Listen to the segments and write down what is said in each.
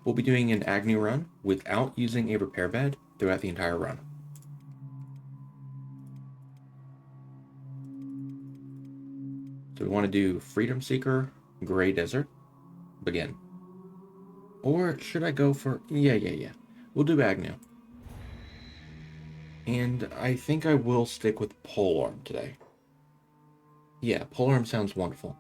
we'll be doing an Agnu run without using a repair bed throughout the entire run. So we want to do Freedom Seeker, Gray Desert, begin. Or should I go for... Yeah. We'll do Agnu. And I think I will stick with Polearm today. Yeah, Polearm sounds wonderful.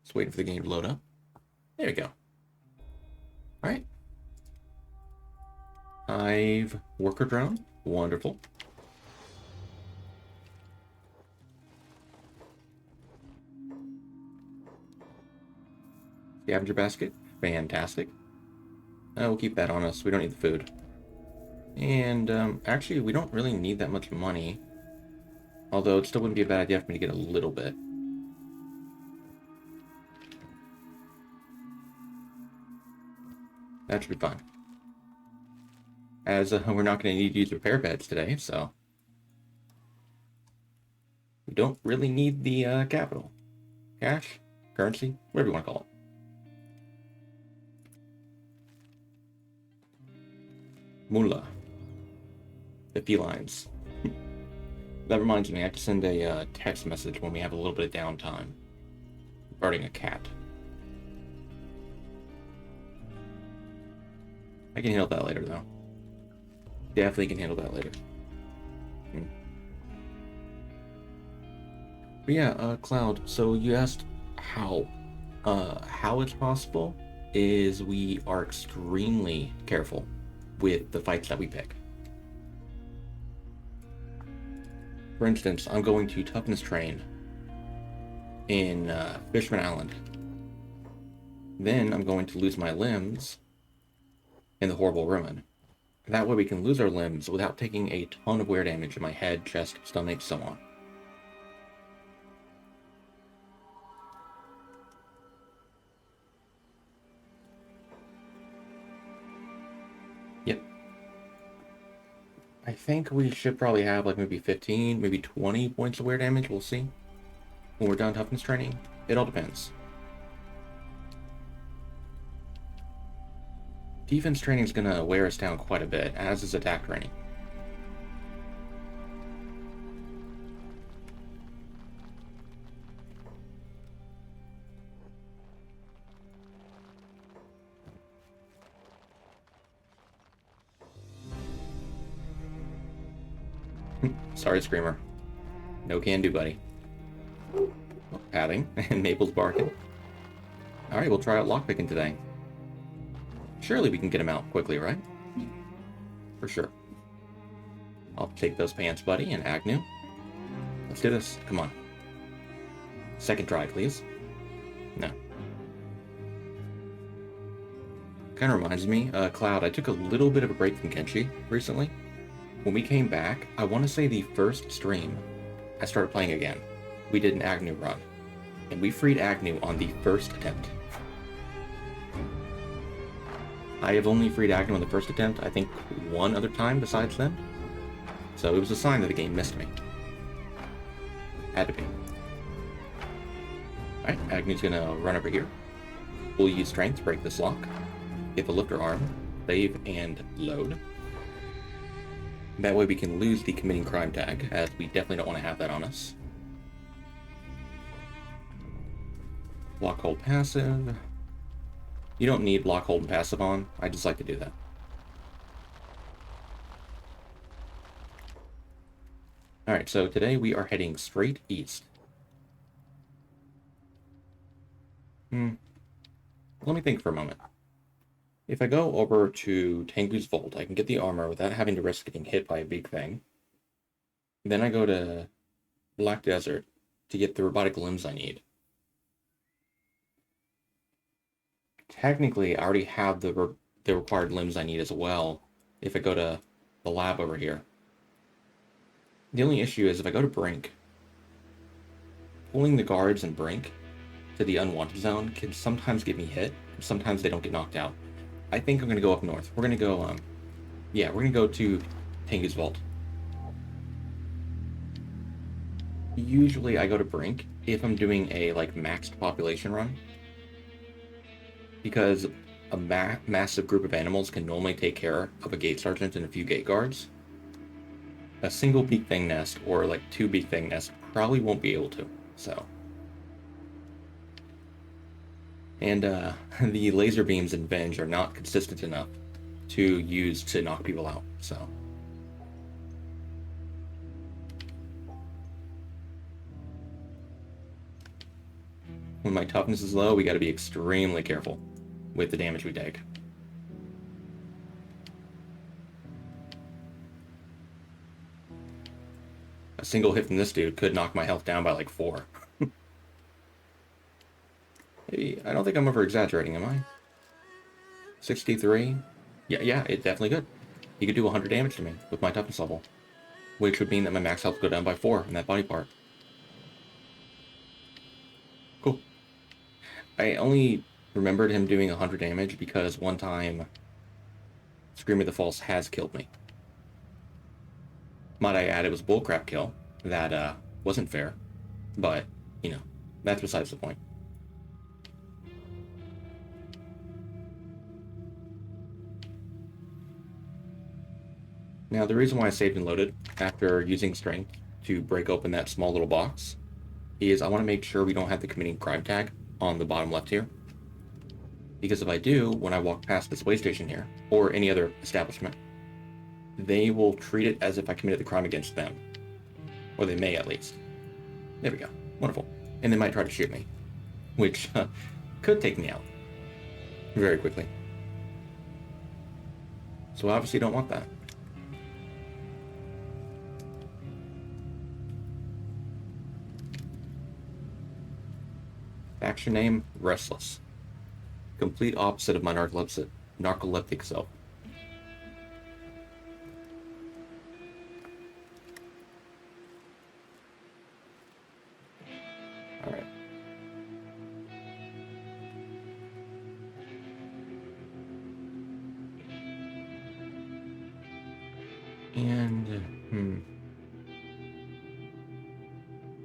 Just waiting for the game to load up. There we go. Alright. Hive Worker Drone. Wonderful. Scavenger Basket. Fantastic. We'll keep that on us. We don't need the food. And actually, we don't really need that much money. Although it still wouldn't be a bad idea for me to get a little bit. That should be fine. As we're not going to need to use repair beds today, so... we don't really need the capital. Cash? Currency? Whatever you want to call it. Moolah. The felines. That reminds me, I have to send a text message when we have a little bit of downtime regarding a cat. I can handle that later, though. Definitely can handle that later. But yeah, Cloud, so you asked how. How it's possible is we are extremely careful with the fights that we pick. For instance, I'm going to Toughness train in Fisherman Island. Then I'm going to lose my limbs in the Horrible Ruin. That way we can lose our limbs without taking a ton of wear damage in my head, chest, stomach, so on. Yep. I think we should probably have like maybe 15, maybe 20 points of wear damage, we'll see. When we're done toughness training, it all depends. Defense training is going to wear us down quite a bit, as is attack training. Sorry, Screamer. No can do, buddy. Padding and Maple's barking. Alright, we'll try out lockpicking today. Surely we can get him out quickly, right? For sure. I'll take those pants, buddy, and Agnu. Let's do this. Come on. Second try, please. No. Kind of reminds me, Cloud, I took a little bit of a break from Kenshi recently. When we came back, I want to say the first stream, I started playing again. We did an Agnu run. And we freed Agnu on the first attempt. I have only freed Agnu on the first attempt, I think one other time besides then. So it was a sign that the game missed me. Had to be. Alright, Agnu's gonna run over here. We'll use strength to break this lock. Get the lifter arm, save, and load. That way we can lose the committing crime tag, as we definitely don't want to have that on us. Block, hold, passive. You don't need block, hold, and passive on. I just like to do that. Alright, so today we are heading straight east. Let me think for a moment. If I go over to Tengu's Vault, I can get the armor without having to risk getting hit by a big thing. Then I go to Black Desert to get the robotic limbs I need. Technically, I already have the required limbs I need as well if I go to the lab over here. The only issue is if I go to Brink, pulling the guards in Brink to the unwanted zone can sometimes get me hit, sometimes they don't get knocked out. I think I'm going to go up north. We're going to go, we're going to go to Tengu's Vault. Usually I go to Brink if I'm doing a like maxed population run, because a massive group of animals can normally take care of a gate sergeant and a few gate guards. A single beak thing nest or like two beak thing nest probably won't be able to. So, and the laser beams in Venge are not consistent enough to use to knock people out. So, when my toughness is low, we got to be extremely careful with the damage we take. A single hit from this dude could knock my health down by like 4. Maybe, I don't think I'm over exaggerating, am I? 63? Yeah, it definitely could. He could do 100 damage to me with my toughness level, which would mean that my max health would go down by 4 in that body part. Cool. I only remembered him doing 100 damage because one time Screamer the False has killed me. Might I add, it was a bullcrap kill that wasn't fair, but, you know, that's besides the point. Now, the reason why I saved and loaded after using strength to break open that small little box is I want to make sure we don't have the committing crime tag on the bottom left here. Because if I do, when I walk past this way station here, or any other establishment, they will treat it as if I committed the crime against them. Or they may, at least. There we go. Wonderful. And they might try to shoot me, which could take me out very quickly. So I obviously don't want that. Faction name, Restless. Complete opposite of my narcoleptic self. Alright. And,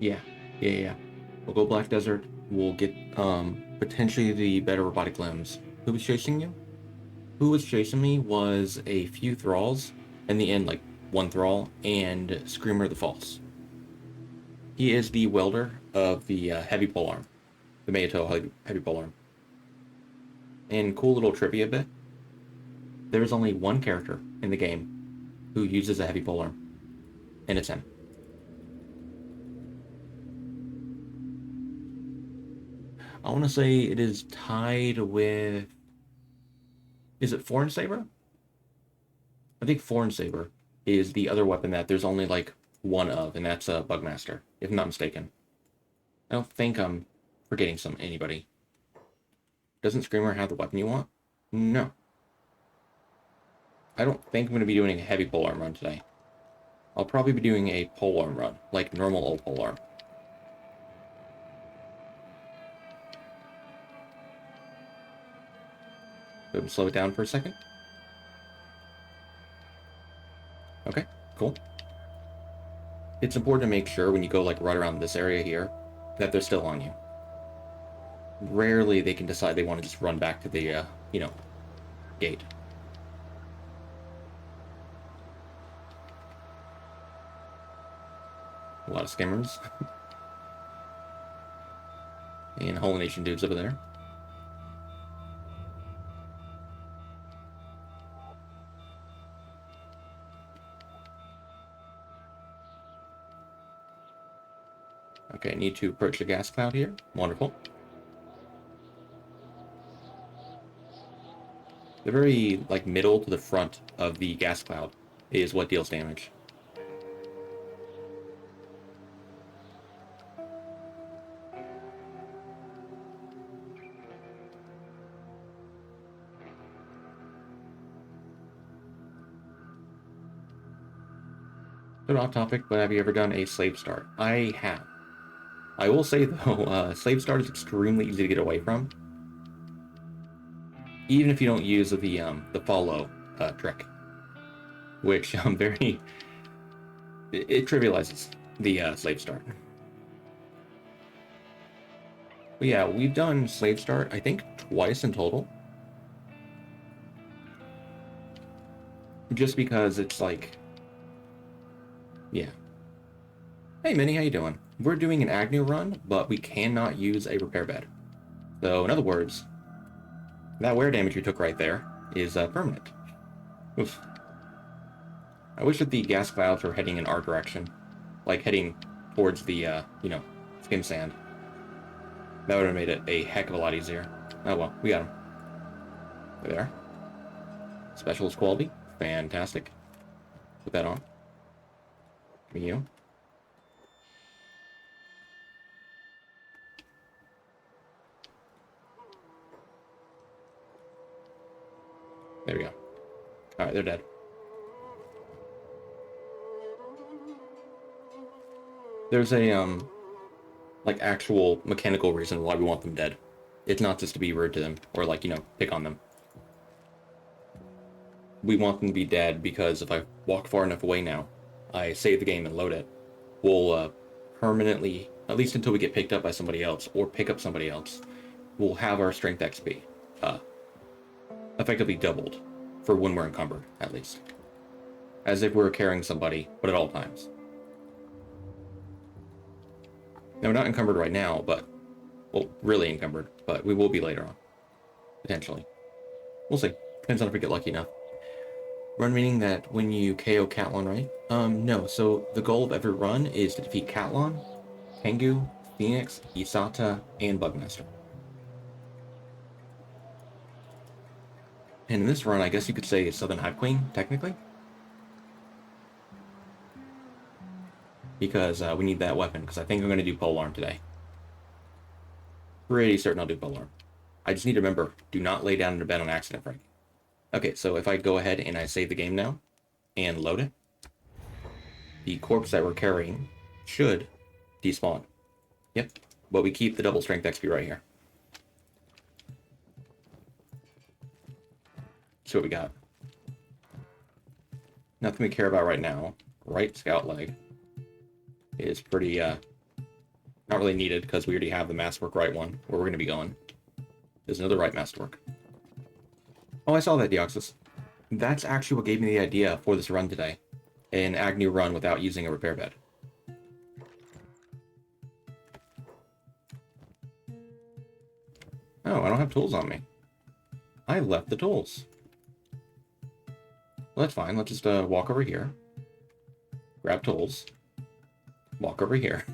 Yeah. We'll go Black Desert. We'll get, potentially the better robotic limbs. Who was chasing you? Who was chasing me was a few thralls. In the end, like, one thrall, and Screamer the False. He is the welder of the heavy polearm. The Mayato heavy polearm. And cool little trivia bit. There's only one character in the game who uses a heavy polearm. And it's him. I want to say it is tied with... Is it Foreign Saber? I think Foreign Saber is the other weapon that there's only like one of, and that's a Bugmaster, if I'm not mistaken. I don't think I'm forgetting anybody. Doesn't Screamer have the weapon you want? No. I don't think I'm going to be doing a heavy polearm run today. I'll probably be doing a polearm run, like normal old polearm. Slow it down for a second. Okay, cool. It's important to make sure when you go like right around this area here that they're still on you. Rarely they can decide they want to just run back to the, gate. A lot of skimmers. And Holy Nation dudes over there. Okay, I need to approach the gas cloud here. Wonderful. The very, like, middle to the front of the gas cloud is what deals damage. Bit off topic, but have you ever done a slave start? I have. I will say, though, slave start is extremely easy to get away from. Even if you don't use the follow trick. Which, it trivializes the slave start. But yeah, we've done Slave Start, I think, twice in total. Just because it's like... Yeah. Hey, Minnie, how you doing? We're doing an Agnu run, but we cannot use a repair bed. So, in other words, that wear damage you took right there is permanent. Oof. I wish that the gas clouds were heading in our direction. Like, heading towards the, skim sand. That would have made it a heck of a lot easier. Oh well, we got him. There. Specialist quality. Fantastic. Put that on. Give me you. There we go. Alright, they're dead. There's a, like, actual mechanical reason why we want them dead. It's not just to be rude to them, or, like, pick on them. We want them to be dead because if I walk far enough away now, I save the game and load it, we'll, permanently, at least until we get picked up by somebody else, or pick up somebody else, we'll have our strength XP, effectively doubled, for when we're encumbered, at least. As if we were carrying somebody, but at all times. Now, we're not encumbered right now, but... Well, really encumbered, but we will be later on. Potentially. We'll see. Depends on if we get lucky enough. Run meaning that when you KO Catlon, right? No. So, the goal of every run is to defeat Catlon, Tengu, Phoenix, Isata, and Bugmaster. And in this run, I guess you could say Southern Hive Queen, technically. Because we need that weapon, because I think I'm going to do Polearm today. Pretty certain I'll do Polearm. I just need to remember, do not lay down in a bed on accident, Frankie. Okay, so if I go ahead and I save the game now, and load it, the corpse that we're carrying should despawn. Yep, but we keep the double strength XP right here. See what we got. Nothing we care about right now. Right scout leg is pretty, not really needed, because we already have the masterwork right one, where we're going to be going. There's another right masterwork. Oh, I saw that, Deoxys. That's actually what gave me the idea for this run today. An Agnu run without using a repair bed. Oh, I don't have tools on me. I left the tools. Well, that's fine. Let's just walk over here. Grab tools. Walk over here.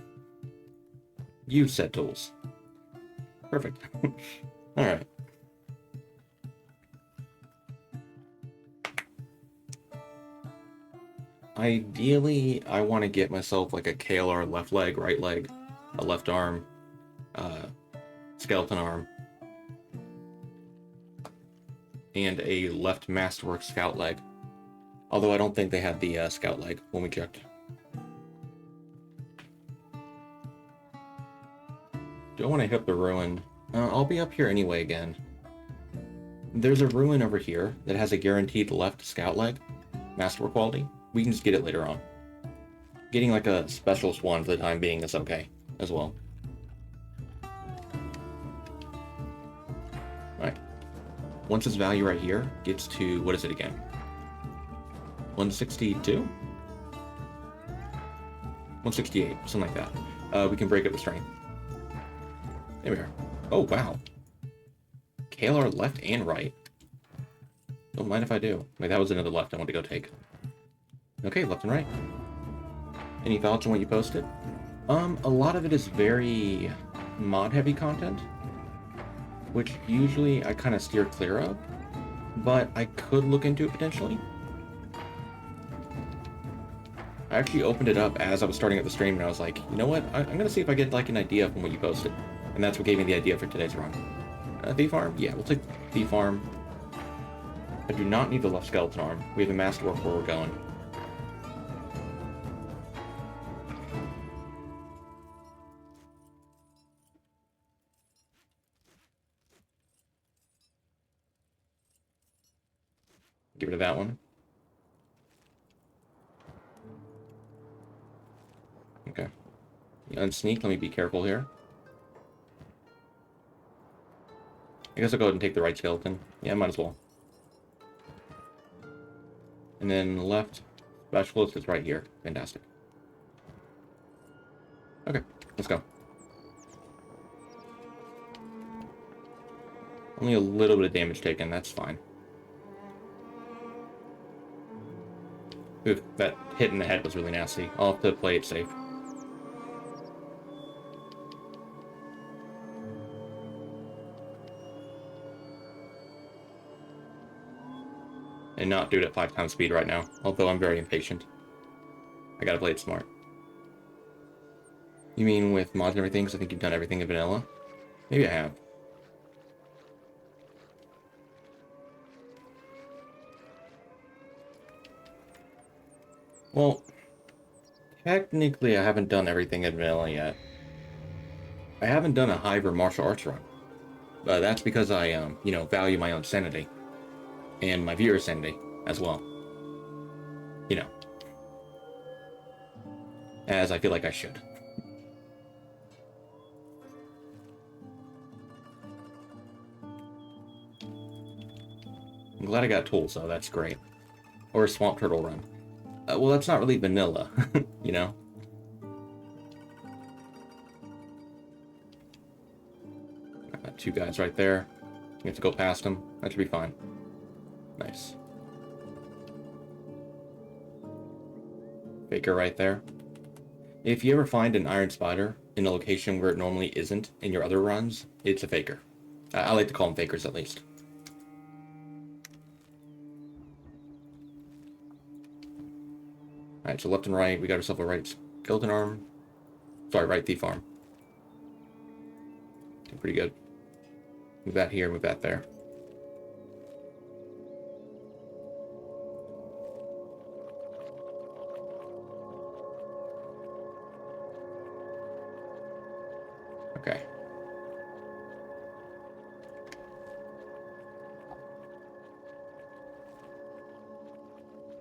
Use said tools. Perfect. Alright. Ideally, I want to get myself like a KLR left leg, right leg, a left arm, skeleton arm, and a left masterwork scout leg. Although I don't think they had the scout leg when we checked. Do I want to hit up the ruin? I'll be up here anyway again. There's a ruin over here that has a guaranteed left scout leg, masterwork quality. We can just get it later on. Getting like a specialist one for the time being is okay as well. Alright. Once this value right here gets to, what is it again? 162? 168, something like that. We can break up the strength. There we are. Oh, wow. KLR left and right. Don't mind if I do. Wait, that was another left I want to go take. Okay, left and right. Any thoughts on what you posted? A lot of it is very mod-heavy content, which usually I kind of steer clear of, but I could look into it potentially. I actually opened it up as I was starting up the stream, and I was like, you know what? I'm going to see if I get like an idea from what you posted. And that's what gave me the idea for today's run. Thief arm? Yeah, we'll take thief arm. I do not need the left skeleton arm. We have a masterwork where we're going. Get rid of that one. Okay. Unsneak, let me be careful here. I guess I'll go ahead and take the right skeleton. Yeah, might as well. And then left specialist is right here. Fantastic. Okay, let's go. Only a little bit of damage taken, that's fine. Oof, that hit in the head was really nasty. I'll have to play it safe. And not do it at 5 times speed right now, although I'm very impatient. I gotta play it smart. You mean with mods and everything, because I think you've done everything in vanilla? Maybe I have. Well, technically I haven't done everything in vanilla yet. I haven't done a Hive or martial arts run. But that's because I, you know, value my own sanity. And my viewer's sanity as well. You know. As I feel like I should. I'm glad I got tools, though. That's great. Or a swamp turtle run. Well, that's not really vanilla, you know? I got 2 guys right there. You have to go past them. That should be fine. Nice. Faker right there. If you ever find an iron spider in a location where it normally isn't in your other runs, it's a faker. I like to call them fakers, at least. Alright, so left and right, we got ourselves a right skeleton arm. Sorry, right thief arm. Doing pretty good. Move that here, move that there. Okay.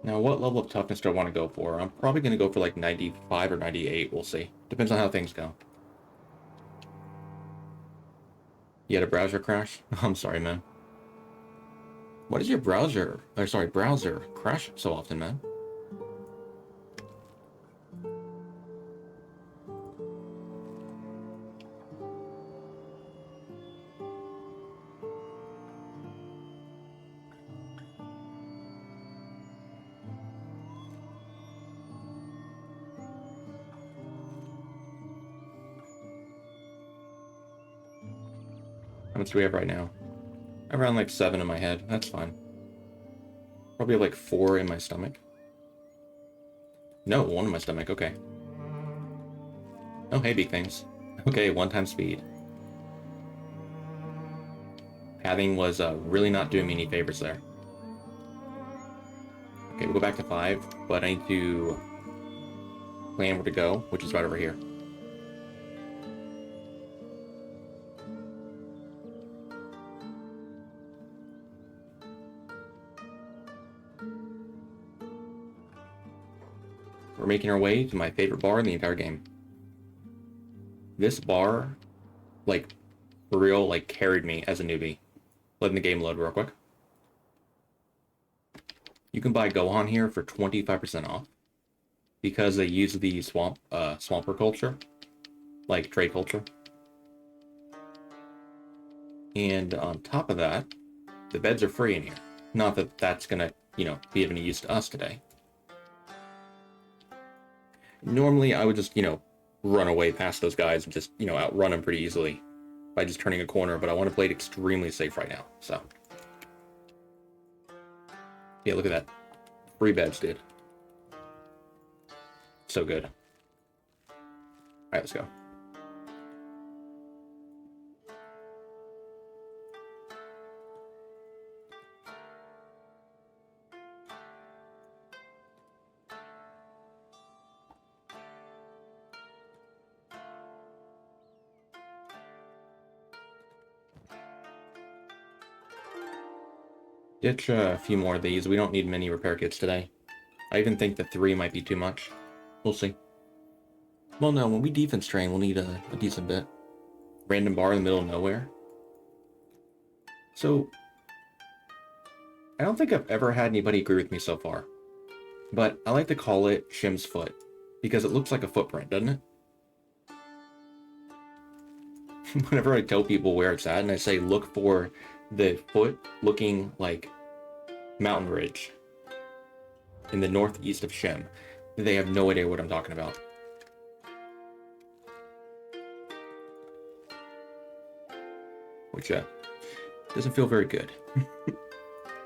Now, what level of toughness do I want to go for? I'm probably going to go for like 95 or 98. We'll see. Depends on how things go. You had a browser crash? I'm sorry, man. What does your browser crash so often, man? How much do we have right now? I have around like 7 in my head. That's fine. Probably have like 4 in my stomach. No, 1 in my stomach. Okay. Oh, hey, big things. Okay, 1 time speed. Pathing was really not doing me any favors there. Okay, we'll go back to 5, but I need to plan where to go, which is right over here. We're making our way to my favorite bar in the entire game. This bar, like, for real, like, carried me as a newbie. Letting the game load real quick. You can buy Gohan here for 25% off. Because they use the swamper culture. Like, trade culture. And on top of that, the beds are free in here. Not that that's gonna, you know, be of any use to us today. Normally, I would just, you know, run away past those guys and just, you know, outrun them pretty easily by just turning a corner, but I want to play it extremely safe right now, so. Yeah, look at that. Free beds, dude. So good. Alright, let's go. Ditch a few more of these. We don't need many repair kits today. I even think the 3 might be too much. We'll see. Well, no, when we defense train, we'll need a decent bit. Random bar in the middle of nowhere. So, I don't think I've ever had anybody agree with me so far, but I like to call it Shim's foot, because it looks like a footprint, doesn't it? Whenever I tell people where it's at, and I say look for the foot looking like mountain ridge in the northeast of Shim, they have no idea what I'm talking about. Which doesn't feel very good.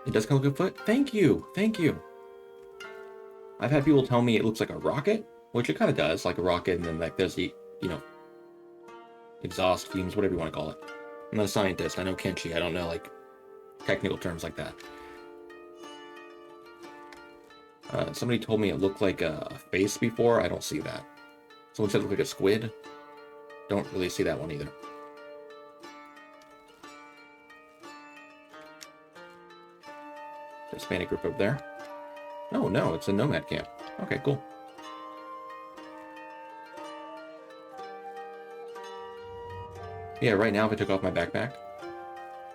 It does kind of look like a foot. Thank you, thank you. I've had people tell me it looks like a rocket, which it kind of does, like a rocket, and then like there's the, you know, exhaust fumes, whatever you want to call it. I'm not a scientist. I know Kenshi. I don't know like technical terms like that. Somebody told me it looked like a face before. I don't see that. Someone said it looked like a squid. Don't really see that one either. Hispanic group over there. Oh no, it's a nomad camp. Okay, cool. Yeah, right now if I took off my backpack,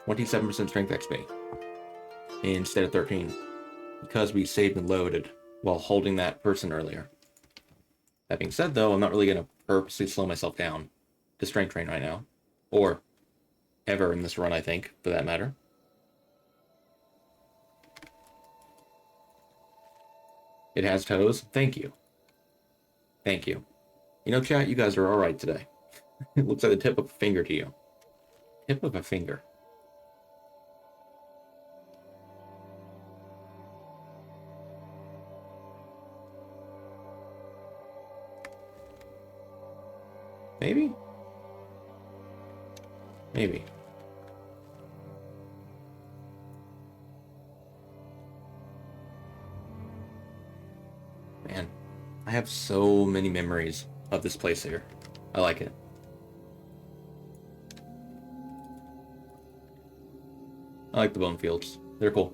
27% strength XP instead of 13, because we saved and loaded while holding that person earlier. That being said, though, I'm not really going to purposely slow myself down to strength train right now, or ever in this run, I think, for that matter. It has toes. Thank you. Thank you. You know, chat, you guys are all right today. It looks like the tip of a finger to you. Tip of a finger. Maybe? Maybe. Man, I have so many memories of this place here. I like it. I like the bone fields. They're cool.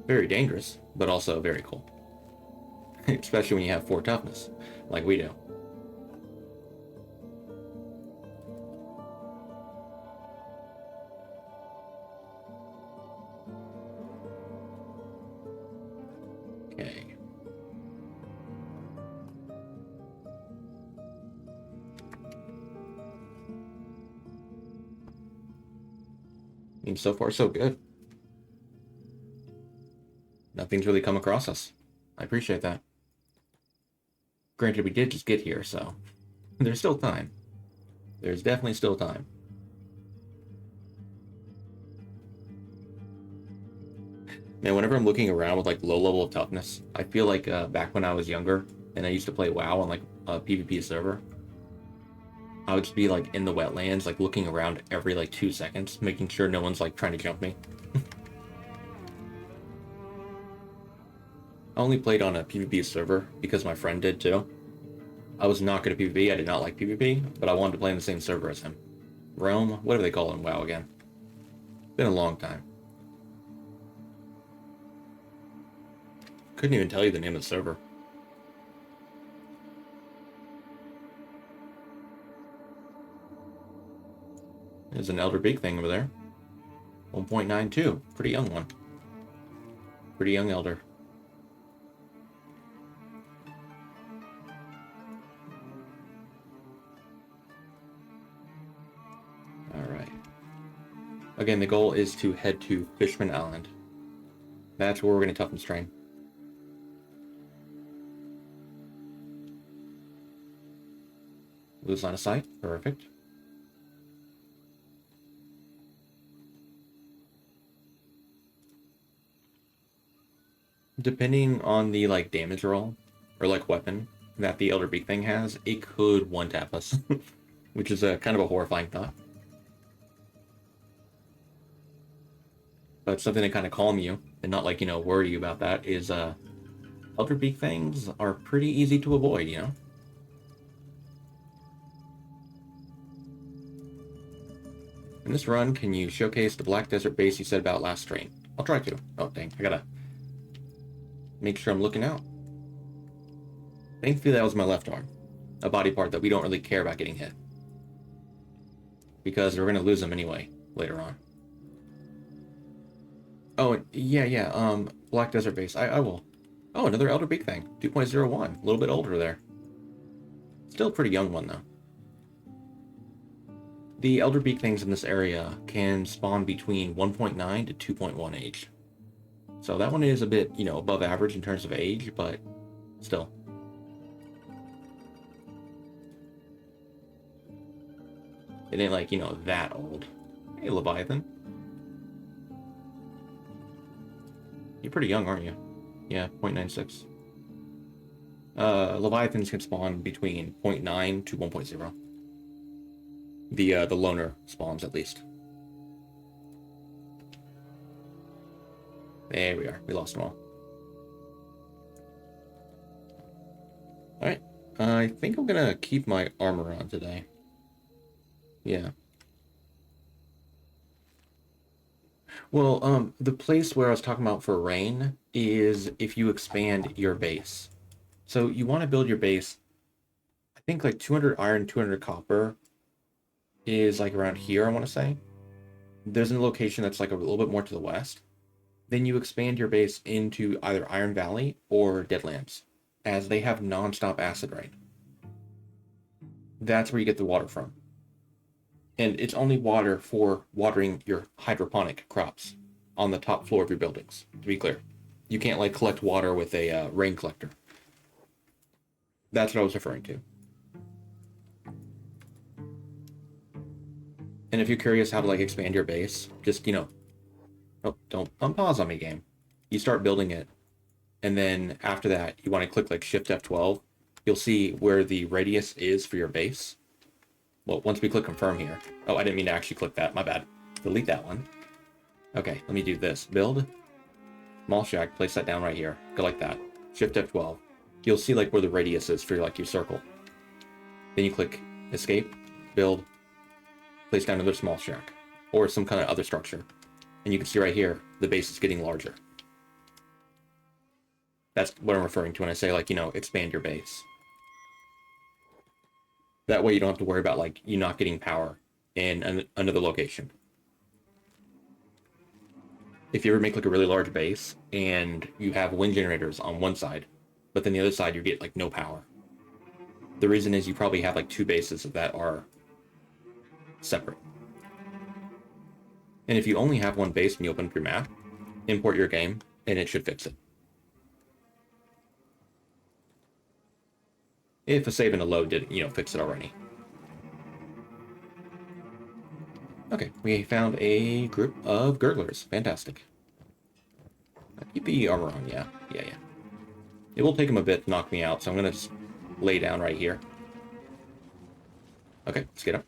Very dangerous, but also very cool. Especially when you have 4 toughness, like we do. Okay. I mean, so far so good. Nothing's really come across us. I appreciate that. Granted, we did just get here, so there's still time. There's definitely still time. Man, whenever I'm looking around with like low level of toughness, I feel like back when I was younger and I used to play WoW on like a PvP server, I would just be like in the wetlands, like looking around every like 2 seconds, making sure no one's like trying to jump me. I only played on a PvP server because my friend did too. I was not good at PvP, I did not like PvP, but I wanted to play in the same server as him. Realm? What do they call it in WoW again? Been a long time. Couldn't even tell you the name of the server. There's an Elder Beak thing over there. 1.92. Pretty young one. Pretty young Elder. Alright. Again, the goal is to head to Fisherman Island. That's where we're going to toughness train. Lose line of sight. Perfect. Depending on the like damage roll or like weapon that the Elder Beak thing has, it could one-tap us, which is a kind of a horrifying thought. But something to kind of calm you and not like, you know, worry you about that is Elder Beak things are pretty easy to avoid, you know? In this run, can you showcase the Black Desert base you said about last train? I'll try to. Oh, dang. I gotta make sure I'm looking out. Thankfully, that was my left arm. a body part that we don't really care about getting hit. Because we're going to lose them anyway, later on. Oh, yeah, Black Desert Base. I will. Oh, another Elder Beak thing. 2.01. A little bit older there. Still a pretty young one, though. The Elder Beak things in this area can spawn between 1.9 to 2.1 age. So that one is a bit, you know, above average in terms of age, but still. It ain't like, you know, that old. Hey, Leviathan. You're pretty young, aren't you? Yeah, 0.96. Leviathans can spawn between 0.9 to 1.0. The loner spawns, at least. There we are. We lost them all. Alright. I think I'm gonna keep my armor on today. Yeah. Well, the place where I was talking about for rain is if you expand your base. So you want to build your base, I think like 200 iron, 200 copper is like around here, I want to say. There's a location that's like a little bit more to the west. Then you expand your base into either Iron Valley or Deadlands, as they have non-stop acid rain. That's where you get the water from. And it's only water for watering your hydroponic crops on the top floor of your buildings, to be clear. You can't, like, collect water with a rain collector. That's what I was referring to. And if you're curious how to, like, expand your base, just, you know... Oh, don't unpause on me, game. You start building it, and then after that, you want to click, like, Shift F12. You'll see where the radius is for your base. Well, once we click confirm here. Oh, I didn't mean to actually click that. My bad. Delete that one. Okay, let me do this. Build. Small shack. Place that down right here. Go like that. Shift F12. You'll see like where the radius is for like your circle. Then you click escape. Build. Place down another small shack. Or some kind of other structure. And you can see right here, the base is getting larger. That's what I'm referring to when I say, like, you know, expand your base. That way you don't have to worry about, like, you not getting power in another location. If you ever make, like, a really large base, and you have wind generators on one side, but then the other side you get, like, no power. The reason is you probably have, like, two bases that are separate. And if you only have one base when you open up your map, import your game, and it should fix it. If a save and a load didn't, you know, fix it already. Okay, we found a group of gurglers. Fantastic. Keep the armor on, yeah. It will take him a bit to knock me out, so I'm gonna just lay down right here. Okay, let's get up.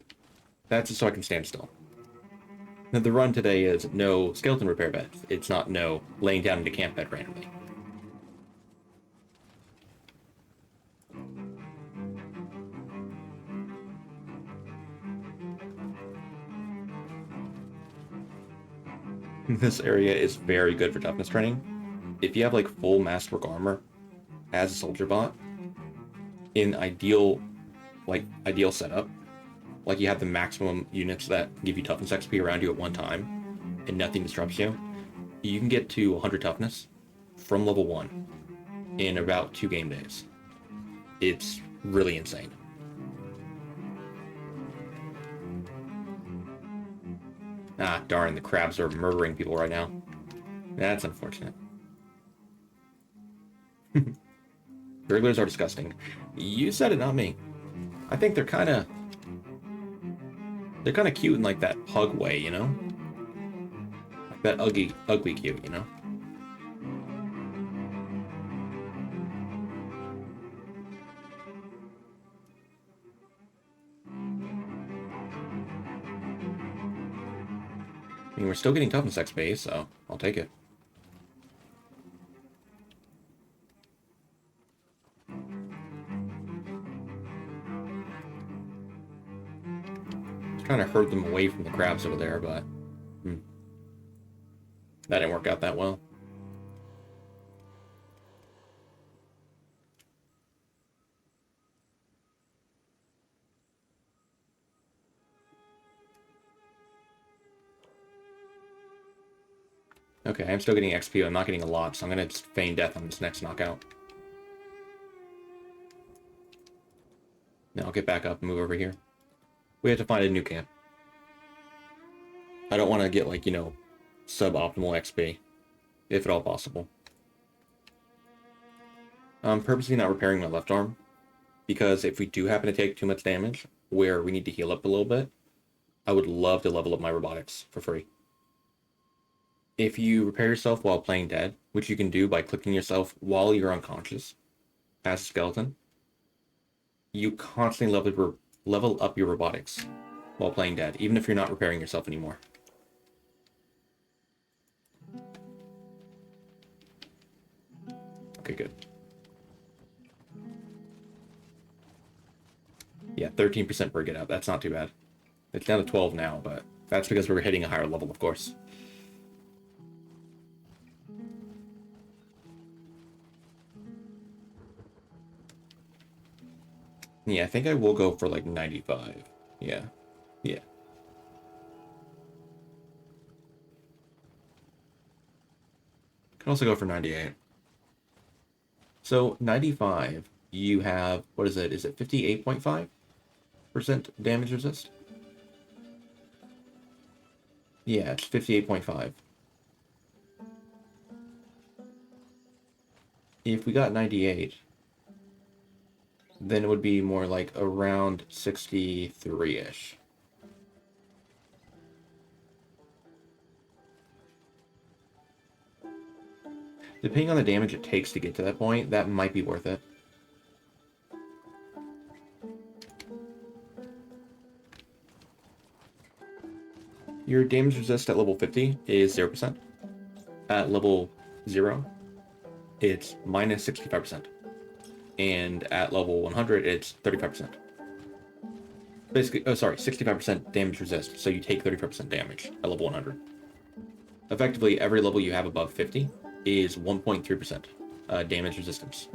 That's just so I can stand still. Now, the run today is no skeleton repair bed. It's not no laying down into camp bed randomly. This area is very good for toughness training. If you have like full masterwork armor as a soldier bot, in ideal setup, like you have the maximum units that give you toughness XP around you at one time, and nothing disrupts you, you can get to 100 toughness from level 1 in about 2 game days. It's really insane. Ah, darn, the crabs are murdering people right now. That's unfortunate. Burglars are disgusting. You said it, not me. I think they're kind of cute in like that pug way, you know? Like that ugly cute, you know? I mean, we're still getting toughness XP, so I'll take it. Trying to herd them away from the crabs over there, but that didn't work out that well. Okay, I'm still getting XP, I'm not getting a lot, so I'm gonna just feign death on this next knockout. Now I'll get back up and move over here. We have to find a new camp. I don't want to get, like, you know, suboptimal XP, if at all possible. I'm purposely not repairing my left arm, because if we do happen to take too much damage, where we need to heal up a little bit, I would love to level up my robotics for free. If you repair yourself while playing dead, which you can do by clicking yourself while you're unconscious, as a skeleton, you constantly level up your robotics while playing dead, even if you're not repairing yourself anymore. Okay, good. Yeah, 13% per get up. That's not too bad. It's down to 12 now, but that's because we're hitting a higher level, of course. Yeah, I think I will go for like 95. Yeah. Yeah. Can also go for 98. So 95, you have, what is it? Is it 58.5% damage resist? Yeah, it's 58.5. If we got 98, then it would be more like around 63-ish. Depending on the damage it takes to get to that point, that might be worth it. Your damage resist at level 50 is 0%. At level 0, it's minus 65%. And at level 100, it's 35%. Basically, oh, sorry, 65% damage resist, so you take 35% damage at level 100. Effectively, every level you have above 50 is 1.3% damage resistance.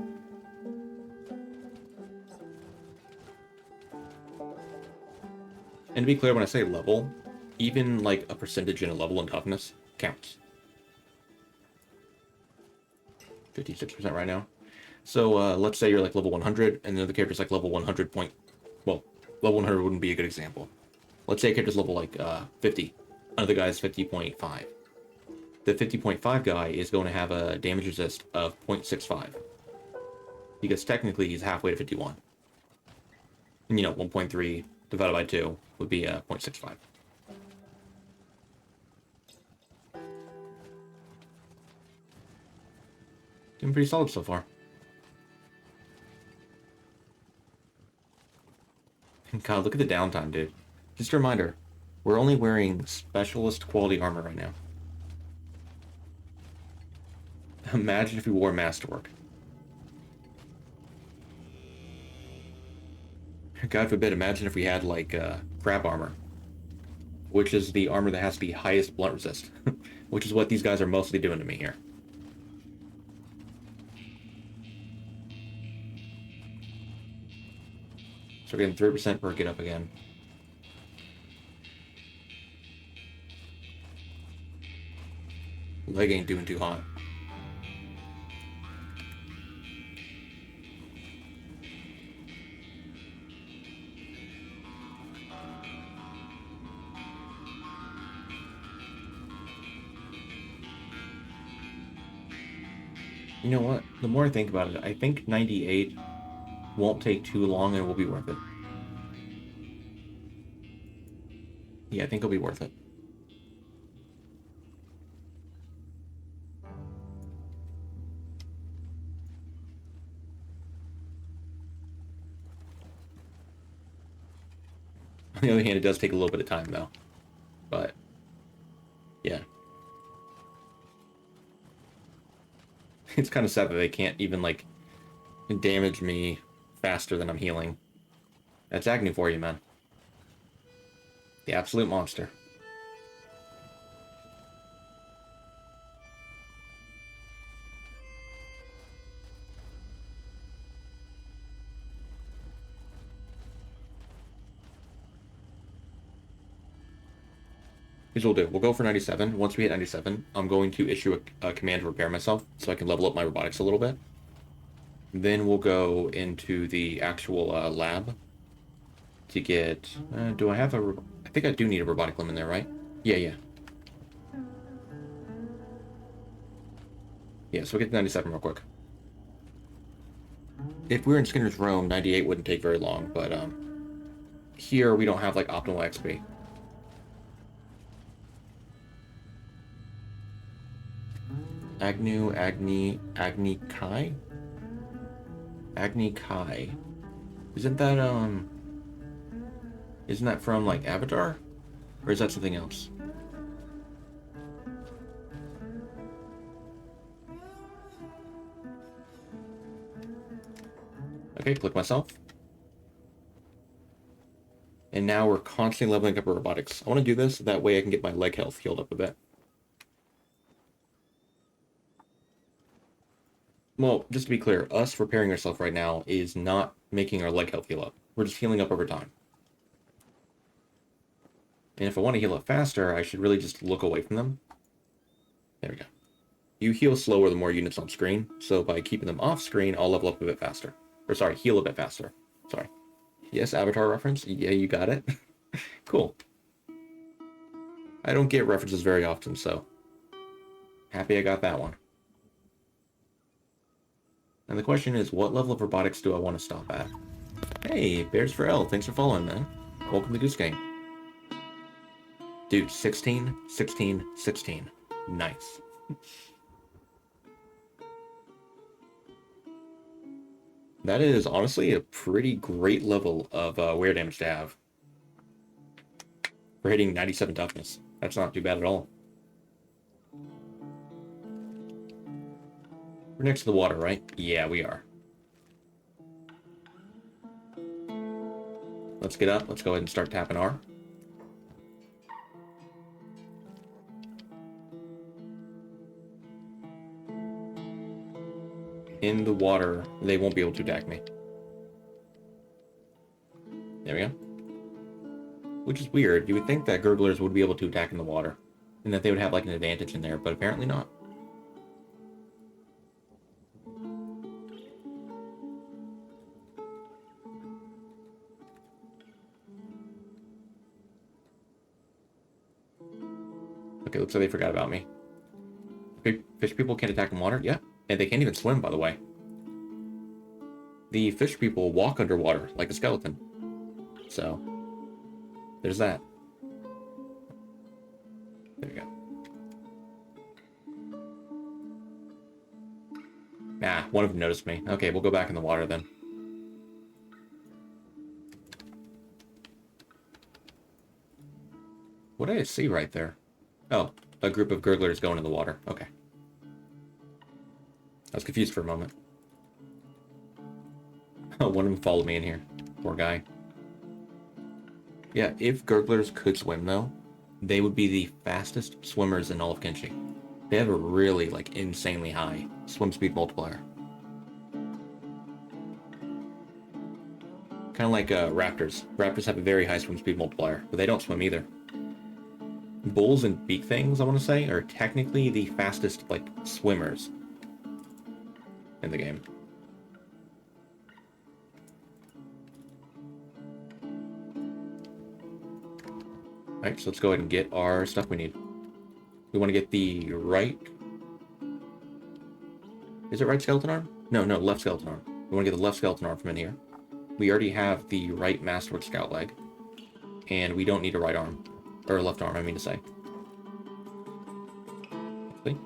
And to be clear, when I say level, even like a percentage in a level in toughness counts. 56% right now. So let's say you're like level 100, and the other character's like level 100 point... Well, level 100 wouldn't be a good example. Let's say a character's level like 50. Another guy's 50.5. The 50.5 guy is going to have a damage resist of 0.65. Because technically he's halfway to 51. And, you know, 1.3 divided by 2 would be 0.65. Doing pretty solid so far. God, look at the downtime, dude. Just a reminder, we're only wearing specialist quality armor right now. Imagine if we wore Masterwork. God forbid, imagine if we had, like, crab armor. Which is the armor that has the highest blunt resist. Which is what these guys are mostly doing to me here. So we're getting 3% per get up again. Leg ain't doing too hot. You know what? The more I think about it, I think 98 won't take too long and will be worth it. Yeah, I think it'll be worth it. On the other hand, it does take a little bit of time, though. But, yeah. It's kind of sad that they can't even, like, damage me faster than I'm healing. That's Agnu for you, man. The absolute monster. Here's what we'll do. We'll go for 97. Once we hit 97, I'm going to issue a command to repair myself so I can level up my robotics a little bit. Then we'll go into the actual lab to get... do I have a... I think I do need a robotic limb in there, right? Yeah, yeah. Yeah, so we'll get to 97 real quick. If we were in Skinner's Room, 98 wouldn't take very long, but here we don't have, like, optimal XP. Agnu, Agni Kai? Agni Kai. Isn't that from, like, Avatar? Or is that something else? Okay, click myself. And now we're constantly leveling up our robotics. I want to do this, that way I can get my leg health healed up a bit. Well, just to be clear, us repairing ourselves right now is not making our leg health heal up. We're just healing up over time. And if I want to heal up faster, I should really just look away from them. There we go. You heal slower the more units on screen, so by keeping them off screen, I'll level up a bit faster. Or sorry, heal a bit faster. Sorry. Yes, Avatar reference? Yeah, you got it. Cool. I don't get references very often, so happy I got that one. And the question is, what level of robotics do I want to stop at? Hey, Bears for L, thanks for following, man. Welcome to Goose Game. Dude, 16, 16, 16. Nice. That is honestly a pretty great level of wear damage to have. For hitting 97 toughness. That's not too bad at all. We're next to the water, right? Yeah, we are. Let's get up. Let's go ahead and start tapping R. In the water, they won't be able to attack me. There we go. Which is weird. You would think that gurglers would be able to attack in the water, and that they would have like an advantage in there, but apparently not. Okay, looks like they forgot about me. Fish people can't attack in water? Yeah. And they can't even swim, by the way. The fish people walk underwater, like a skeleton. So, there's that. There we go. Nah, one of them noticed me. Okay, we'll go back in the water then. What did I see right there? Oh, a group of gurglers going in the water. Okay. I was confused for a moment. Oh, one of them followed me in here. Poor guy. Yeah, if gurglers could swim, though, they would be the fastest swimmers in all of Kenshi. They have a really, like, insanely high swim speed multiplier. Kind of like raptors. Raptors have a very high swim speed multiplier, but they don't swim either. Bulls and beak things, I want to say, are technically the fastest, like, swimmers in the game. Alright, so let's go ahead and get our stuff we need. We want to get the right... Is it right skeleton arm? No, left skeleton arm. We want to get the left skeleton arm from in here. We already have the right masterwork scout leg. And we don't need a right arm. Or left arm, I mean to say. See?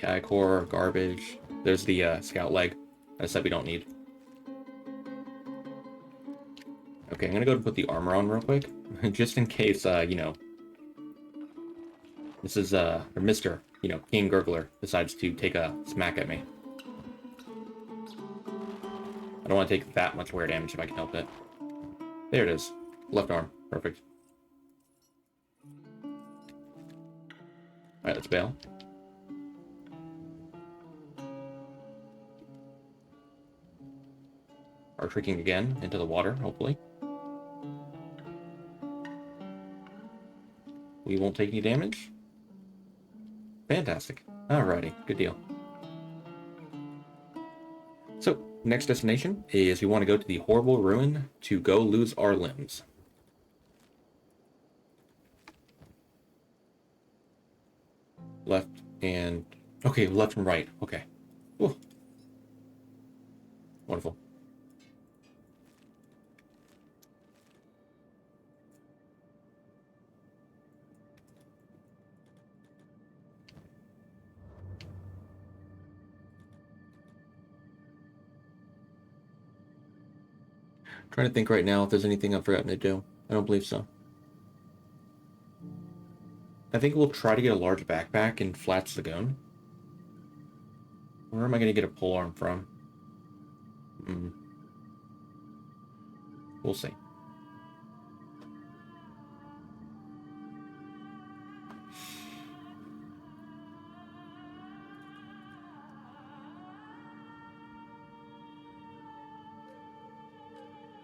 AI core, garbage. There's the scout leg. I said we don't need. Okay, I'm gonna go and put the armor on real quick. Just in case, you know... This is, or Mr., you know, King Gurgler decides to take a smack at me. I don't want to take that much wear damage if I can help it. There it is. Left arm. Perfect. Alright, let's bail. are shrinking again into the water, hopefully. We won't take any damage. Fantastic. Alrighty, good deal. So, next destination is we want to go to the horrible ruin to go lose our limbs. Left and... Okay, left and right. Okay. Ooh. Wonderful. Trying to think right now if there's anything I've forgotten to do. I don't believe so. I think we'll try to get a large backpack in Flats Lagoon. Where am I going to get a polearm from? We'll see.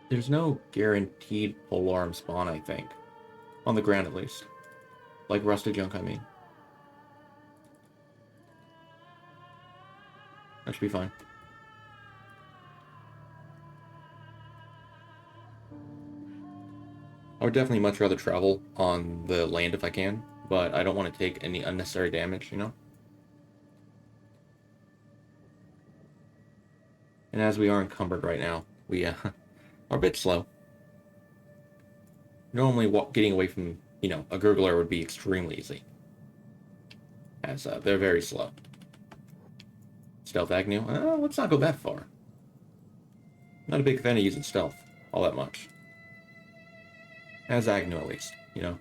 There's no guaranteed polearm spawn, I think. On the ground, at least. Like rusted junk, I mean. That should be fine. I would definitely much rather travel on the land if I can, but I don't want to take any unnecessary damage, you know? And as we are encumbered right now, we are a bit slow. Normally, getting away from, you know, a gurgler would be extremely easy. As they're very slow. Stealth Agnu? Let's not go that far. Not a big fan of using stealth all that much. As Agnu, at least, you know?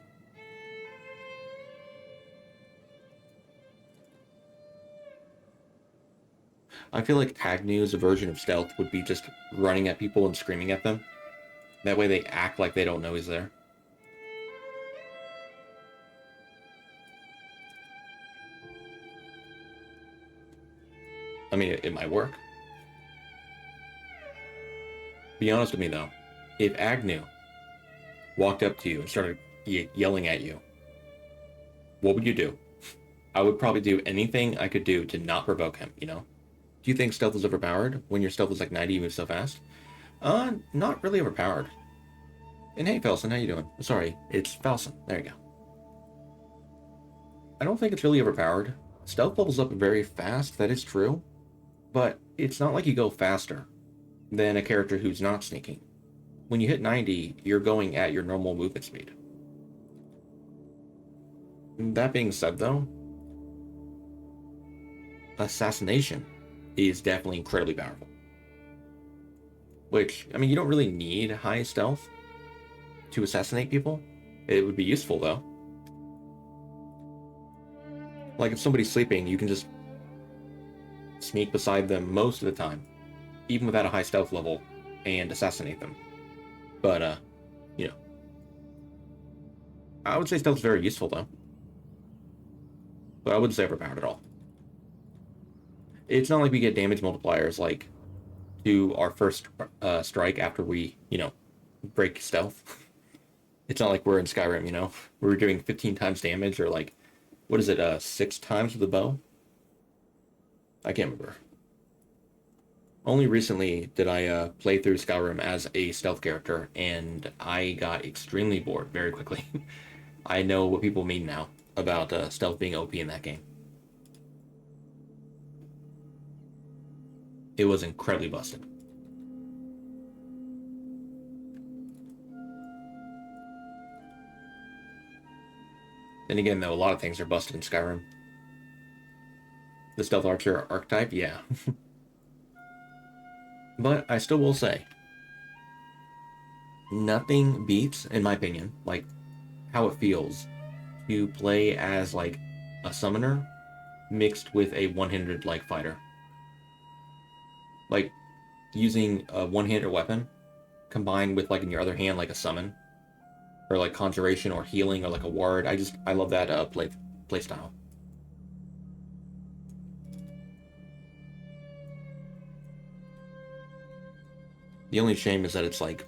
I feel like Agnu's version of stealth would be just running at people and screaming at them. That way they act like they don't know he's there. I mean, it might work. Be honest with me, though. If Agnu walked up to you and started yelling at you, what would you do? I would probably do anything I could do to not provoke him, you know? Do you think stealth is overpowered? When your stealth is like 90, you move so fast? Not really overpowered. And hey, Felson, how you doing? Sorry, it's Felson. There you go. I don't think it's really overpowered. Stealth levels up very fast, that is true. But it's not like you go faster than a character who's not sneaking. When you hit 90, you're going at your normal movement speed. That being said, though, assassination is definitely incredibly powerful. Which, I mean, you don't really need high stealth to assassinate people. It would be useful, though. Like, if somebody's sleeping, you can just sneak beside them most of the time, even without a high stealth level, and assassinate them. But, you know. I would say stealth's very useful, though. But I wouldn't say overpowered at all. It's not like we get damage multipliers, like, to our first strike after we, you know, break stealth. It's not like we're in Skyrim, you know? We're doing 15 times damage, or like, what is it, 6 times with the bow? I can't remember. Only recently did I play through Skyrim as a stealth character, and I got extremely bored very quickly. I know what people mean now about stealth being OP in that game. It was incredibly busted. Then again, though, a lot of things are busted in Skyrim. The stealth archer archetype, yeah. But I still will say, nothing beats, in my opinion, like, how it feels to play as, like, a summoner mixed with a one-handed, like, fighter. Like, using a one-handed weapon combined with, like, in your other hand, like a summon, or like conjuration or healing or like a ward. I love that play style. The only shame is that it's, like,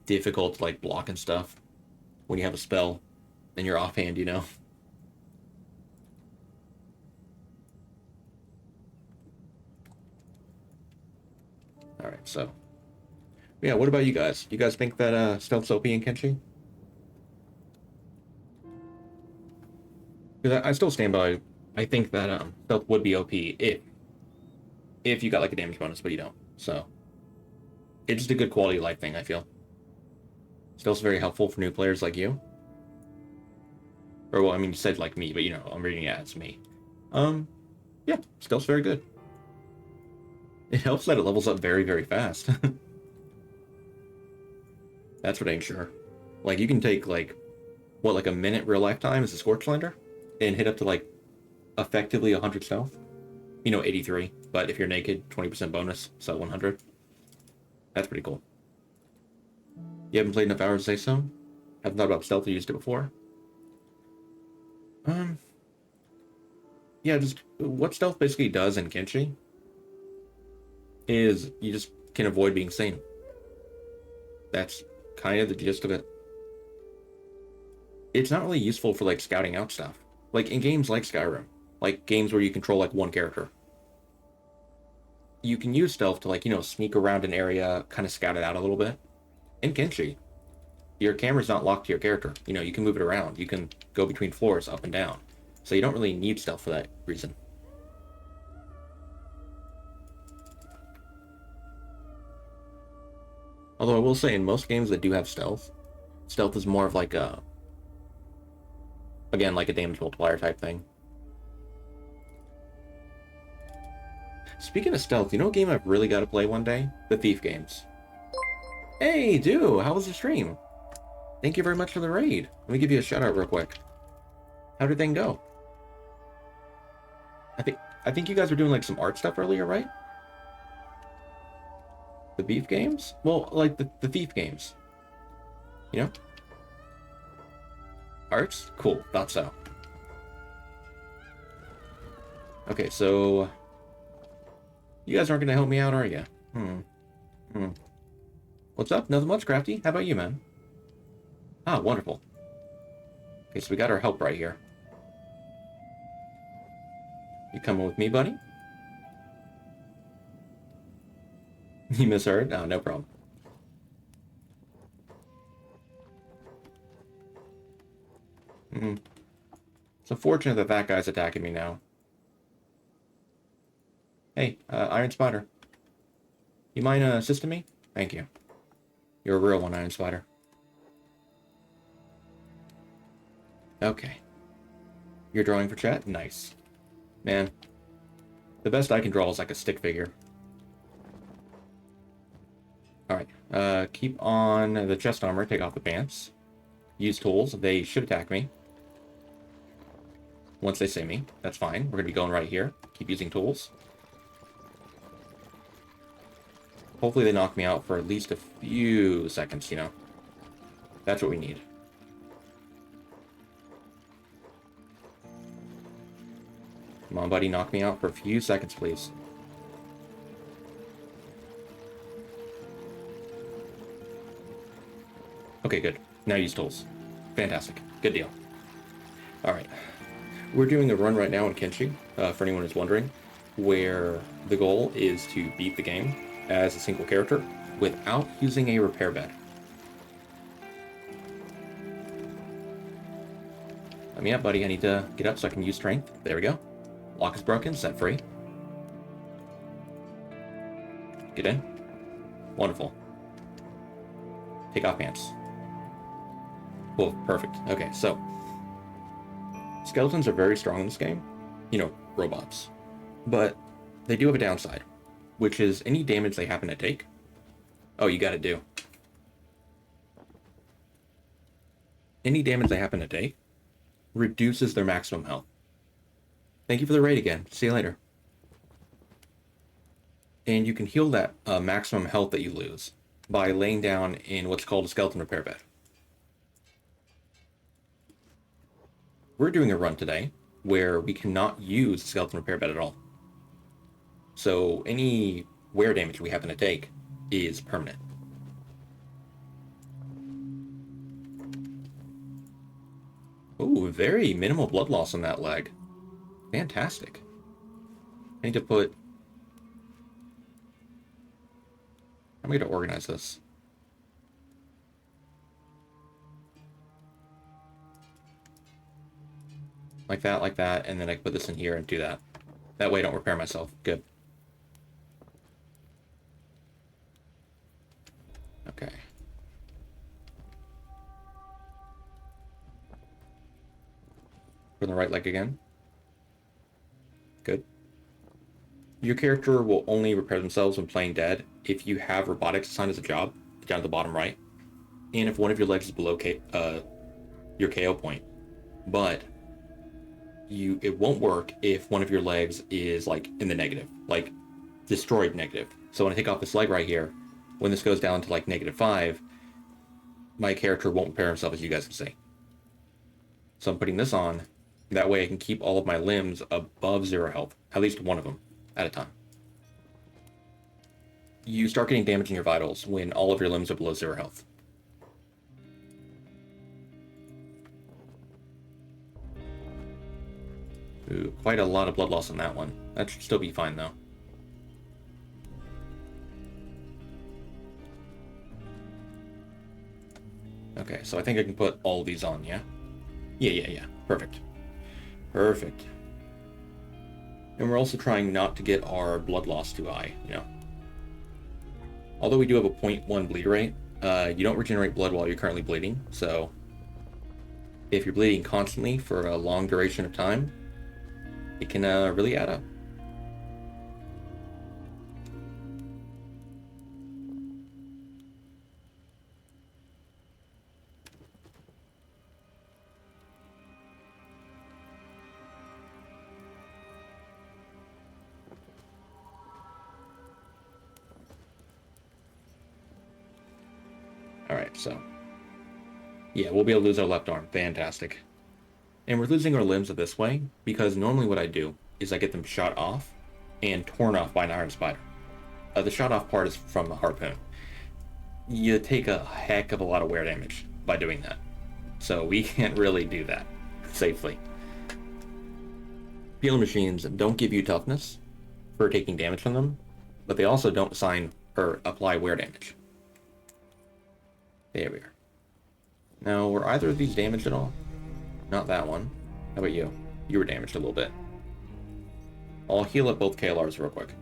difficult to, like, block and stuff when you have a spell and you're offhand, you know? Alright, so. Yeah, what about you guys? You guys think that stealth's OP in Kenshi? Because I still stand by. I think that stealth would be OP if you got like a damage bonus, but you don't. So it's just a good quality of life thing, I feel. Stealth's very helpful for new players like you. Or well, I mean, you said like me, but you know, I'm reading it as me. Yeah, stealth's very good. It helps that it levels up very, very fast. That's for dang sure. Like you can take like what, like a minute real lifetime as a Scorchlander, and hit up to like effectively 100 stealth. You know, 83. But if you're naked, 20% bonus, so 100. That's pretty cool. You haven't played enough hours to say so? Haven't thought about stealth or used it before? Yeah, just what stealth basically does in Kenshi is you just can avoid being seen. That's kind of the gist of it. It's not really useful for like scouting out stuff. Like in games like Skyrim, like games where you control like one character. You can use stealth to like, you know, sneak around an area, kind of scout it out a little bit. In Kenshi, your camera's not locked to your character. You know, you can move it around. You can go between floors up and down. So you don't really need stealth for that reason. Although I will say, in most games that do have stealth, stealth is more of like a, again, like a damage multiplier type thing. Speaking of stealth, you know what game I've really got to play one day? The Thief games. Hey, dude, how was the stream? Thank you very much for the raid. Let me give you a shout out real quick. How did things go? I think you guys were doing like some art stuff earlier, right? The beef games? Well, like the thief games. You know? Arts? Cool, thought so. Okay, so you guys aren't gonna help me out, are you? What's up? Nothing much, Crafty. How about you, man? Ah, wonderful. Okay, so we got our help right here. You coming with me, buddy? You misheard? No, no problem. It's unfortunate that that guy's attacking me now. Hey, Iron Spider. You mind assisting me? Thank you. You're a real one, Iron Spider. Okay. You're drawing for chat? Nice. Man, the best I can draw is like a stick figure. Alright, keep on the chest armor, take off the pants. Use tools, they should attack me. Once they see me, that's fine. We're gonna be going right here. Keep using tools. Hopefully they knock me out for at least a few seconds, you know. That's what we need. Come on, buddy, knock me out for a few seconds, please. Okay, good. Now use tools. Fantastic. Good deal. Alright. We're doing a run right now in Kenshi, for anyone who's wondering, where the goal is to beat the game as a single character without using a repair bed. Let me up, buddy. I need to get up so I can use strength. There we go. Lock is broken. Set free. Get in. Wonderful. Take off pants. Cool. Perfect. Okay, so skeletons are very strong in this game. You know, robots. But they do have a downside, which is any damage they happen to take. Oh, you gotta do. Any damage they happen to take reduces their maximum health. Thank you for the raid again. See you later. And you can heal that maximum health that you lose by laying down in what's called a skeleton repair bed. We're doing a run today where we cannot use the skeleton repair bed at all. So any wear damage we happen to take is permanent. Ooh, very minimal blood loss on that leg. Fantastic. I need to put... I'm going to organize this. Like that, and then I put this in here and do that. That way I don't repair myself. Good. Okay. From the right leg again. Good. Your character will only repair themselves when playing dead if you have robotics assigned as a job, down at the bottom right, and if one of your legs is below your KO point. But it won't work if one of your legs is like in the negative, like destroyed negative. So when I take off this leg right here, when this goes down to like -5, my character won't repair himself, as you guys can see. So I'm putting this on. That way I can keep all of my limbs above 0 health, at least one of them at a time. You start getting damage in your vitals when all of your limbs are below 0 health. Ooh, quite a lot of blood loss on that one. That should still be fine, though. Okay, so I think I can put all these on, yeah? Yeah. Perfect. Perfect. And we're also trying not to get our blood loss too high, you know? Although we do have a 0.1 bleed rate, you don't regenerate blood while you're currently bleeding, so if you're bleeding constantly for a long duration of time, it can really add up. Alright, so yeah, we'll be able to lose our left arm. Fantastic. And we're losing our limbs this way because normally what I do is I get them shot off and torn off by an iron spider. The shot off part is from the harpoon. You take a heck of a lot of wear damage by doing that. So we can't really do that safely. Peeler machines don't give you toughness for taking damage from them, but they also don't assign or apply wear damage. There we are. Now, were either of these damaged at all? Not that one. How about you? You were damaged a little bit. I'll heal up both KLRs real quick.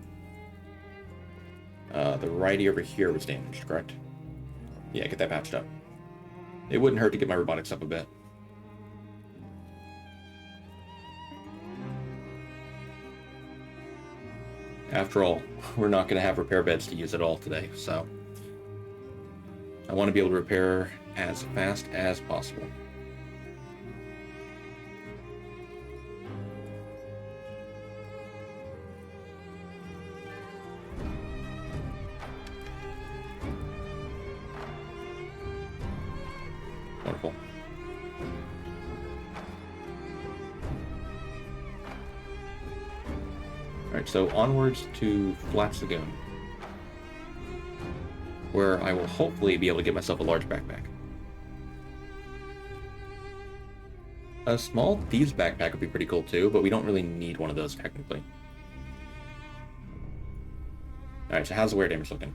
The righty over here was damaged, correct? Yeah, get that patched up. It wouldn't hurt to get my robotics up a bit. After all, we're not going to have repair beds to use at all today, so I want to be able to repair as fast as possible. Wonderful. Alright, so onwards to Flats Lagoon, where I will hopefully be able to get myself a large backpack. A small thieves backpack would be pretty cool too, but we don't really need one of those technically. Alright, so how's the wear damage looking?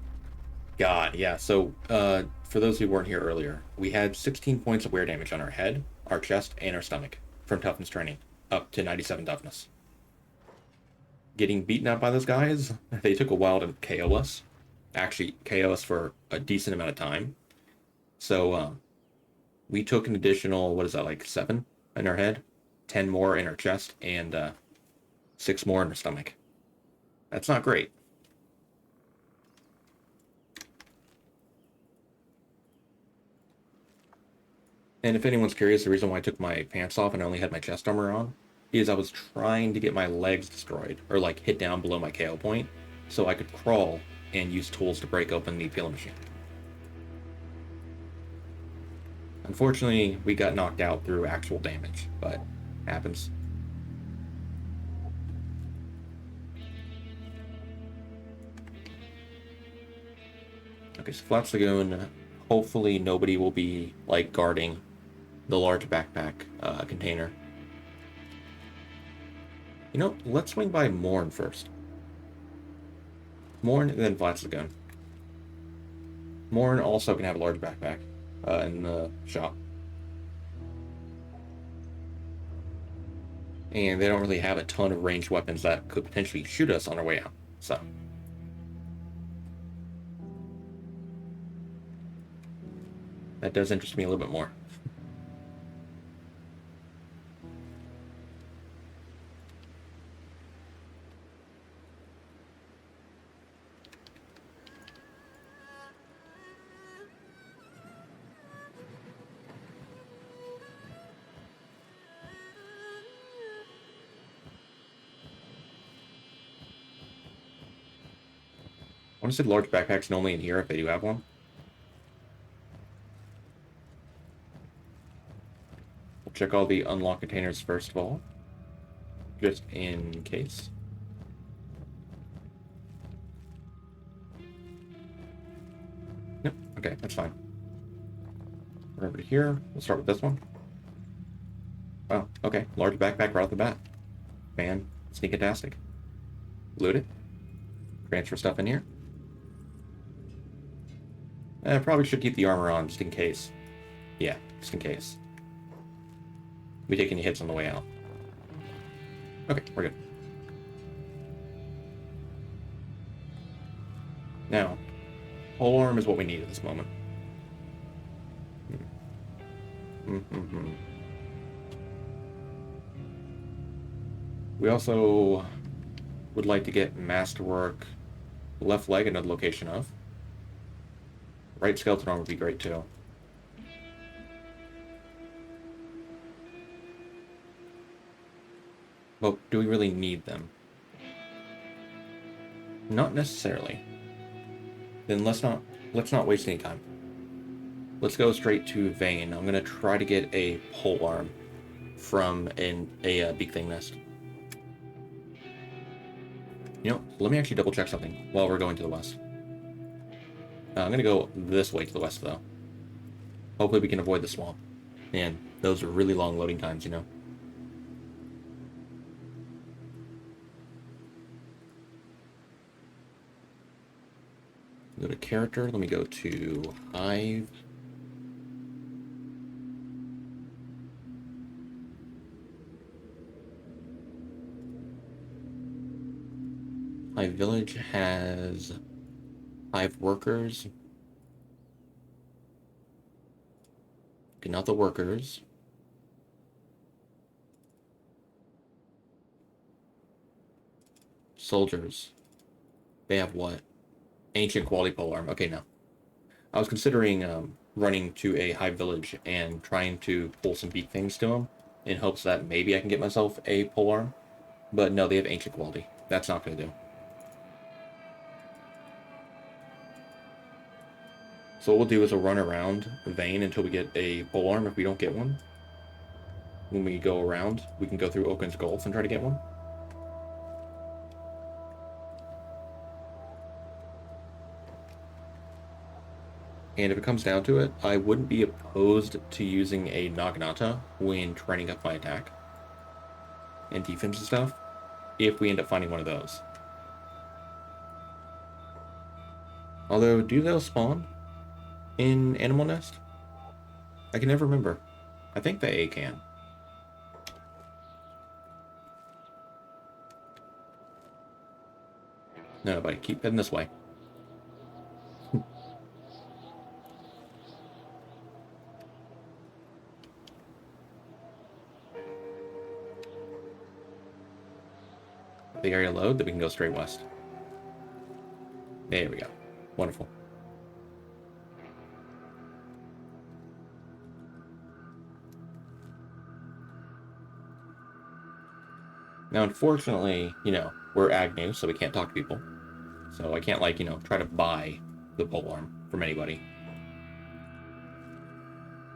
God, yeah, so for those who weren't here earlier, we had 16 points of wear damage on our head, our chest, and our stomach from toughness training, up to 97 toughness. Getting beaten up by those guys, they took a while to KO us. Actually, KO us for a decent amount of time. So we took an additional, what is that, like 7 in our head, 10 more in our chest, and 6 more in our stomach. That's not great. And if anyone's curious, the reason why I took my pants off and I only had my chest armor on is I was trying to get my legs destroyed, or like hit down below my KO point, so I could crawl and use tools to break open the peeler machine. Unfortunately, we got knocked out through actual damage, but happens. Okay, so Flats Lagoon, hopefully nobody will be, like, guarding the large backpack container. You know, let's swing by Morn first. Morn and then Flats Lagoon. Morn also can have a large backpack in the shop. And they don't really have a ton of ranged weapons that could potentially shoot us on our way out, so. That does interest me a little bit more. I want to say large backpacks normally in here if they do have one. We'll check all the unlocked containers first of all, just in case. Nope, okay, that's fine. We're over to here. We'll start with this one. Oh, okay, large backpack right off the bat. Man, sneak-a-tastic. Loot it. Transfer stuff in here. I probably should keep the armor on just in case. Yeah, just in case. We take any hits on the way out. Okay, we're good. Now, polearm is what we need at this moment. We also would like to get masterwork left leg another location of. Right skeleton arm would be great too. But do we really need them? Not necessarily. Then let's not waste any time. Let's go straight to Vein. I'm gonna try to get a pole arm from a big thing nest. You know, let me actually double check something while we're going to the west. I'm gonna go this way to the west though. Hopefully we can avoid the swamp. Man, those are really long loading times, you know. Go to character, let me go to Hive. Hive Village has Hive workers. Okay, not the workers. Soldiers. They have what? Ancient quality polearm. Okay, no. I was considering running to a Hive Village and trying to pull some beak things to them in hopes that maybe I can get myself a polearm. But no, they have ancient quality. That's not going to do. So what we'll do is we'll run around Vein until we get a polearm. If we don't get one, when we go around, we can go through Oaken's Gulf and try to get one. And if it comes down to it, I wouldn't be opposed to using a Naginata when training up my attack and defense and stuff, if we end up finding one of those. Although, do those spawn in Animal Nest? I can never remember. I think they can. No, but keep heading this way. The area load, then we can go straight west. There we go. Wonderful. Now, unfortunately, you know, we're Agnu, so we can't talk to people. So I can't, like, you know, try to buy the polearm from anybody.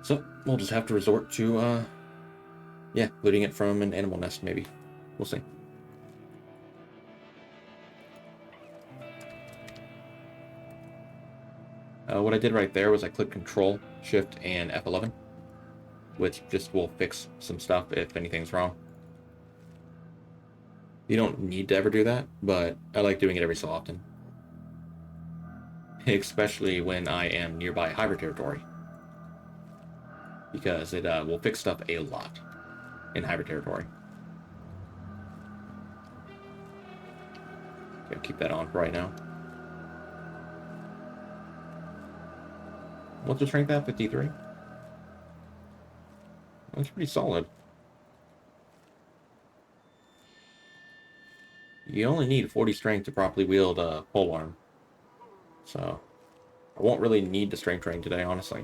So we'll just have to resort to, yeah, looting it from an animal nest, maybe. We'll see. What I did right there was I clicked Control, Shift, and F11, which just will fix some stuff if anything's wrong. You don't need to ever do that, but I like doing it every so often. Especially when I am nearby hybrid territory. Because it will fix stuff a lot in hybrid territory. Okay, keep that on for right now. What's the strength at? 53? That's pretty solid. You only need 40 strength to properly wield a polearm. So, I won't really need the strength train today, honestly.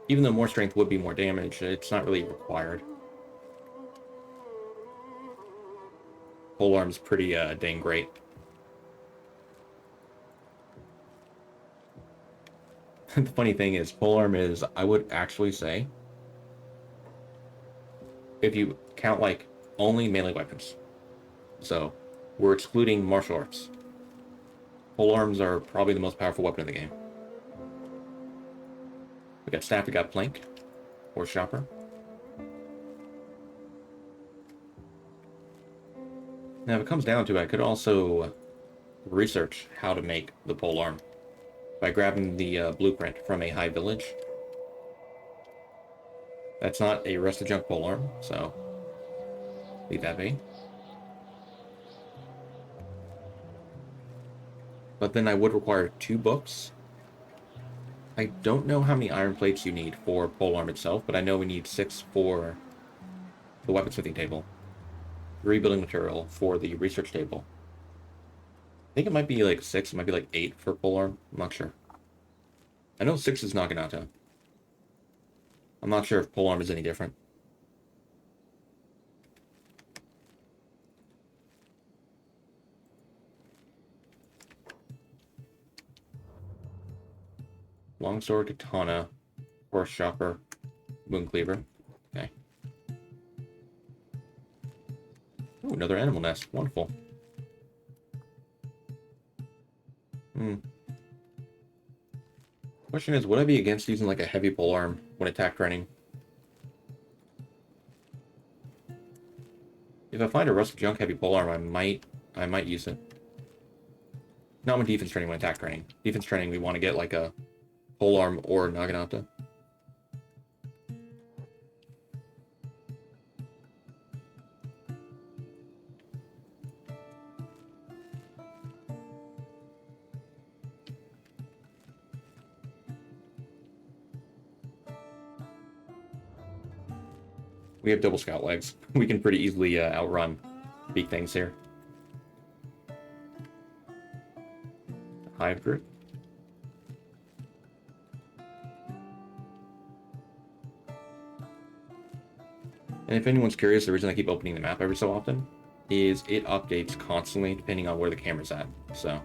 Even though more strength would be more damage, it's not really required. Polearm's pretty dang great. The funny thing is, polearm is, I would actually say, if you count like only melee weapons. So, we're excluding martial arts. Polearms are probably the most powerful weapon in the game. We got staff, we got plank, or chopper. Now, if it comes down to it, I could also research how to make the polearm by grabbing the blueprint from a high village. That's not a rusted junk polearm, so leave that be. But then I would require 2 books. I don't know how many iron plates you need for polearm itself, but I know we need 6 for the weaponsmithing table. 3 building material for the research table. I think it might be like 6, it might be like 8 for polearm. I'm not sure. I know 6 is Naginata. I'm not sure if polearm is any different. Longsword, katana, horse chopper, moon cleaver. Okay. Oh, another animal nest. Wonderful. Question is, would I be against using like a heavy polearm when attack training? If I find a rusted junk heavy polearm, I might use it. Not when defense training, when attack training. Defense training, we want to get like a polearm or Naginata. We have double scout legs. We can pretty easily outrun big things here. Hive group. And if anyone's curious, the reason I keep opening the map every so often is it updates constantly depending on where the camera's at. So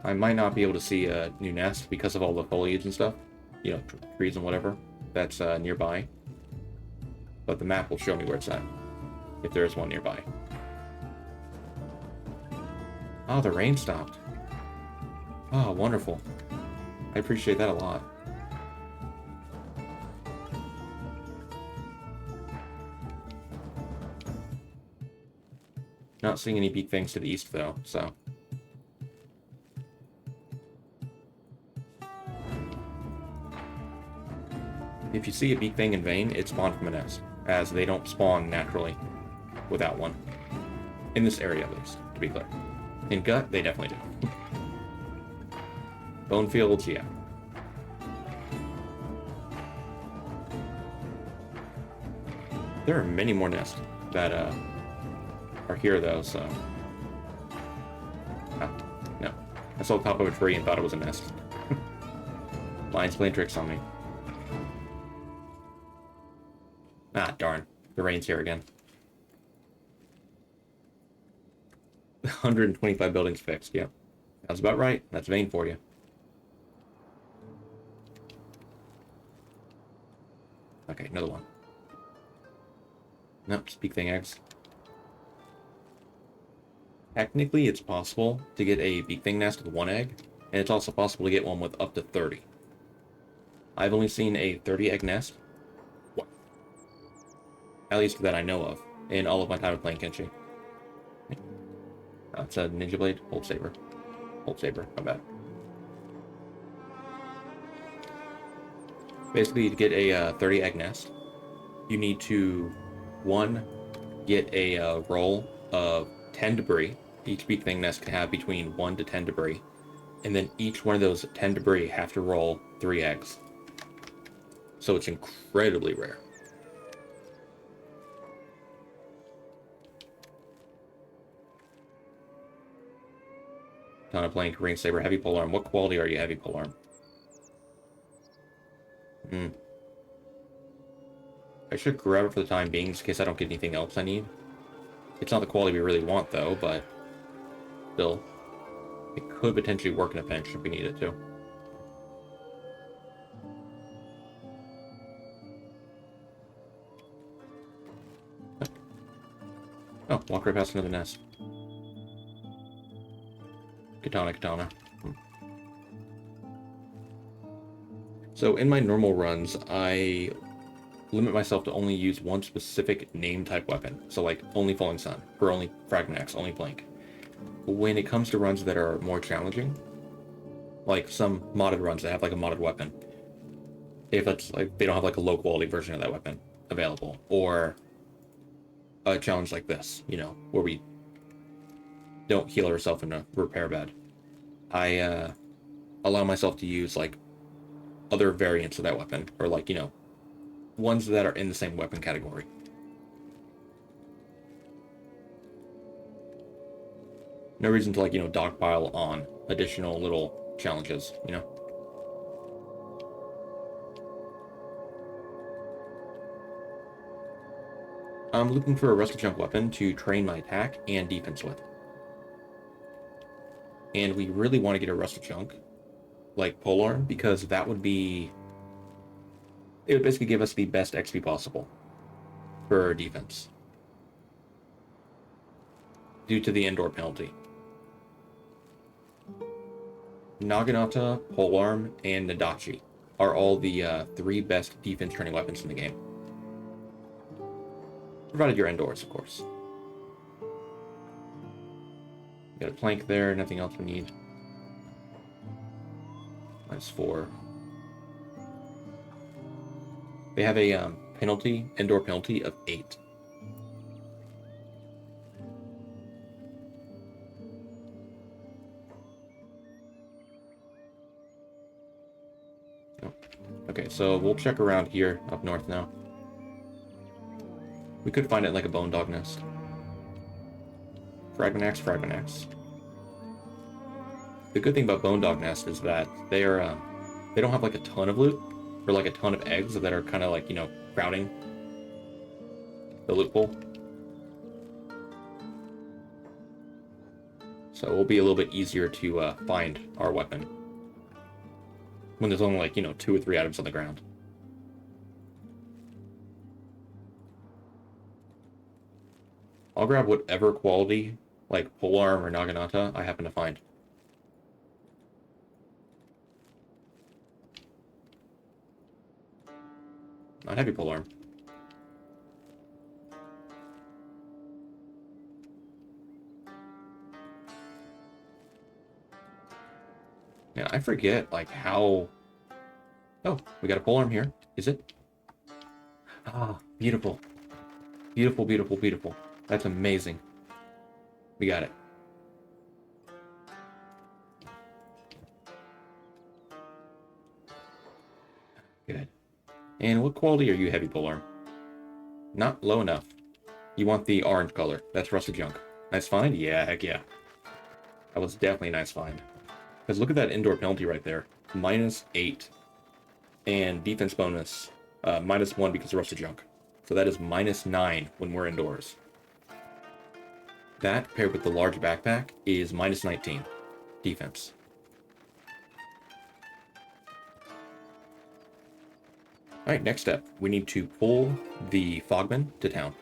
I might not be able to see a new nest because of all the foliage and stuff, you know, trees and whatever that's nearby. But the map will show me where it's at, if there is one nearby. Oh, the rain stopped. Oh, wonderful. I appreciate that a lot. Not seeing any big things to the east, though, so. If you see a beak thing in vain, it spawned from a nest, as they don't spawn naturally without one. In this area, at least, to be clear. In Gut, they definitely do. Bone fields, yeah. There are many more nests that are here, though, so. Ah, no. I saw the top of a tree and thought it was a nest. Lion's playing tricks on me. Ah, darn. The rain's here again. 125 buildings fixed, yep. That's about right. That's vain for you. Okay, another one. Nope, speak thing eggs. technically it's possible to get a big thing nest with 1 egg, and it's also possible to get one with up to 30. I've only seen a 30 egg nest, at least that I know of, in all of my time of playing Kenshi. It's a Ninja Blade, Bolt Saber. Bolt Saber, my bad. Basically, to get a 30 egg nest, you need to, 1, get a roll of 10 debris. Each big thing nest can have between 1 to 10 debris. And then each one of those 10 debris have to roll 3 eggs. So it's incredibly rare. Donna playing Korean Saber, heavy polearm. What quality are you heavy polearm? I should grab it for the time being, just in case I don't get anything else I need. It's not the quality we really want, though, but still, it could potentially work in a pinch if we need it to. Oh, walk right past another nest. Katana. So in my normal runs, I limit myself to only use one specific name type weapon. So like only Falling Sun, or only Fragment only Blink. When it comes to runs that are more challenging, like some modded runs that have like a modded weapon, if it's like they don't have like a low quality version of that weapon available, or a challenge like this, you know, where we don't heal ourselves in a repair bed, I allow myself to use like other variants of that weapon, or like, you know, ones that are in the same weapon category. No reason to, like, you know, dogpile on additional little challenges, you know? I'm looking for a rusty chunk weapon to train my attack and defense with. And we really want to get a rusty chunk, like polearm, because that would be... It would basically give us the best XP possible for our defense, due to the indoor penalty. Naginata, polearm, and Nadachi are all the 3 best defense training weapons in the game. Provided you're indoors, of course. Got a plank there, nothing else we need. -4. They have a penalty, indoor penalty of 8. Oh. Okay, so we'll check around here, up north now. We could find it in like a bone dog nest. Fragment axe. The good thing about bone dog nest is that they are, they don't have like a ton of loot, or like a ton of eggs that are kind of like, you know, crowding the loot pool. So it will be a little bit easier to find our weapon when there's only like, you know, 2 or 3 items on the ground. I'll grab whatever quality, like polearm or naginata, I happen to find. Not heavy polearm. Yeah, I forget, like, how... Oh, we got a polearm here. Is it? Ah, beautiful. Beautiful. That's amazing. We got it. Good. And what quality are you, heavy polearm? Not low enough. You want the orange color. That's rusted junk. Nice find? Yeah, heck yeah. That was definitely a nice find. Because look at that indoor penalty right there. -8. And defense bonus, -1 because of rusted junk. So that is -9 when we're indoors. That, paired with the large backpack, is -19 defense. Alright, next step. We need to pull the Fogman to town.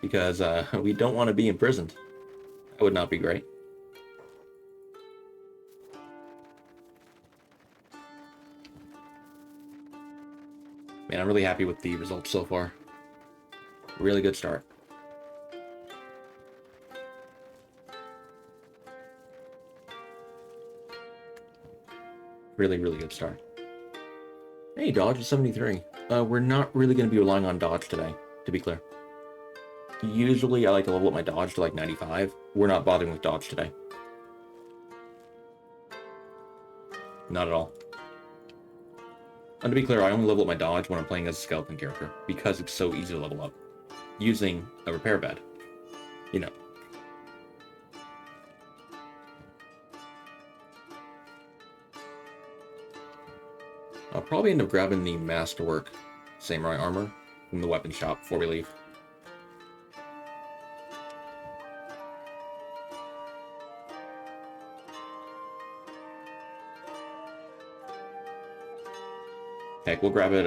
because we don't want to be imprisoned. That would not be great. Man, I'm really happy with the results so far. Really good start. Really, really good start. Hey, dodge is 73. We're not really going to be relying on dodge today, to be clear. Usually, I like to level up my dodge to like 95. We're not bothering with dodge today. Not at all. And to be clear, I only level up my dodge when I'm playing as a skeleton character, because it's so easy to level up. Using a repair bed. You know. I'll probably end up grabbing the Masterwork Samurai armor from the weapon shop before we leave. Heck, we'll grab it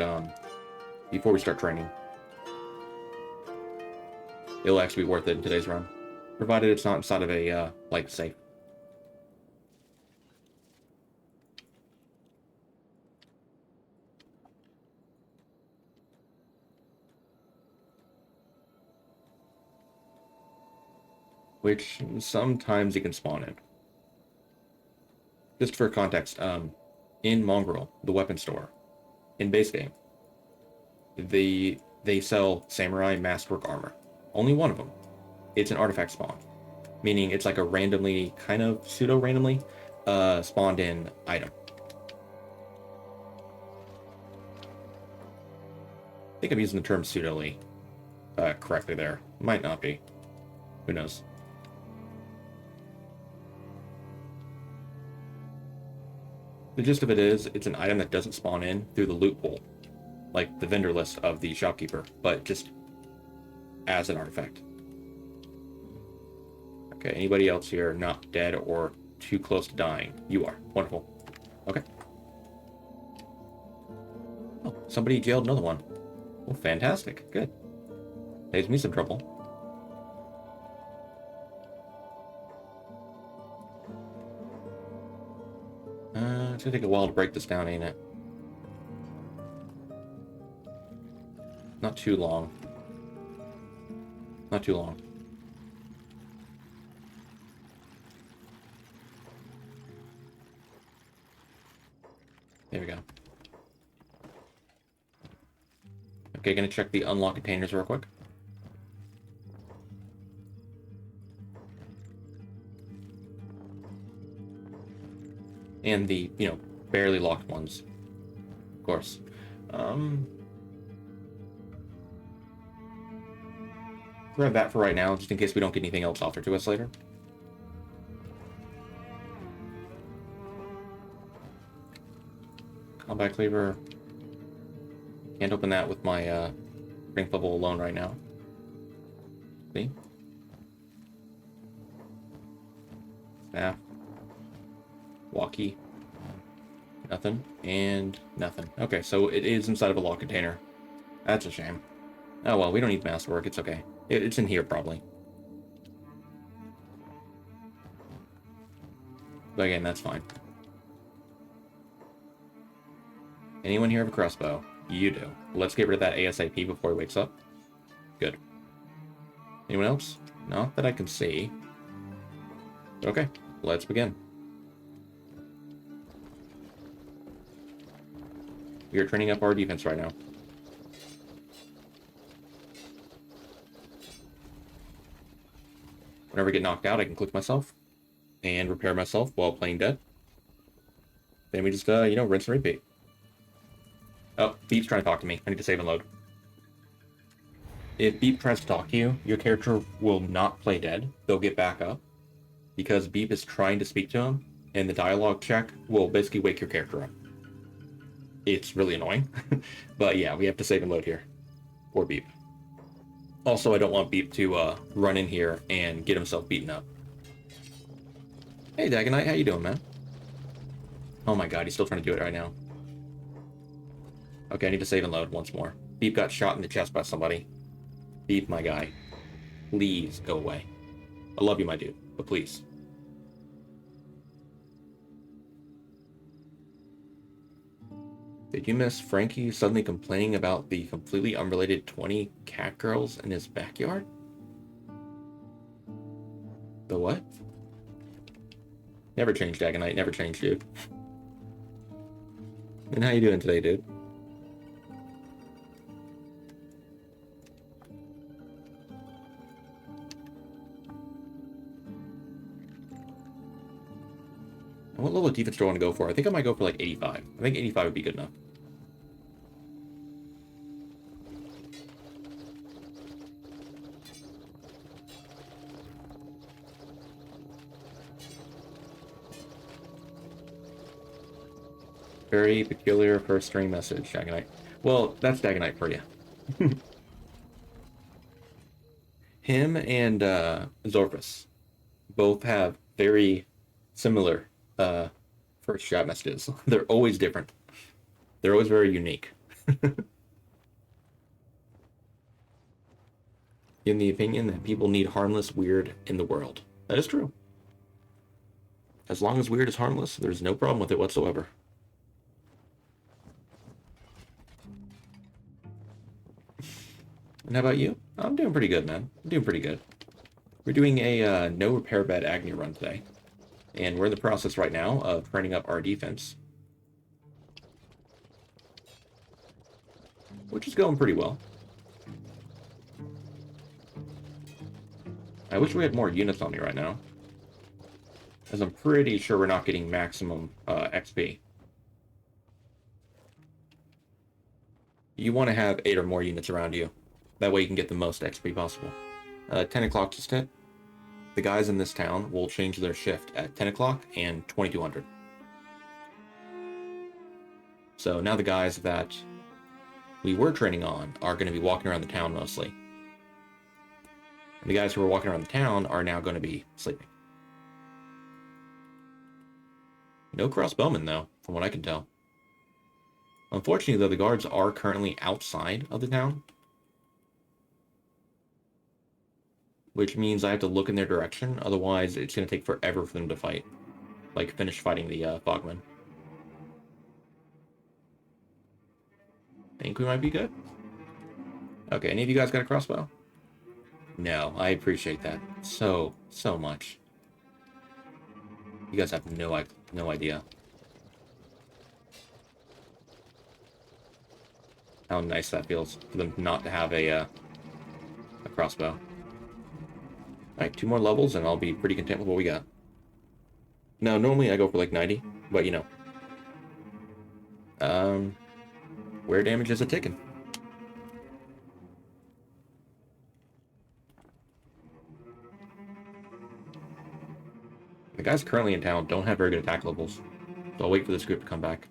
before we start training. It'll actually be worth it in today's run, provided it's not inside of a like safe. Which sometimes you can spawn in. Just for context, in Mongrel, the weapon store, in base game, they sell Samurai Masterwork armor. Only one of them. It's an artifact spawn, meaning it's like a randomly, kind of pseudo-randomly, spawned in item. I think I'm using the term pseudo-ly correctly there. Might not be. Who knows? The gist of it is, it's an item that doesn't spawn in through the loot pool, like the vendor list of the shopkeeper, but just as an artifact. Okay, anybody else here not dead or too close to dying? You are. Wonderful. Okay. Oh, somebody jailed another one. Well, fantastic. Good. Saves me some trouble. It's gonna take a while to break this down, ain't it? Not too long. Not too long. There we go. Okay, gonna check the unlock containers real quick. And the, barely locked ones. Of course. Grab that for right now, just in case we don't get anything else offered to us later. Combat cleaver. Can't open that with my strength level alone right now. See? Staff. Walkie. Nothing. And nothing. Okay, so it is inside of a lock container. That's a shame. Oh well, we don't need masterwork. It's okay. It's in here, probably. But again, that's fine. Anyone here have a crossbow? You do. Let's get rid of that ASAP before he wakes up. Good. Anyone else? Not that I can see. Okay, let's begin. We are training up our defense right now. Whenever I get knocked out, I can click myself and repair myself while playing dead. Then we just, rinse and repeat. Oh, Beep's trying to talk to me. I need to save and load. If Beep tries to talk to you, your character will not play dead. They'll get back up because Beep is trying to speak to him, and the dialogue check will basically wake your character up. It's really annoying. But yeah, we have to save and load here. Or Beep. Also, I don't want Beep to run in here and get himself beaten up. Hey, Dagonite, how you doing, man? Oh my god, he's still trying to do it right now. Okay, I need to save and load once more. Beep got shot in the chest by somebody. Beep, my guy. Please go away. I love you, my dude, but please. Did you miss Frankie suddenly complaining about the completely unrelated 20 cat girls in his backyard? The what? Never changed, Dagonite. Never changed, dude. And how you doing today, dude? And what level of defense do I want to go for? I think I might go for like 85. I think 85 would be good enough. Very peculiar first string message, Dagonite. Well, that's Dagonite for you. Him and Zorphus both have very similar first chat messages. They're always different. They're always very unique. In the opinion that people need harmless weird in the world. That is true. As long as weird is harmless, there's no problem with it whatsoever. And how about you? I'm doing pretty good, man. I'm doing pretty good. We're doing a no repair bed Agnu run today. And we're in the process right now of training up our defense. Which is going pretty well. I wish we had more units on me right now. As I'm pretty sure we're not getting maximum XP. You want to have 8 or more units around you. That way you can get the most XP possible. 10 o'clock just hit. The guys in this town will change their shift at 10 o'clock and 2200. So now the guys that we were training on are going to be walking around the town mostly. And the guys who are walking around the town are now going to be sleeping. No crossbowmen, though, from what I can tell. Unfortunately, though, the guards are currently outside of the town. Which means I have to look in their direction, otherwise it's going to take forever for them to fight. Like, finish fighting the Fogmen. Think we might be good? Okay, any of you guys got a crossbow? No, I appreciate that so much. You guys have no idea how nice that feels for them not to have a crossbow. Alright, 2 more levels and I'll be pretty content with what we got. Now, normally I go for like 90, but you know. Wear damage is a ticking. The guys currently in town don't have very good attack levels, so I'll wait for this group to come back.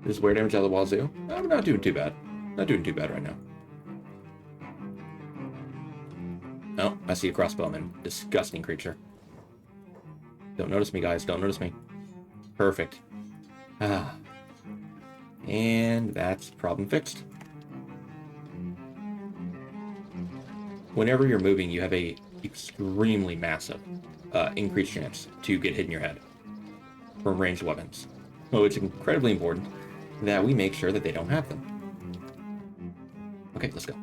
This wear damage out of the wazoo? I'm not doing too bad. Not doing too bad right now. Oh, I see a crossbowman. Disgusting creature. Don't notice me, guys. Don't notice me. Perfect. Ah. And that's problem fixed. Whenever you're moving, you have a extremely massive increased chance to get hit in your head from ranged weapons. So it's incredibly important that we make sure that they don't have them. Okay, let's go.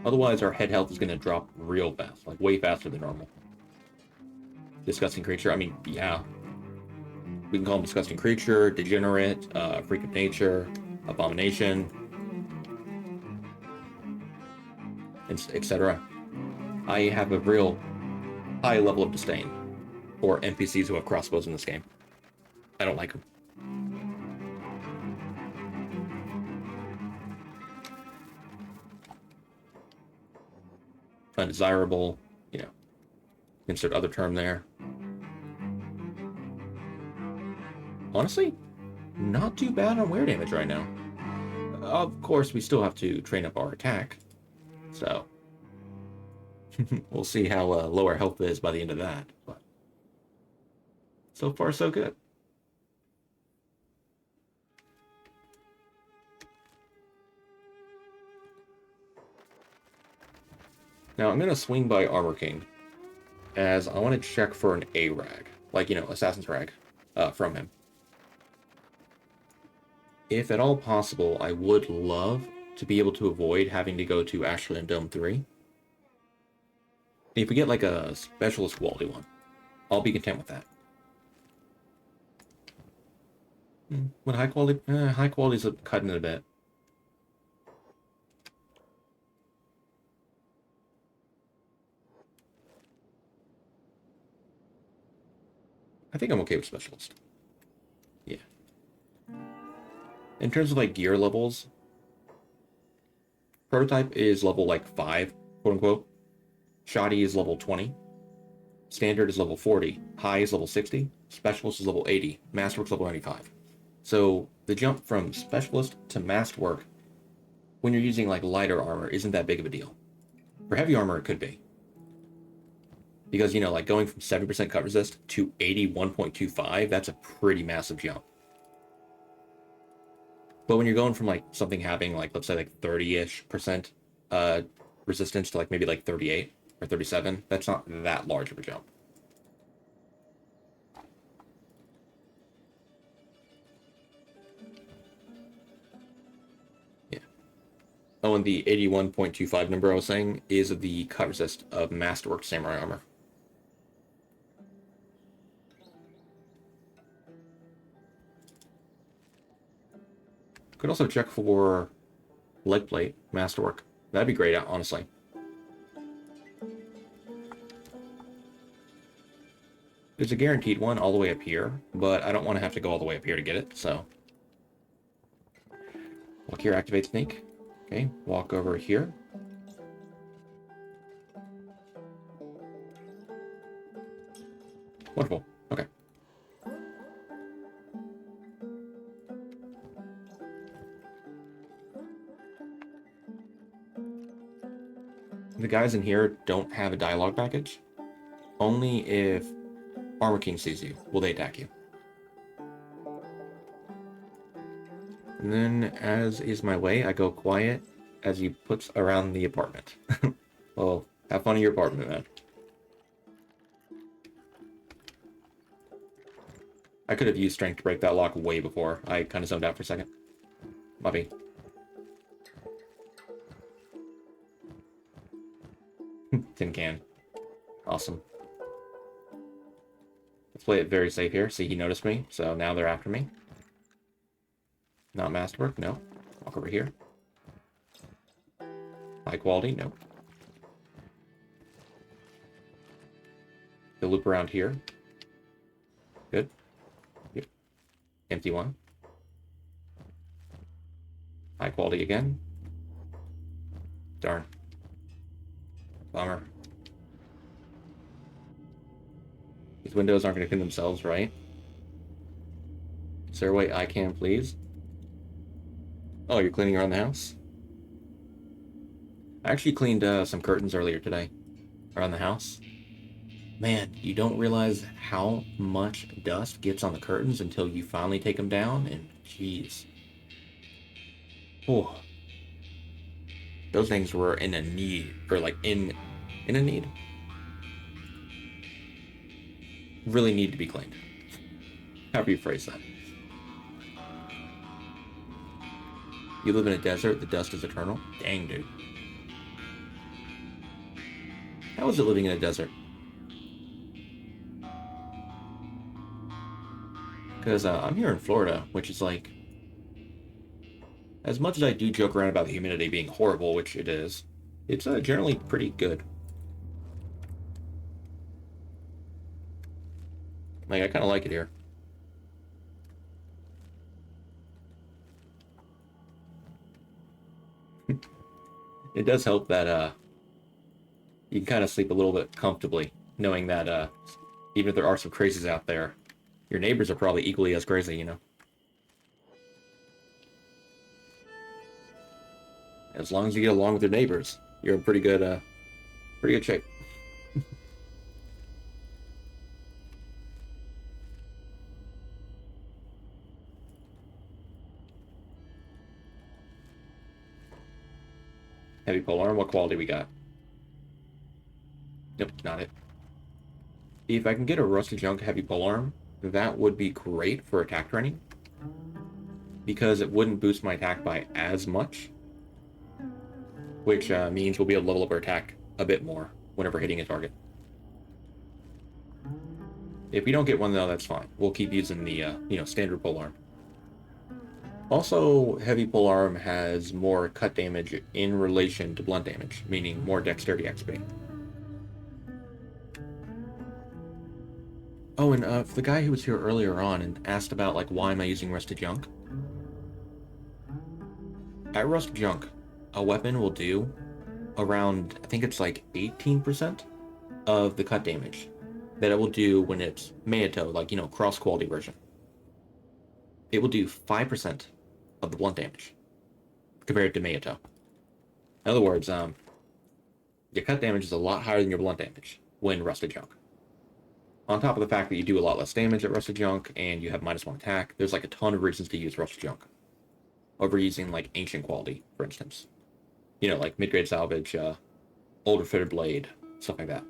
Otherwise, our head health is going to drop real fast, like way faster than normal. Disgusting creature. I mean, yeah. We can call him disgusting creature, degenerate, freak of nature, abomination, etc. I have a real high level of disdain for NPCs who have crossbows in this game. I don't like them. Undesirable, you know, insert other term there. Honestly, not too bad on wear damage right now. Of course, we still have to train up our attack, so we'll see how low our health is by the end of that, but so far so good. Now I'm going to swing by Armor King, as I want to check for an A rag, like, you know, Assassin's Rag, from him. If at all possible, I would love to be able to avoid having to go to Ashland Dome 3. If we get like a specialist quality one, I'll be content with that. What high quality? High quality is cutting it a bit. I think I'm okay with specialist. Yeah. In terms of like gear levels, prototype is level like 5, quote unquote. Shoddy is level 20. Standard is level 40. High is level 60. Specialist is level 80. Masterwork's level 95. So the jump from specialist to masterwork when you're using like lighter armor isn't that big of a deal. For heavy armor, it could be. Because, you know, like going from 7% cut resist to 81.25, that's a pretty massive jump. But when you're going from like something having like, let's say like 30-ish% resistance to like maybe like 38 or 37, that's not that large of a jump. Yeah. Oh, and the 81.25 number I was saying is the cut resist of Masterwork Samurai armor. Could also check for leg plate, Masterwork. That'd be great, honestly. There's a guaranteed one all the way up here, but I don't want to have to go all the way up here to get it, so. Walk here, activate sneak. Okay, walk over here. Wonderful. Okay. The guys in here don't have a dialogue package. Only if Armor King sees you will they attack you. And then, as is my way, I go quiet as he puts around the apartment. Well, have fun in your apartment, man. I could have used strength to break that lock way before. I kind of zoned out for a second. Bobby. Tin can. Awesome. Let's play it very safe here. See, he noticed me, so now they're after me. Not masterwork, no. Walk over here. High quality, no. The loop around here. Good. Good. Empty one. High quality again. Darn. Bummer. These windows aren't going to clean themselves, right? Is there a way I can, please? Oh, you're cleaning around the house? I actually cleaned some curtains earlier today around the house. Man, you don't realize how much dust gets on the curtains until you finally take them down, and jeez. Oh. Those things were in a need, or like in a need. Really need to be cleaned. However you phrase that. You live in a desert, the dust is eternal? Dang, dude. How is it living in a desert? Because I'm here in Florida, which is like... As much as I do joke around about the humidity being horrible, which it is, it's generally pretty good. Like, I kind of like it here. It does help that you can kind of sleep a little bit comfortably, knowing that even if there are some crazies out there, your neighbors are probably equally as crazy, you know? As long as you get along with your neighbors, you're in pretty good shape. Heavy polearm, what quality we got? Nope, not it. If I can get a Rusted Junk Heavy Polearm, that would be great for attack training, because it wouldn't boost my attack by as much, which means we'll be able to level up our attack a bit more whenever hitting a target. If we don't get one, though, that's fine. We'll keep using the, standard polearm. Also, heavy polearm has more cut damage in relation to blunt damage, meaning more dexterity XP. Oh, and for the guy who was here earlier on and asked about, like, why am I using Rusted Junk? At Rusted Junk, a weapon will do around, I think it's like 18% of the cut damage that it will do when it's Meato, like, cross-quality version. It will do 5% of the blunt damage compared to Meato. In other words, your cut damage is a lot higher than your blunt damage when Rusted Junk. On top of the fact that you do a lot less damage at Rusted Junk and you have -1 attack, there's like a ton of reasons to use Rusted Junk over using like Ancient Quality, for instance. Like mid-grade salvage, older fitted blade, stuff like that.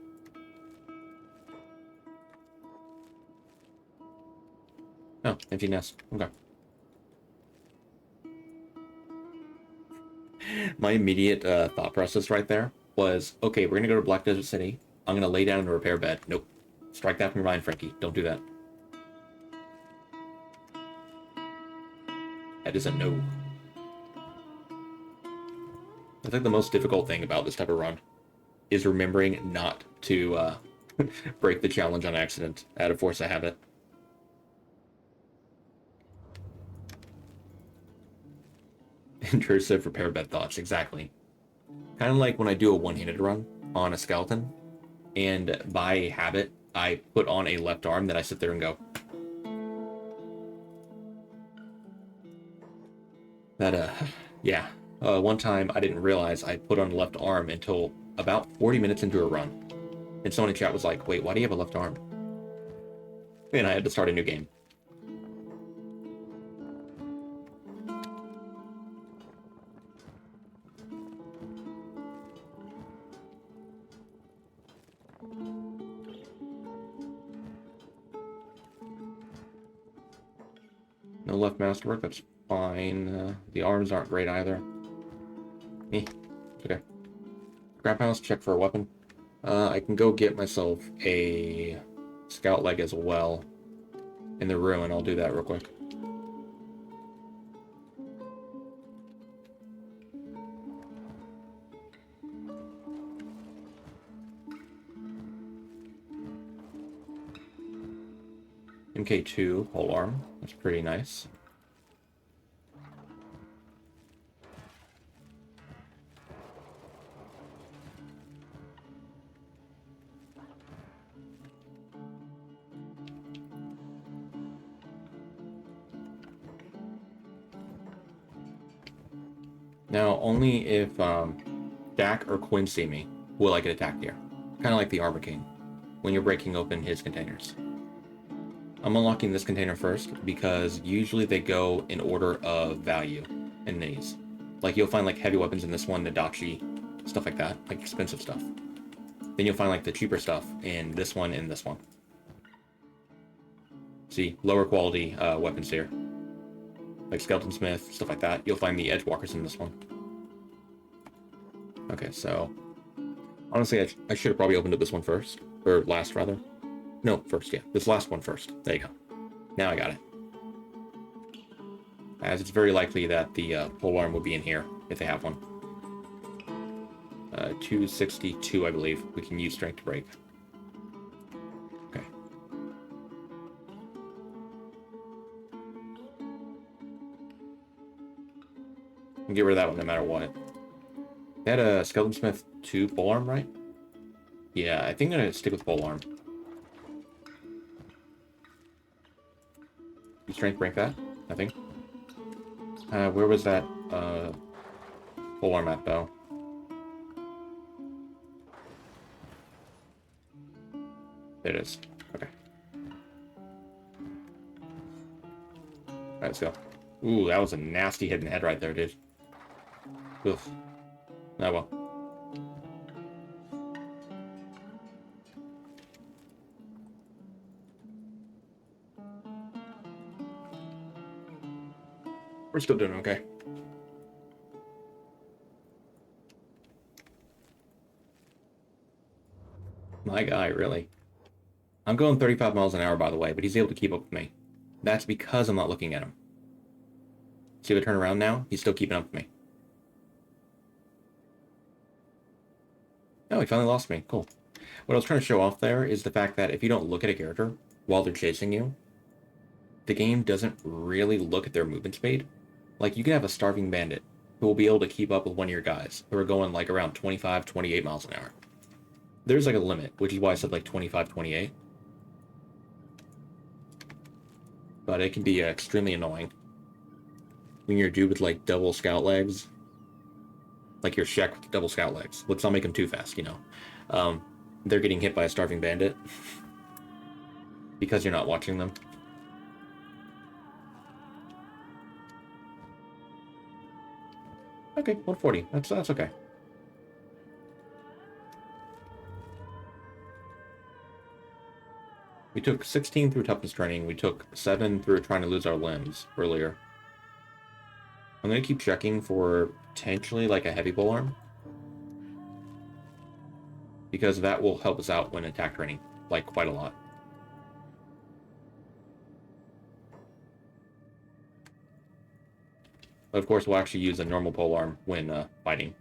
Oh, empty nest. Okay. My immediate thought process right there was, okay, we're going to go to Black Desert City. I'm going to lay down in a repair bed. Nope. Strike that from your mind, Frankie. Don't do that. That is a no. I think the most difficult thing about this type of run is remembering not to break the challenge on accident out of force of habit. Intrusive repair bed thoughts, exactly. Kind of like when I do a one-handed run on a skeleton, and by habit, I put on a left arm, then I sit there and go. Yeah. One time I didn't realize I put on a left arm until about 40 minutes into a run. And someone in chat was like, wait, why do you have a left arm? And I had to start a new game. No left masterwork, that's fine. The arms aren't great either. Okay. Scrap house, check for a weapon. I can go get myself a scout leg as well in the ruin. I'll do that real quick. MK2 polearm. That's pretty nice. Now, only if Dak or Quinn see me will I get attacked here. Kind of like the Arbor King, when you're breaking open his containers. I'm unlocking this container first because usually they go in order of value in minis. Like you'll find like heavy weapons in this one, Nadachi, stuff like that, like expensive stuff. Then you'll find like the cheaper stuff in this one and this one. See, lower quality weapons here. Like Skeleton Smith, stuff like that. You'll find the Edgewalkers in this one. Okay, so honestly, I should have probably opened up this one first, or last rather. No, first, yeah. This last one first. There you go. Now I got it. As it's very likely that the polearm will be in here, if they have one. 262, I believe. We can use strength to break. Okay. Can get rid of that one no matter what. They had a Skeleton Smith 2 polearm, right? Yeah, I think I'm going to stick with polearm. You strength break that, I think. Where was that polearm at, though? There it is. Okay. Alright, let's go. Ooh, that was a nasty hidden head right there, dude. Oof. Oh well. We're still doing okay. My guy, really. I'm going 35 miles an hour, by the way, but he's able to keep up with me. That's because I'm not looking at him. See if I turn around now? He's still keeping up with me. Oh, he finally lost me. Cool. What I was trying to show off there is the fact that if you don't look at a character while they're chasing you, the game doesn't really look at their movement speed. Like, you can have a starving bandit who will be able to keep up with one of your guys who are going like around 25, 28 miles an hour. There's like a limit, which is why I said like 25, 28. But it can be extremely annoying when you're a dude with like double scout legs. Like your Shaq with double scout legs. Let's not make them too fast, you know. They're getting hit by a starving bandit because you're not watching them. Okay, 140. That's okay. We took 16 through toughness training. We took 7 through trying to lose our limbs earlier. I'm going to keep checking for potentially like a heavy polearm, because that will help us out when attack training, like quite a lot. But of course, we'll actually use a normal polearm when fighting.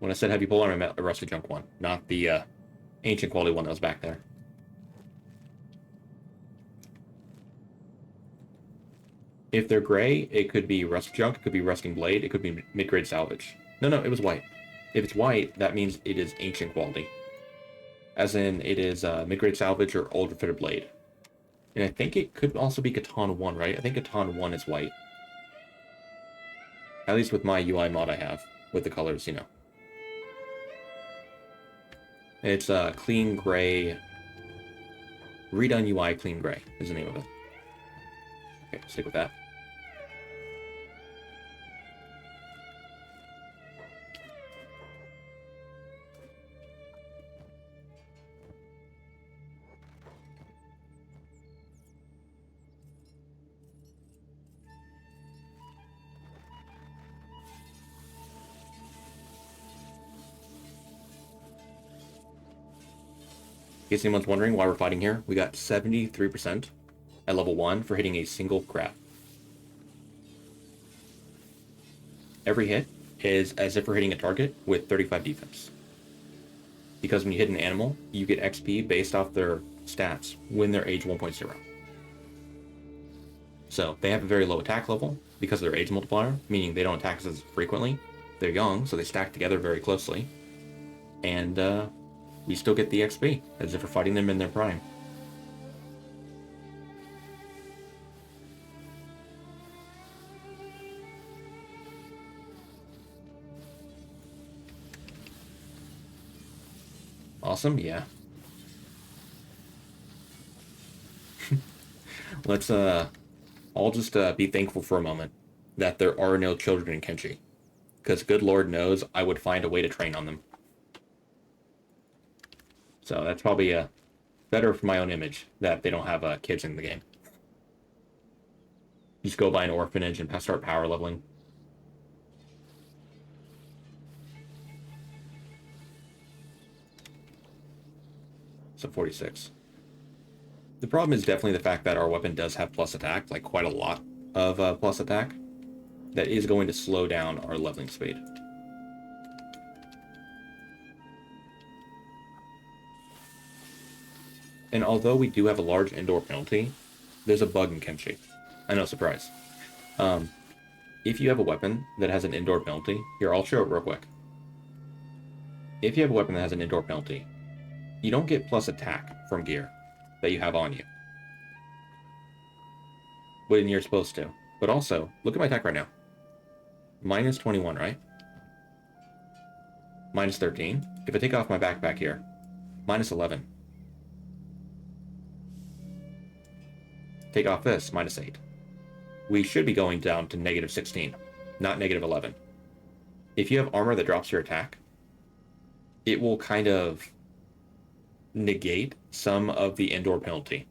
When I said heavy polearm, I meant a rusty junk one, not the ancient quality one that was back there. If they're gray, it could be rust junk, it could be rusting blade, it could be mid-grade salvage. No, it was white. If it's white, that means it is ancient quality. As in, it is mid-grade salvage or ultra fitted blade. And I think it could also be Catan 1, right? I think Catan 1 is white. At least with my UI mod I have, with the colors, you know. It's clean gray. Redone UI clean gray is the name of it. Okay, stick with that. In case anyone's wondering why we're fighting here, we got 73% at level 1 for hitting a single crab. Every hit is as if we're hitting a target with 35 defense. Because when you hit an animal, you get XP based off their stats when they're age 1.0. So they have a very low attack level because of their age multiplier, meaning they don't attack us as frequently. They're young, so they stack together very closely. And we still get the XP, as if we're fighting them in their prime. Awesome, yeah. Let's all just be thankful for a moment that there are no children in Kenshi. Because good Lord knows I would find a way to train on them. So that's probably better for my own image that they don't have kids in the game. Just go by an orphanage and start power leveling. So 46. The problem is definitely the fact that our weapon does have plus attack, like quite a lot of plus attack. That is going to slow down our leveling speed. And although we do have a large indoor penalty, there's a bug in Kenshi. I know, surprise. If you have a weapon that has an indoor penalty, here, I'll show it real quick. If you have a weapon that has an indoor penalty, you don't get plus attack from gear that you have on you, when you're supposed to. But also, look at my attack right now. Minus 21, right? Minus 13. If I take off my backpack here, minus 11. Take off this, minus 8. We should be going down to negative 16, not negative 11. If you have armor that drops your attack, it will kind of negate some of the indoor penalty.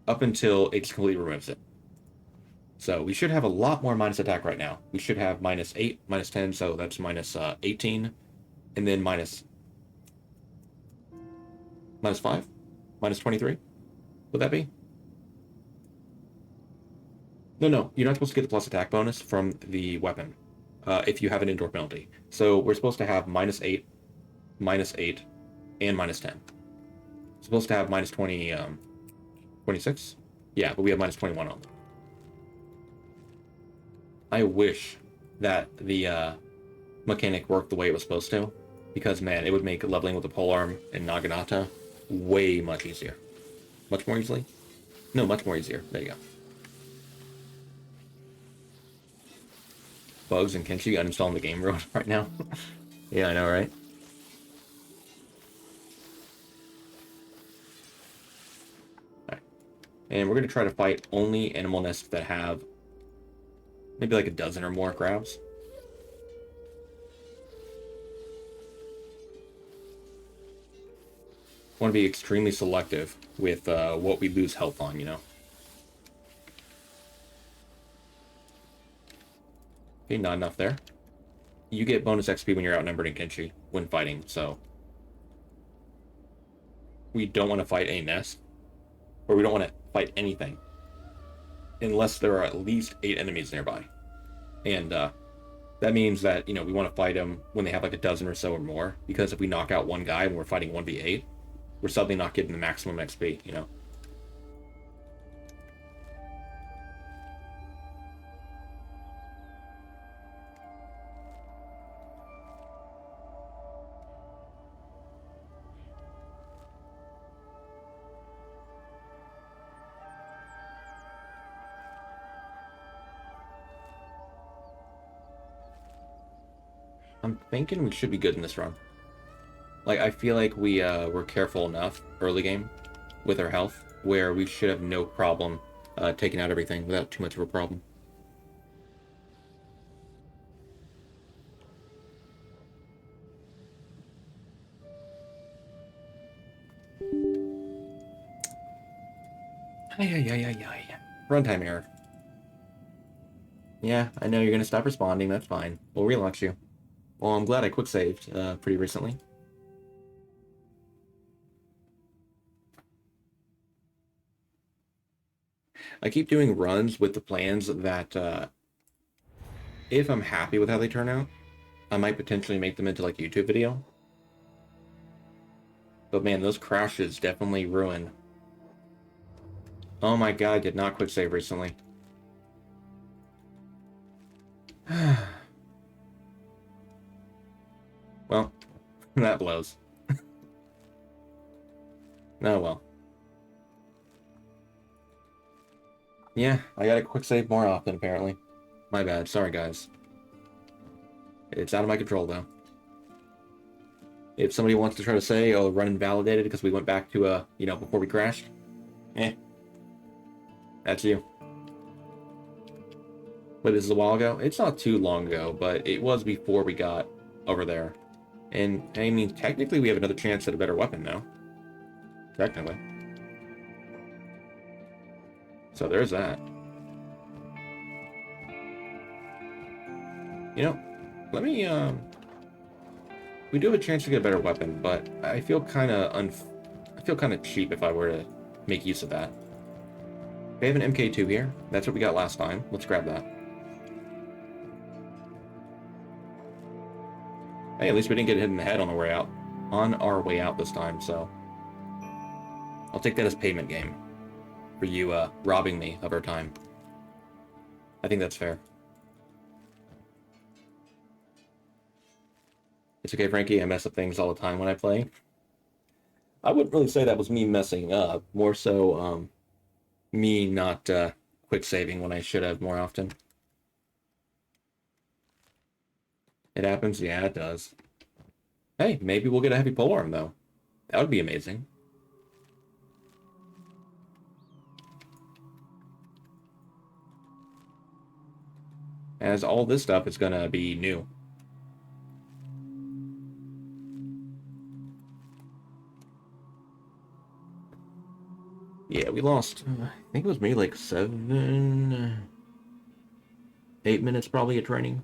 up until it completely removes it. So we should have a lot more minus attack right now. We should have -8, -10, so that's minus 18, and then -5, -23. Would that be? No, you're not supposed to get the plus attack bonus from the weapon if you have an indoor penalty. So we're supposed to have -8, -8, and -10. Supposed to have -20, 26? Yeah, but we have -21 on. I wish that the mechanic worked the way it was supposed to, because man, it would make leveling with the polearm and Naginata way much easier. Much more easily? No, much more easier. There you go. Bugs and Kenshi uninstalling the game right now. Yeah, I know, right? Alright. And we're going to try to fight only animal nests that have maybe like a dozen or more crabs. Want to be extremely selective with what we lose health on, you know? Okay, not enough there. You get bonus XP when you're outnumbered in Kenshi when fighting, so we don't want to fight a nest, or we don't want to fight anything unless there are at least 8 enemies nearby. And that means that, you know, we want to fight them when they have like a dozen or so or more, because if we knock out one guy and we're fighting 1v8, we're suddenly not getting the maximum XP, you know? I'm thinking we should be good in this run. Like, I feel like we were careful enough early game with our health, where we should have no problem taking out everything without too much of a problem. Ay. Runtime error. Yeah, I know you're gonna stop responding, that's fine. We'll relaunch you. Well, I'm glad I quick saved pretty recently. I keep doing runs with the plans that if I'm happy with how they turn out, I might potentially make them into like a YouTube video. But man, those crashes definitely ruin. Oh my god, I did not quick save recently. Well, that blows. Oh well. Yeah, I gotta quick save more often, apparently. My bad. Sorry, guys. It's out of my control, though. If somebody wants to try to say, oh, run invalidated because we went back to, you know, before we crashed, that's you. But this is a while ago? It's not too long ago, but it was before we got over there. And, I mean, technically we have another chance at a better weapon now. Technically. So there's that. You know, let me, we do have a chance to get a better weapon, but I feel kind of cheap if I were to make use of that. We have an MK2 here. That's what we got last time. Let's grab that. Hey, at least we didn't get hit in the head on our way out. On our way out this time, so I'll take that as payment game for you robbing me of our time. I think that's fair. It's okay, Frankie. I mess up things all the time when I play. I wouldn't really say that was me messing up. More so, me not quick saving when I should have more often. It happens? Yeah, it does. Hey, maybe we'll get a heavy polearm, though. That would be amazing. As all this stuff is gonna be new. Yeah, we lost, I think it was maybe like 7, 8 minutes probably of training.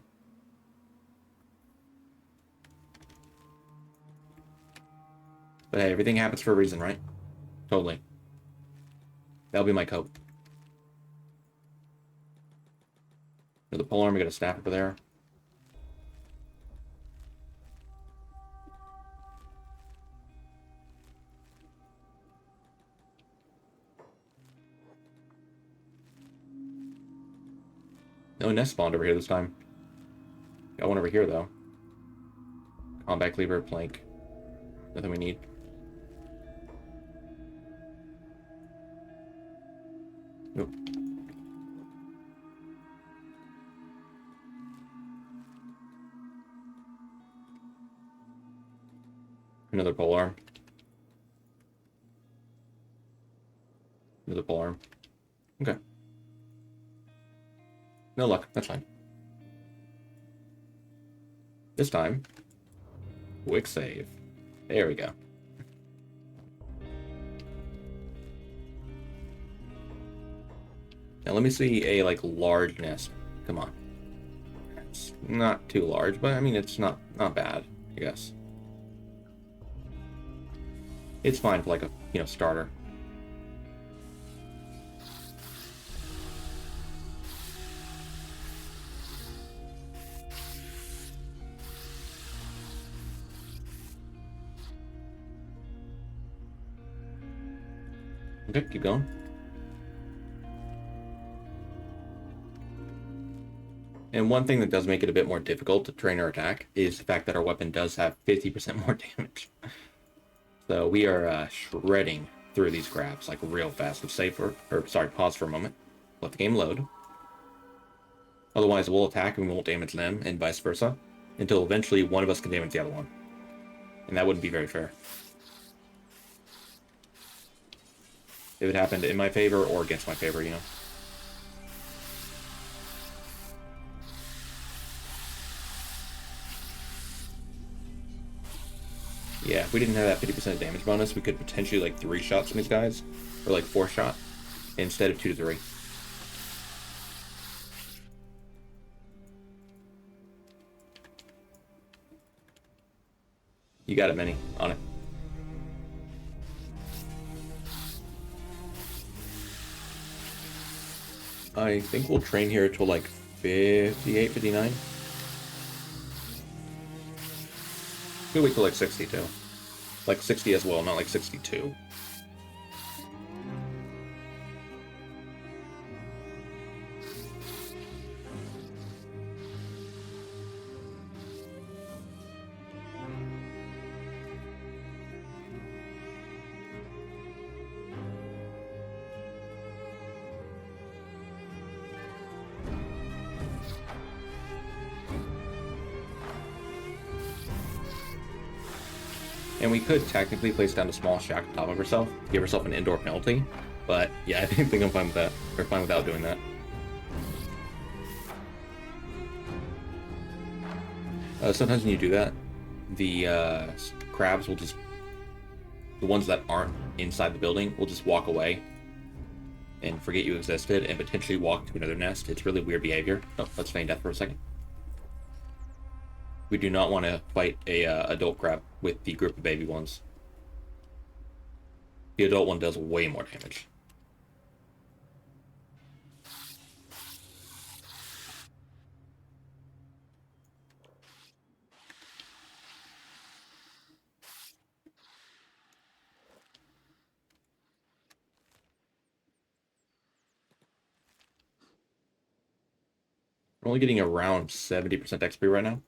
But hey, everything happens for a reason, right? Totally. That'll be my coat. The polearm, we got a staff over there. No nest spawned over here this time. Got one over here, though. Combat cleaver, plank. Nothing we need. Nope. Another polearm. Another polearm. Okay. No luck. That's fine. This time, quick save. There we go. Now let me see a large nest. Come on. It's not too large, but I mean it's not bad, I guess. It's fine for a starter. Okay, keep going. And one thing that does make it a bit more difficult to train our attack is the fact that our weapon does have 50% more damage. So we are shredding through these crabs real fast. So pause for a moment. Let the game load. Otherwise, we'll attack and we won't damage them, and vice versa, until eventually one of us can damage the other one. And that wouldn't be very fair. It would happen in my favor or against my favor, you know? Yeah, if we didn't have that 50% damage bonus, we could potentially 3 shots from these guys, or 4 shot, instead of 2 to 3. You got it, Minnie. On it. I think we'll train here till 58, 59. We'll wait till 62. 60 as well, not 62. And we could technically place down a small shack on top of herself, give herself an indoor penalty, but yeah, I think I'm fine with that, or fine without doing that. Sometimes when you do that, the crabs will just, the ones that aren't inside the building will just walk away and forget you existed and potentially walk to another nest. It's really weird behavior. Oh, let's feign death for a second. We do not want to fight a adult crab with the group of baby ones. The adult one does way more damage. We're only getting around 70% XP right now,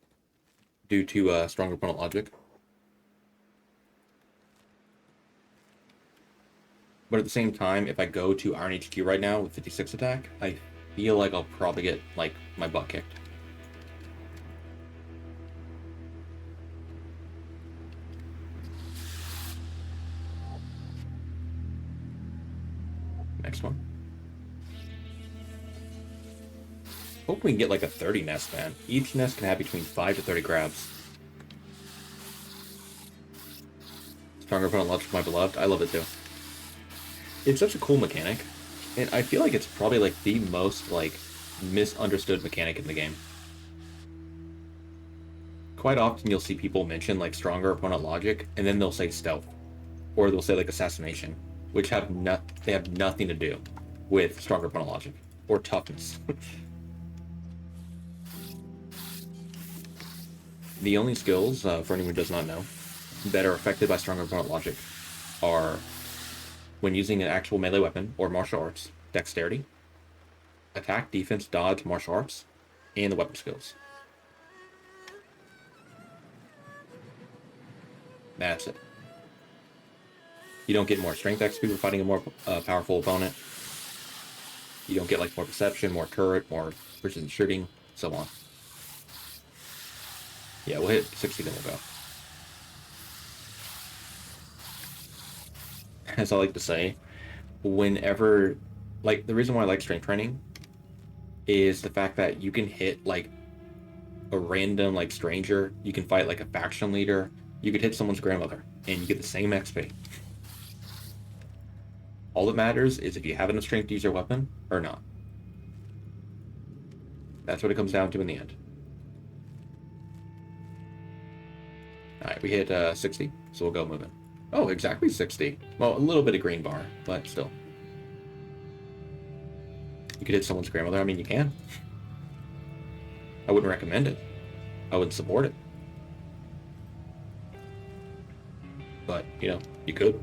due to stronger opponent logic. But at the same time, if I go to Iron HQ right now with 56 attack, I feel like I'll probably get, my butt kicked. Next one. Hope we can get, a 30 nest, man. Each nest can have between 5 to 30 crabs. Stronger opponent logic, my beloved. I love it, too. It's such a cool mechanic, and I feel like it's probably like the most like misunderstood mechanic in the game. Quite often you'll see people mention like stronger opponent logic, and then they'll say stealth, or they'll say like assassination, which they have nothing to do with stronger opponent logic or toughness. The only skills, for anyone who does not know, that are affected by stronger opponent logic are when using an actual melee weapon or martial arts, dexterity, attack, defense, dodge, martial arts, and the weapon skills. That's it. You don't get more strength XP for fighting a more powerful opponent. You don't get like more perception, more turret, more precision shooting, so on. Yeah, we'll hit 60, then we'll go. As I like to say, whenever, like, the reason why I like strength training is the fact that you can hit like a random like stranger, you can fight like a faction leader, you could hit someone's grandmother, and you get the same XP. All that matters is if you have enough strength to use your weapon or not. That's what it comes down to in the end. Alright, we hit 60, so we'll go moving. Oh, exactly 60. Well, a little bit of green bar, but still. You could hit someone's grandmother. I mean, you can. I wouldn't recommend it. I wouldn't support it. But, you know, you could.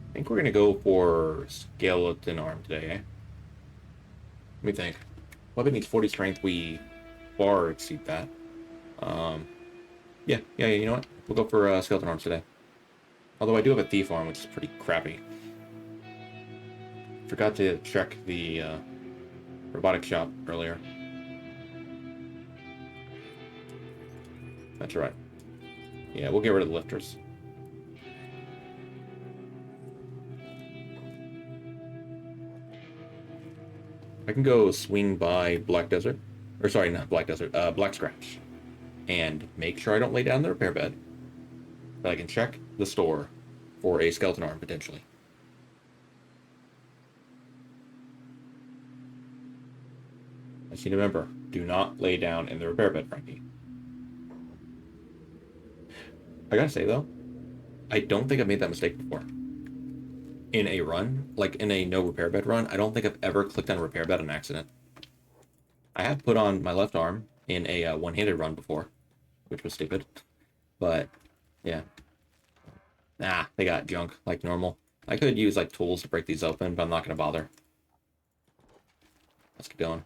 I think we're going to go for skeleton arm today, eh? Let me think. Weapon needs 40 strength. We far exceed that. Yeah, you know what? We'll go for skeleton arms today. Although I do have a thief arm, which is pretty crappy. Forgot to check the robotic shop earlier. That's right. Yeah, we'll get rid of the lifters. I can go swing by Black Desert. Or sorry, not Black Desert, Black Scratch. And make sure I don't lay down the repair bed. But I can check the store for a skeleton arm, potentially. I just need to remember, do not lay down in the repair bed, Frankie. I gotta say, though, I don't think I've made that mistake before. In a run, like in a no repair bed run, I don't think I've ever clicked on repair bed on accident. I have put on my left arm in a one-handed run before, which was stupid. But, yeah. Nah, they got junk, like normal. I could use, like, tools to break these open, but I'm not going to bother. Let's get going.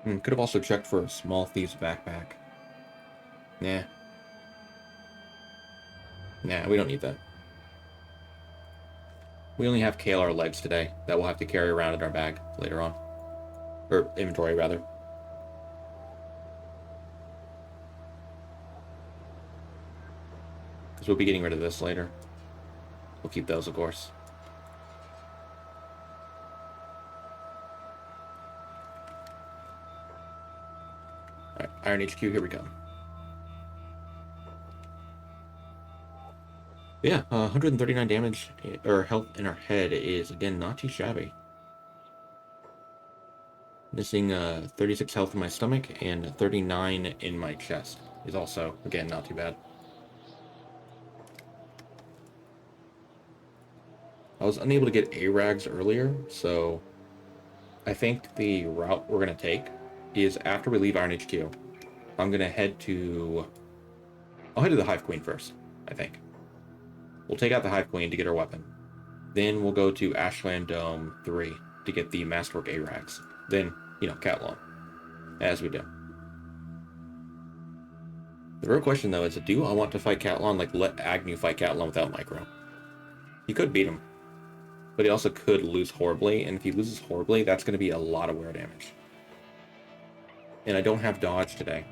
Could have also checked for a small thief's backpack. Nah. Nah, we don't need that. We only have KLR legs today that we'll have to carry around in our bag later on. Or inventory, rather. Because we'll be getting rid of this later. We'll keep those, of course. Alright, Iron HQ, here we come. Yeah, 139 damage, or health in our head is, again, not too shabby. Missing 36 health in my stomach and 39 in my chest is also, again, not too bad. I was unable to get A-Rags earlier, so I think the route we're going to take is after we leave Iron HQ, I'm going to head to... I'll head to the Hive Queen first, I think. We'll take out the Hive Queen to get her weapon. Then we'll go to Ashland Dome 3 to get the Masterwork A-Rags. Then, you know, Catlon, as we do. The real question, though, is do I want to fight Catlon, like let Agnu fight Catlon without Micro? He could beat him, but he also could lose horribly, and if he loses horribly, that's going to be a lot of wear damage. And I don't have dodge today.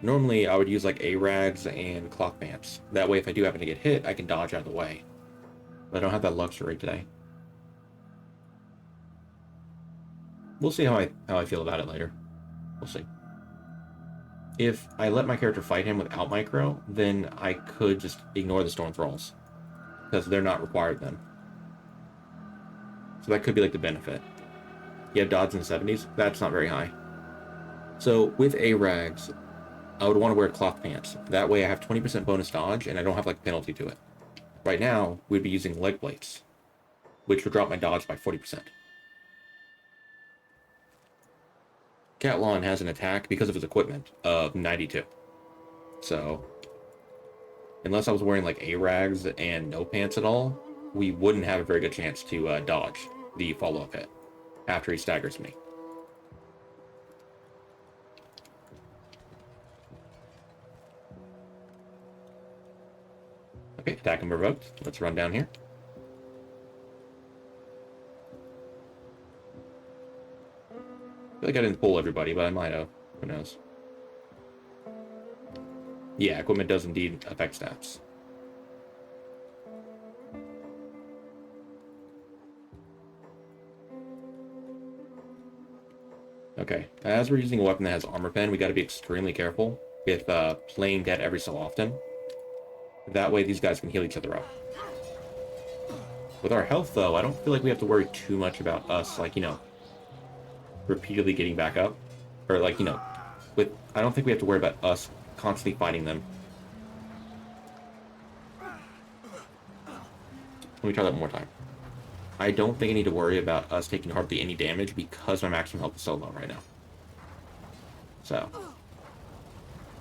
Normally, I would use like A-Rags and Clock Pants. That way, if I do happen to get hit, I can dodge out of the way. But I don't have that luxury today. We'll see how I feel about it later. We'll see. If I let my character fight him without micro, then I could just ignore the Storm Thralls, because they're not required then. So that could be like the benefit. You have dodge in the 70s, that's not very high. So with A-Rags, I would want to wear cloth pants. That way I have 20% bonus dodge, and I don't have like a penalty to it. Right now, we'd be using leg plates, which would drop my dodge by 40%. Catlon has an attack, because of his equipment, of 92. So, unless I was wearing like A-Rags and no pants at all, we wouldn't have a very good chance to dodge the follow-up hit after he staggers me. Okay, attack him revoked. Let's run down here. I feel like I didn't pull everybody, but I might have. Who knows? Yeah, equipment does indeed affect stats. Okay, as we're using a weapon that has armor pen, we got to be extremely careful with playing dead every so often. That way these guys can heal each other up. With our health, though, I don't feel like we have to worry too much about us, like, you know, repeatedly getting back up. Or, like, you know, I don't think we have to worry about us constantly fighting them. Let me try that one more time. I don't think I need to worry about us taking hardly any damage because my maximum health is so low right now. So,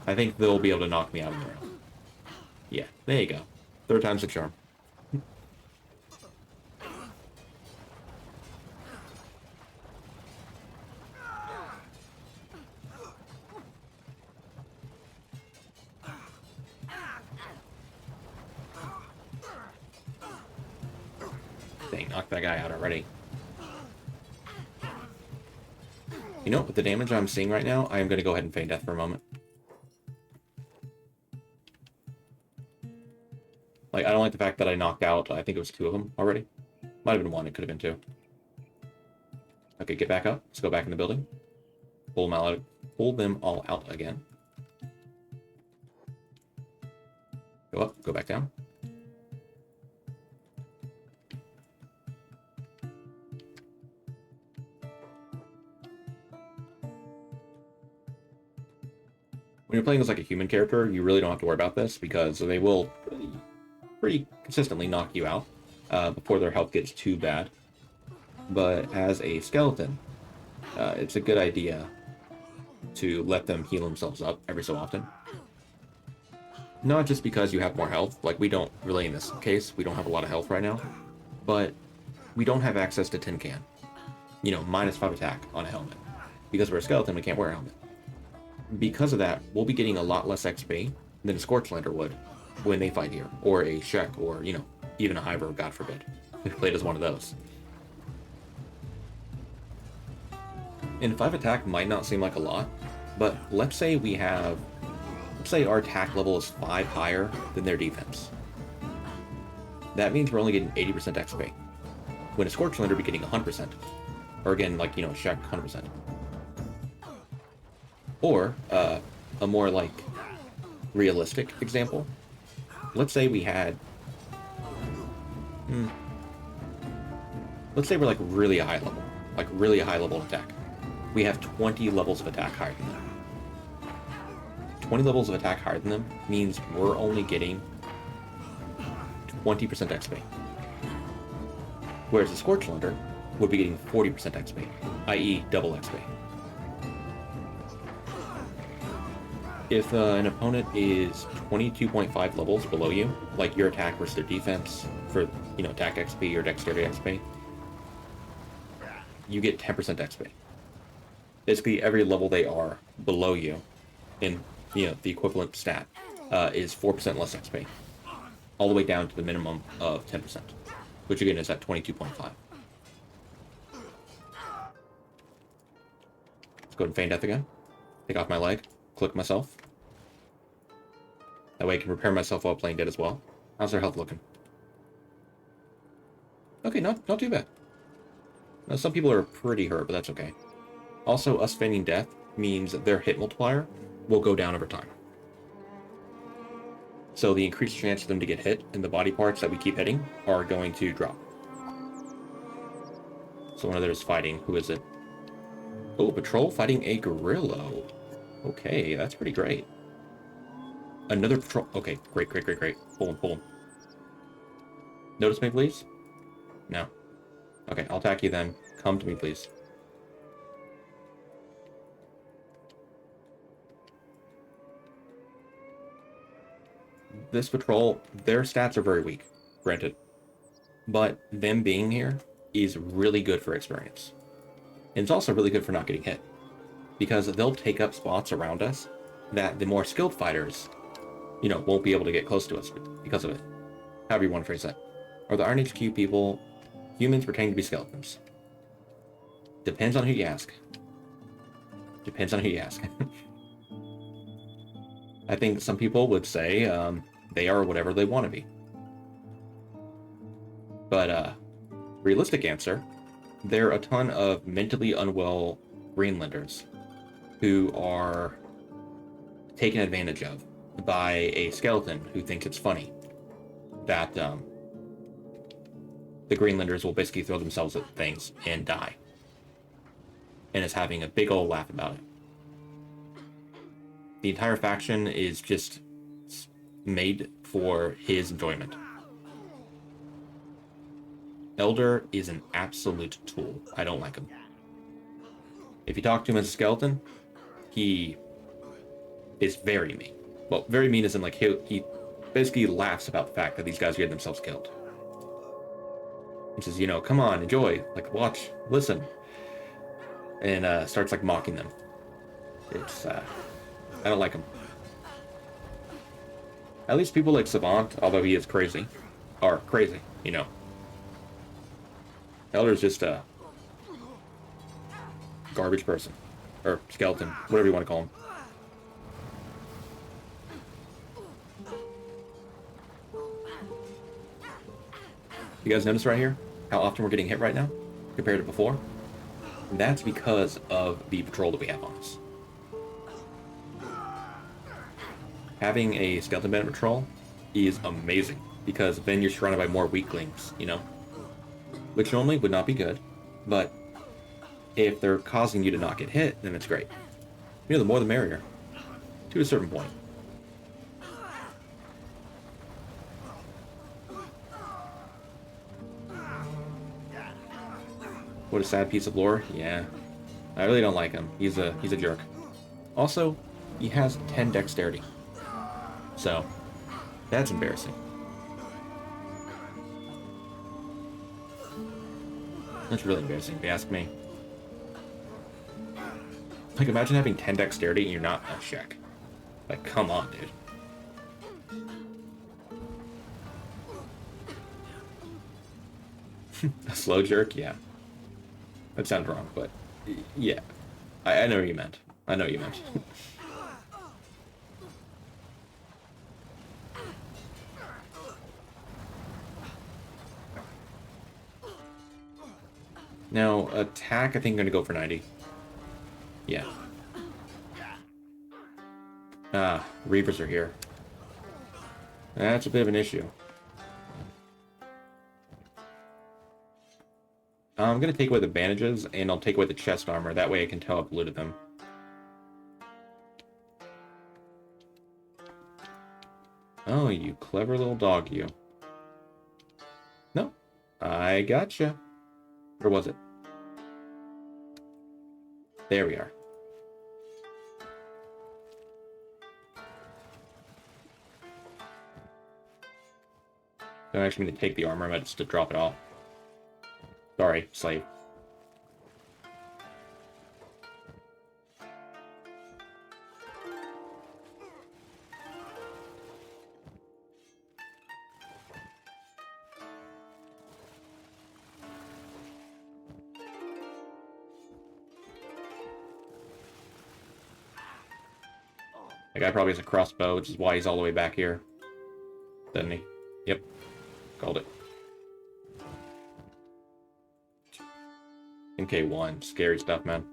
I think they'll be able to knock me out in the round. Yeah, there you go. Third time's the charm. Dang, knocked that guy out already. You know, with the damage I'm seeing right now, I am going to go ahead and feign death for a moment. Like, I don't like the fact that I knocked out, I think it was 2 of them already. Might have been 1, it could have been 2. Okay, get back up. Let's go back in the building. Pull them all out again. Go up, go back down. When you're playing as like a human character, you really don't have to worry about this because they will pretty consistently knock you out before their health gets too bad. But as a skeleton, it's a good idea to let them heal themselves up every so often. Not just because you have more health, like we don't really in this case, we don't have a lot of health right now, but we don't have access to tin can. You know, -5 attack on a helmet. Because we're a skeleton, we can't wear a helmet. Because of that, we'll be getting a lot less XP than a Scorchlander would when they fight here, or a Shek, or, you know, even a Hiver, God forbid, if played as one of those. And 5 attack might not seem like a lot, but let's say our attack level is 5 higher than their defense. That means we're only getting 80% XP. When a Scorchlander would be getting 100%. Or again, like, you know, a Shek, 100%. Or, a more, like, realistic example. Let's say we had... Let's say we're, like, really high level. Like, really high level attack. We have 20 levels of attack higher than them. 20 levels of attack higher than them means we're only getting 20% XP. Whereas a Scorchlander would be getting 40% XP, i.e. double XP. If an opponent is 22.5 levels below you, like your attack versus their defense, for, you know, attack XP or dexterity XP, you get 10% XP. Basically, every level they are below you, in, you know, the equivalent stat, is 4% less XP. All the way down to the minimum of 10%, which again is at 22.5. Let's go ahead and feign death again. Take off my leg. Click myself. That way I can repair myself while playing dead as well. How's their health looking? Okay, not too bad. Now, some people are pretty hurt, but that's okay. Also, us feigning death means that their hit multiplier will go down over time. So the increased chance for them to get hit and the body parts that we keep hitting are going to drop. So one of theirs fighting. Who is it? Oh, patrol fighting a gorilla. Okay, that's pretty great. Another patrol. Okay, great. Pull him. Notice me, please? No. Okay, I'll attack you then. Come to me, please. This patrol, their stats are very weak, granted. But them being here is really good for experience. And it's also really good for not getting hit. Because they'll take up spots around us that the more skilled fighters, won't be able to get close to us because of it. However you want to phrase that. Are the Iron HQ people humans pretending to be skeletons? Depends on who you ask. I think some people would say they are whatever they want to be. But realistic answer, there are a ton of mentally unwell Greenlanders who are taken advantage of by a skeleton who thinks it's funny that the Greenlanders will basically throw themselves at things and die, and is having a big old laugh about it. The entire faction is just made for his enjoyment. Elder is an absolute tool. I don't like him. If you talk to him as a skeleton, he is very mean. Well, very mean as in, like, he basically laughs about the fact that these guys get themselves killed. He says, come on, enjoy, like, watch, listen. And starts, like, mocking them. It's, I don't like him. At least people like Savant, although he is crazy, are crazy, Elder's just a garbage person. Or skeleton, whatever you want to call him. You guys notice right here how often we're getting hit right now compared to before? And that's because of the patrol that we have on us. Having a skeleton bandit patrol is amazing because then you're surrounded by more weaklings, which normally would not be good, but if they're causing you to not get hit, then it's great. The more the merrier, to a certain point. What a sad piece of lore. Yeah, I really don't like him. He's a jerk. Also, he has 10 dexterity, so that's embarrassing. That's really embarrassing, if you ask me. Like, imagine having 10 dexterity and you're not a check. Like, come on, dude. A slow jerk? Yeah. That sounds wrong, but yeah. I know what you meant. Now, attack, I think I'm going to go for 90. Yeah. Reavers are here. That's a bit of an issue. I'm going to take away the bandages, and I'll take away the chest armor. That way I can tell I've looted them. Oh, you clever little dog, you. No, I gotcha. Or was it? There we are. Don't actually mean to take the armor, I meant just to drop it off. Sorry, slave. That guy probably has a crossbow, which is why he's all the way back here. Doesn't he? Yep. Called it. MK1, scary stuff, man.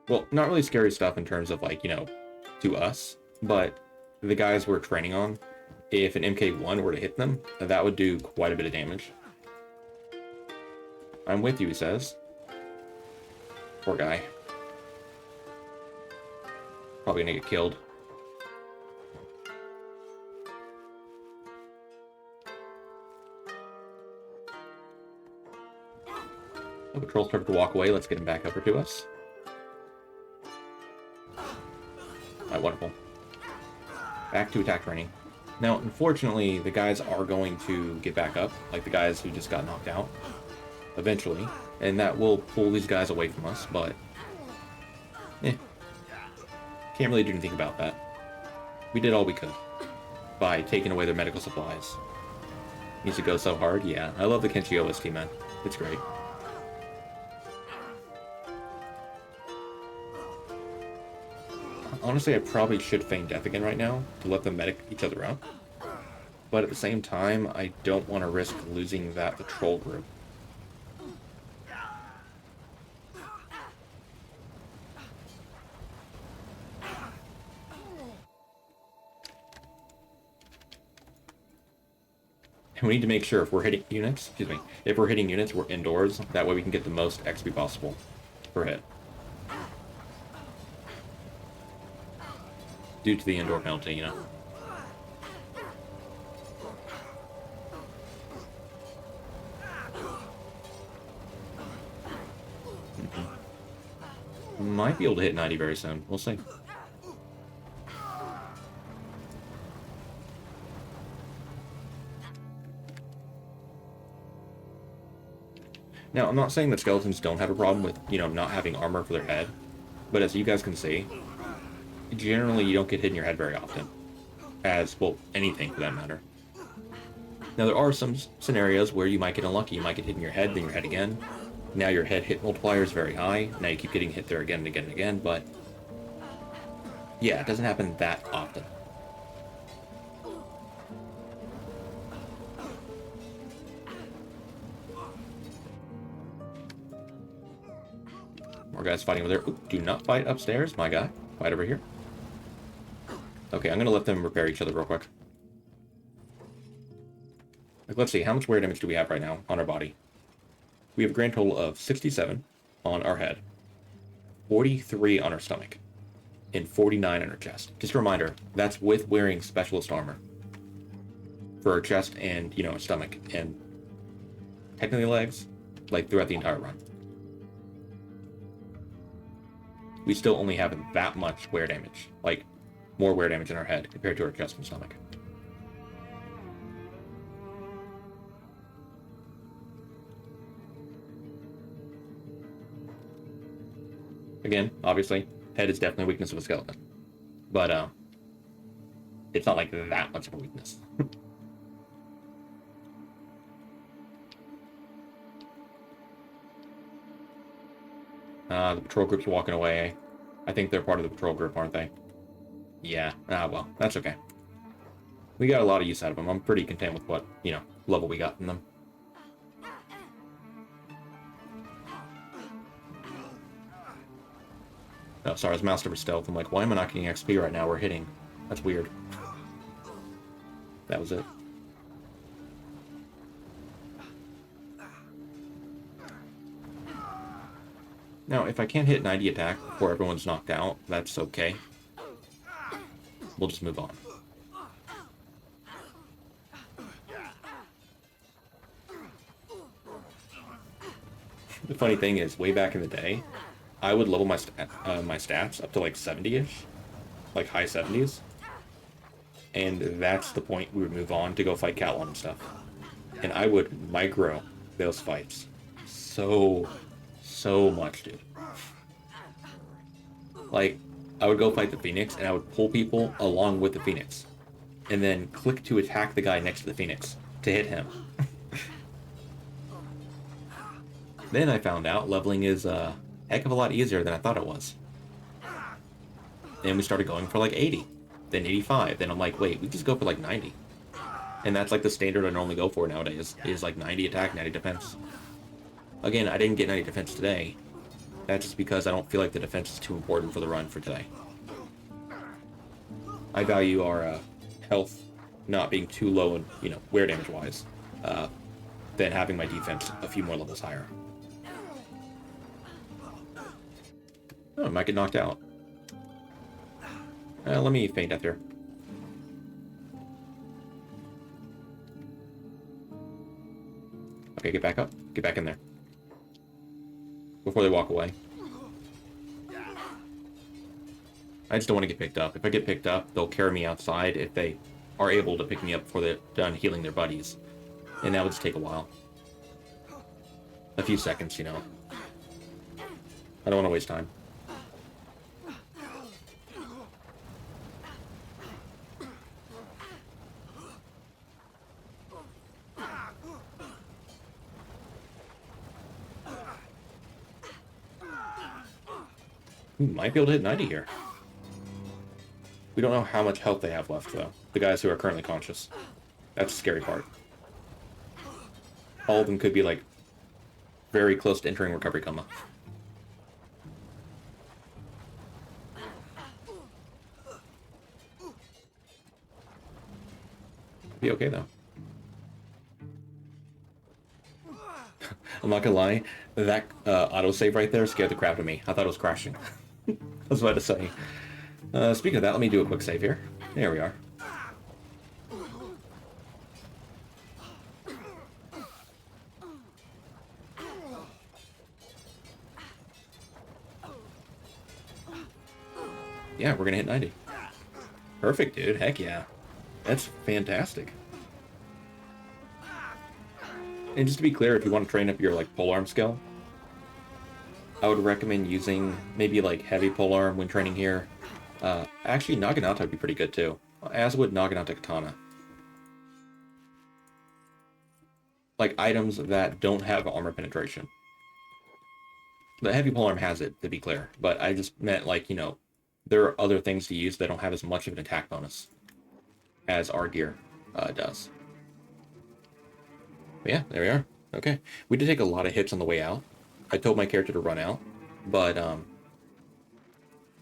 Well, not really scary stuff in terms of, like, you know, to us, but the guys we're training on, if an MK1 were to hit them, that would do quite a bit of damage. I'm with you, he says. Poor guy. Probably gonna get killed. The patrol started to walk away. Let's get him back over to us. Alright, wonderful. Back to attack training. Now, unfortunately, the guys are going to get back up, like the guys who just got knocked out, eventually, and that will pull these guys away from us, but can't really do anything about that. We did all we could by taking away their medical supplies. Needs to go so hard, yeah. I love the Kenshi OST, man. It's great. Honestly, I probably should feign death again right now to let them medic each other up. But at the same time, I don't want to risk losing that patrol group. And we need to make sure if we're hitting units, if we're hitting units, we're indoors. That way we can get the most XP possible per hit. Due to the indoor penalty, you know. Might be able to hit 90 very soon. We'll see. Now, I'm not saying that skeletons don't have a problem with, you know, not having armor for their head, but as you guys can see, generally you don't get hit in your head very often. As, well, anything for that matter. Now, there are some scenarios where you might get unlucky. You might get hit in your head, then your head again. Now your head hit multiplier is very high. Now you keep getting hit there again and again and again, but yeah, it doesn't happen that often. More guys fighting over there. Ooh, do not fight upstairs, my guy. Fight over here. Okay, I'm gonna let them repair each other real quick. Like, let's see, how much wear damage do we have right now on our body? We have a grand total of 67 on our head, 43 on our stomach, and 49 on our chest. Just a reminder, that's with wearing specialist armor for our chest and, you know, stomach, and technically legs, like throughout the entire run. We still only have that much wear damage, like more wear damage in our head compared to our chest and stomach. Again, obviously, head is definitely a weakness of a skeleton. But, it's not like that much of a weakness. The patrol group's walking away. I think they're part of the patrol group, aren't they? Yeah. Well, that's okay. We got a lot of use out of them. I'm pretty content with what, you know, level we got from them. Oh, sorry, I was moused over stealth. I'm like, why am I not getting XP right now? We're hitting. That's weird. That was it. Now, if I can't hit 90 attack before everyone's knocked out, that's okay. We'll just move on. The funny thing is, way back in the day, I would level my stats up to like 70-ish, like high 70s, and that's the point we would move on to go fight Catwan and stuff. And I would micro those fights so much, dude. Like, I would go fight the Phoenix, and I would pull people along with the Phoenix, and then click to attack the guy next to the Phoenix to hit him. Then I found out leveling is heck of a lot easier than I thought it was. And we started going for like 80, then 85, then I'm like, wait, we just go for like 90. And that's like the standard I normally go for nowadays, is like 90 attack, 90 defense. Again, I didn't get any defense today. That's just because I don't feel like the defense is too important for the run for today. I value our health not being too low and, you know, wear damage wise, than having my defense a few more levels higher. Oh, I might get knocked out. Let me feint death here. Okay, get back up. Get back in there. Before they walk away. I just don't want to get picked up. If I get picked up, they'll carry me outside if they are able to pick me up before they're done healing their buddies. And that would just take a while. A few seconds, you know. I don't want to waste time. Might be able to hit 90 here. We don't know how much health they have left, though. The guys who are currently conscious. That's the scary part. All of them could be, like, very close to entering recovery coma. Be okay, though. I'm not gonna lie, that autosave right there scared the crap out of me. I thought it was crashing. I was about to say. Speaking of that, let me do a quick save here. There we are. Yeah, we're gonna hit 90. Perfect, dude. Heck yeah. That's fantastic. And just to be clear, if you want to train up your, like, polearm skill, I would recommend using maybe, like, heavy polearm when training here. Actually, Naginata would be pretty good, too. As would Naginata Katana. Like, items that don't have armor penetration. The heavy polearm has it, to be clear. But I just meant, like, you know, there are other things to use that don't have as much of an attack bonus as our gear does. But yeah, there we are. Okay. We did take a lot of hits on the way out. I told my character to run out, but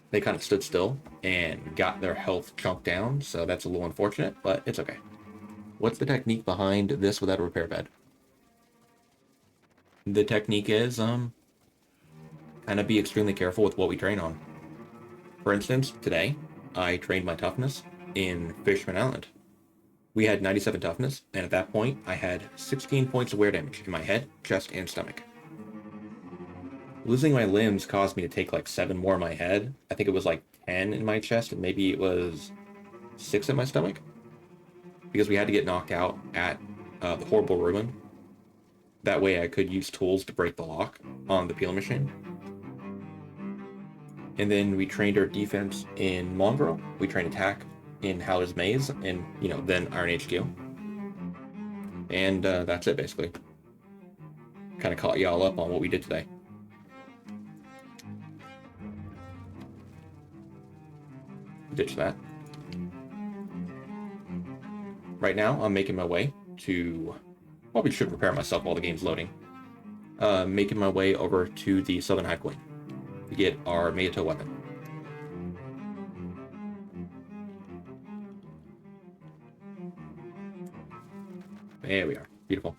they kind of stood still and got their health chunked down, so that's a little unfortunate, but it's okay. What's the technique behind this without a repair bed? The technique is kind of be extremely careful with what we train on. For instance, today, I trained my toughness in Fisherman Island. We had 97 toughness, and at that point, I had 16 points of wear damage in my head, chest, and stomach. Losing my limbs caused me to take like 7 more in my head. I think it was like 10 in my chest, and maybe it was 6 in my stomach. Because we had to get knocked out at the horrible ruin. That way I could use tools to break the lock on the peeling machine. And then we trained our defense in Mongrel. We trained attack in Howler's Maze, and, you know, then Iron HQ. And that's it, basically. Kind of caught y'all up on what we did today. Ditch that. Right now, I'm making my way to... Probably should prepare myself while the game's loading. Making my way over to the Southern Hive Queen to get our Megato weapon. There we are. Beautiful.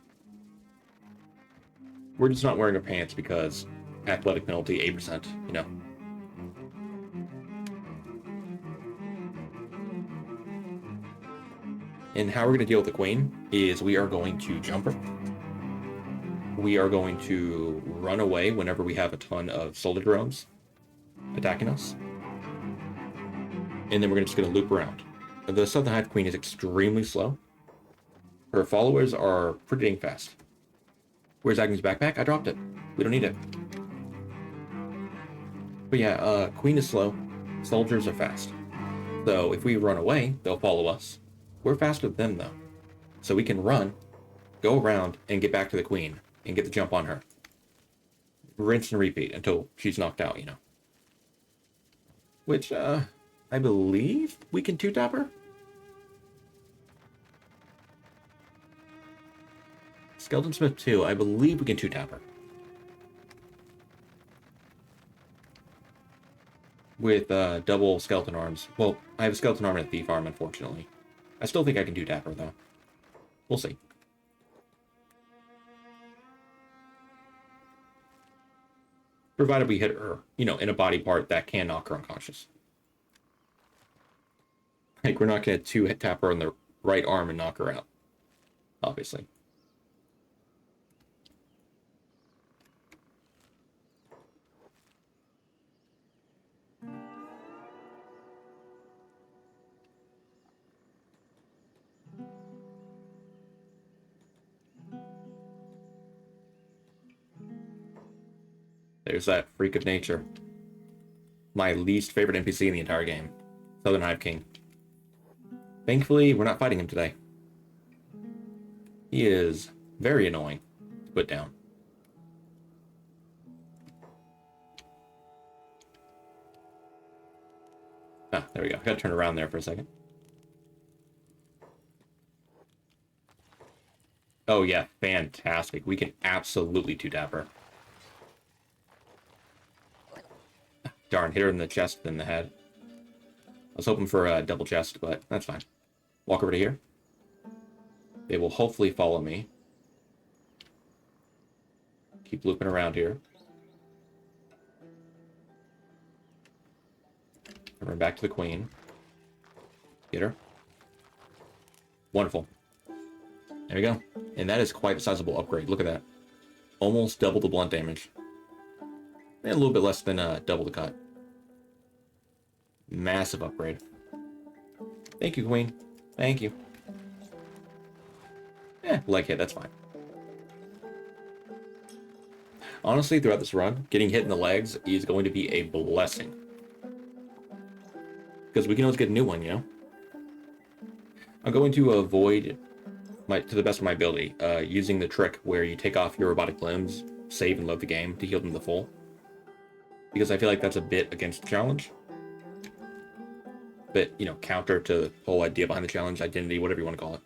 We're just not wearing our pants because athletic penalty 8%, you know. And how we're going to deal with the queen is we are going to jump her. We are going to run away whenever we have a ton of soldier drones attacking us. And then we're just going to loop around. The Southern Hive Queen is extremely slow. Her followers are pretty dang fast. Where's Agnu's backpack? I dropped it. We don't need it. But yeah, Queen is slow. Soldiers are fast. So if we run away, they'll follow us. We're faster than them, though. So we can run, go around, and get back to the Queen, and get the jump on her. Rinse and repeat until she's knocked out, you know. Which, I believe we can two-tap her? Skeleton Smith 2, I believe we can two-tap her. with double skeleton arms. Well, I have a skeleton arm and a thief arm, unfortunately. I still think I can do Dapper, though. We'll see. Provided we hit her, you know, in a body part that can knock her unconscious. Like, we're not going to tap her on the right arm and knock her out. Obviously. There's that freak of nature. My least favorite NPC in the entire game. Southern Hive King. Thankfully, we're not fighting him today. He is very annoying to put down. Ah, there we go. I gotta turn around there for a second. Oh yeah, fantastic. We can absolutely two-tap her. Darn, hit her in the chest than the head. I was hoping for a double chest, but that's fine. Walk over to here. They will hopefully follow me. Keep looping around here. And run back to the queen. Get her. Wonderful. There we go. And that is quite a sizable upgrade. Look at that. Almost double the blunt damage. And a little bit less than double the cut. Massive upgrade. Thank you, queen. Thank you. Leg hit, that's fine. Honestly, throughout this run, getting hit in the legs is going to be a blessing. Because we can always get a new one, you know? I'm going to avoid, to the best of my ability, using the trick where you take off your robotic limbs, save and load the game to heal them to full. Because I feel like that's a bit against the challenge. Bit, you know, counter to the whole idea behind the challenge, identity, whatever you want to call it.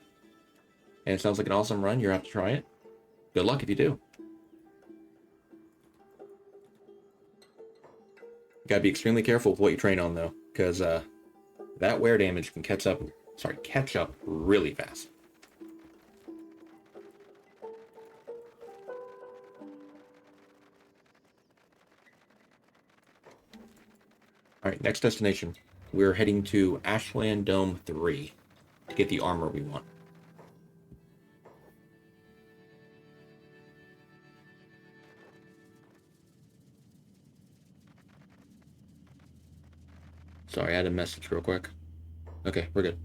And it sounds like an awesome run. You're going to have to try it. Good luck if you do. You gotta be extremely careful with what you train on, though, because that wear damage can catch up really fast. Alright, next destination. We're heading to Ashland Dome 3 to get the armor we want. Sorry, I had a message real quick. Okay, we're good.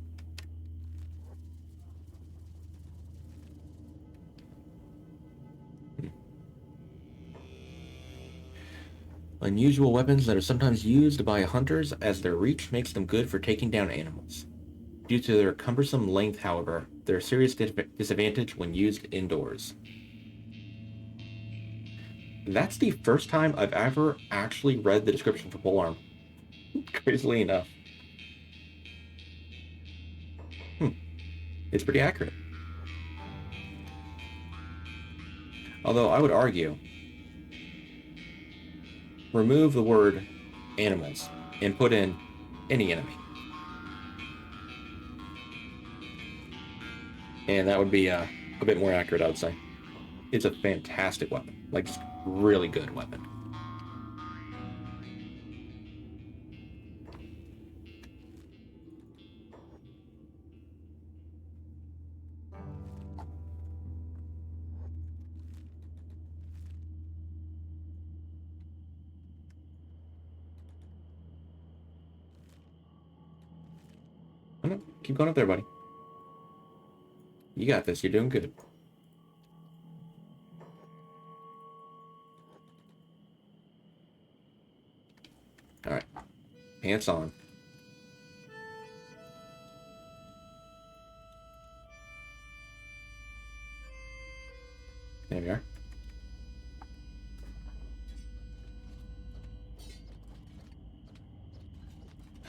Unusual weapons that are sometimes used by hunters as their reach makes them good for taking down animals. Due to their cumbersome length, however, they're a serious disadvantage when used indoors. That's the first time I've ever actually read the description for polearm. Crazily enough. It's pretty accurate. Although I would argue, remove the word animals and put in any enemy. And that would be a bit more accurate, I would say. It's a fantastic weapon. Like, just really good weapon. Oh, no. Keep going up there, buddy. You got this. You're doing good. All right. Pants on. There we are.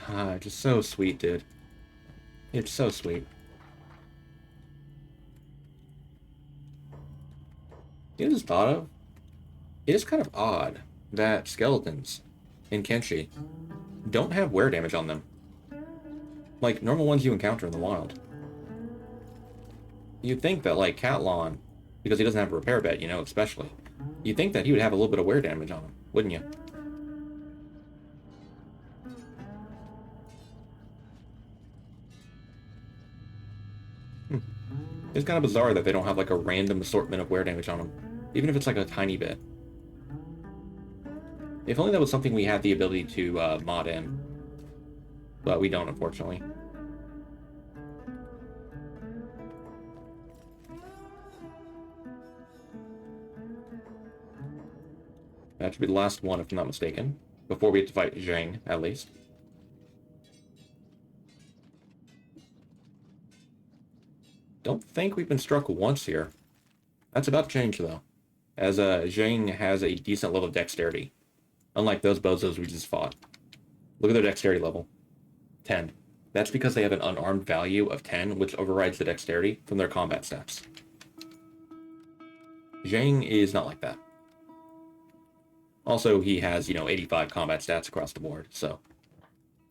Ah, just so sweet, dude. It's so sweet. You just thought of? It is kind of odd that skeletons in Kenshi don't have wear damage on them. Like, normal ones you encounter in the wild. You'd think that, like, Catlon, because he doesn't have a repair bed, you know, especially, you'd think that he would have a little bit of wear damage on him, wouldn't you? It's kind of bizarre that they don't have, like, a random assortment of wear damage on him, even if it's, like, a tiny bit. If only that was something we had the ability to mod in. But we don't, unfortunately. That should be the last one, if I'm not mistaken. Before we have to fight Zhang, at least. Don't think we've been struck once here. That's about to change, though. As Zhang has a decent level of dexterity. Unlike those bozos we just fought. Look at their dexterity level. 10. That's because they have an unarmed value of 10, which overrides the dexterity from their combat stats. Zhang is not like that. Also, he has, 85 combat stats across the board, so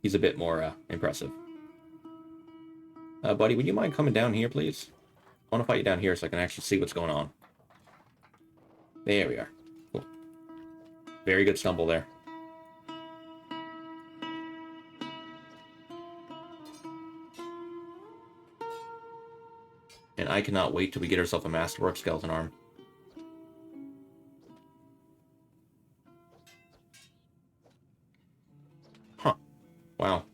he's a bit more impressive. Buddy, would you mind coming down here, please? I want to fight you down here so I can actually see what's going on. There we are. Cool. Very good stumble there. And I cannot wait till we get ourselves a Masterwork Skeleton Arm. Huh. Wow.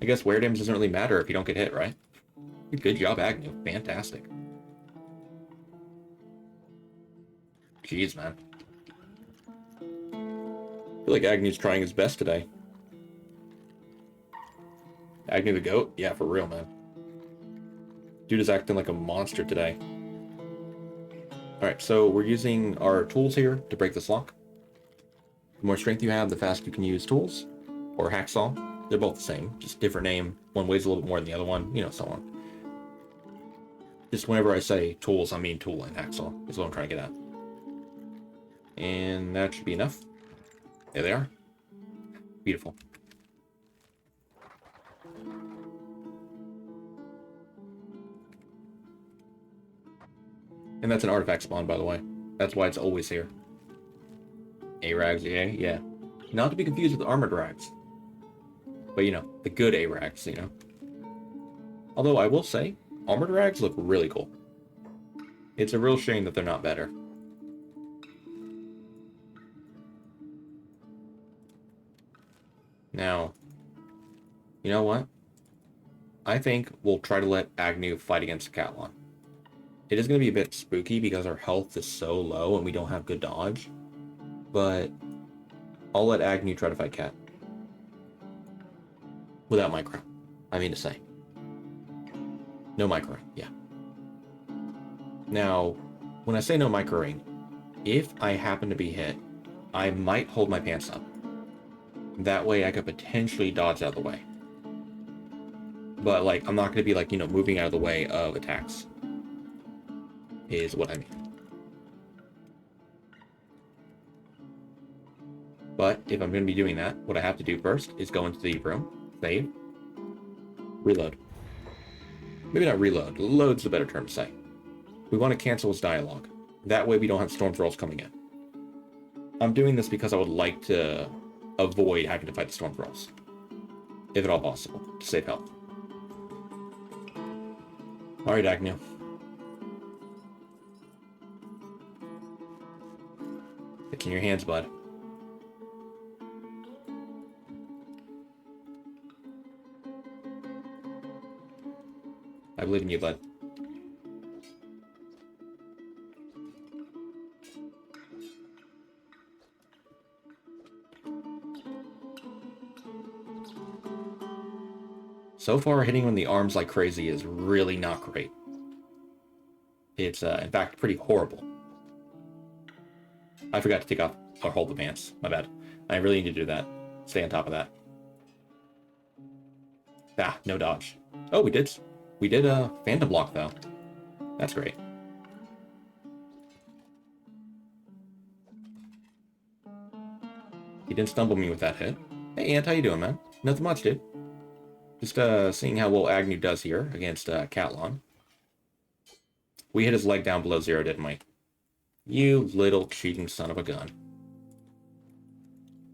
I guess wear damage doesn't really matter if you don't get hit, right? Good job, Agnu. Fantastic. Jeez, man. I feel like Agnu's trying his best today. Agnu the goat? Yeah, for real, man. Dude is acting like a monster today. Alright, so we're using our tools here to break this lock. The more strength you have, the faster you can use tools. Or hacksaw. They're both the same, just different name. One weighs a little bit more than the other one, so on. Just whenever I say tools, I mean tool and hacksaw, is what I'm trying to get at. And that should be enough. There they are. Beautiful. And that's an artifact spawn, by the way. That's why it's always here. A-Rags, yeah. Not to be confused with armored rags. But, the good A-Rags, Although I will say, armored rags look really cool. It's a real shame that they're not better. Now, you know what? I think we'll try to let Agnu fight against Catlon. It is going to be a bit spooky because our health is so low and we don't have good dodge. But I'll let Agnu try to fight Cat. Without micro. I mean to say. No micro, yeah. Now, when I say no microing, if I happen to be hit, I might hold my pants up. That way I could potentially dodge out of the way. But, I'm not going to be, moving out of the way of attacks. Is what I mean. But, if I'm going to be doing that, what I have to do first is go into the room, save, reload. Maybe not reload. Load's the better term to say. We want to cancel his dialogue. That way we don't have storm trolls coming in. I'm doing this because I would like to avoid having to fight the storm trolls. If at all possible, to save health. Alright, Agnu. It's in your hands, bud. I believe in you, bud. So far, hitting him in the arms like crazy is really not great. It's, in fact, pretty horrible. I forgot to take off or hold the pants. My bad. I really need to do that. Stay on top of that. Ah, no dodge. Oh, we did a Phantom Block, though. That's great. He didn't stumble me with that hit. Hey, Ant, how you doing, man? Nothing much, dude. Just seeing how well Agnu does here against Catlon. We hit his leg down below 0, didn't we? You little cheating son of a gun.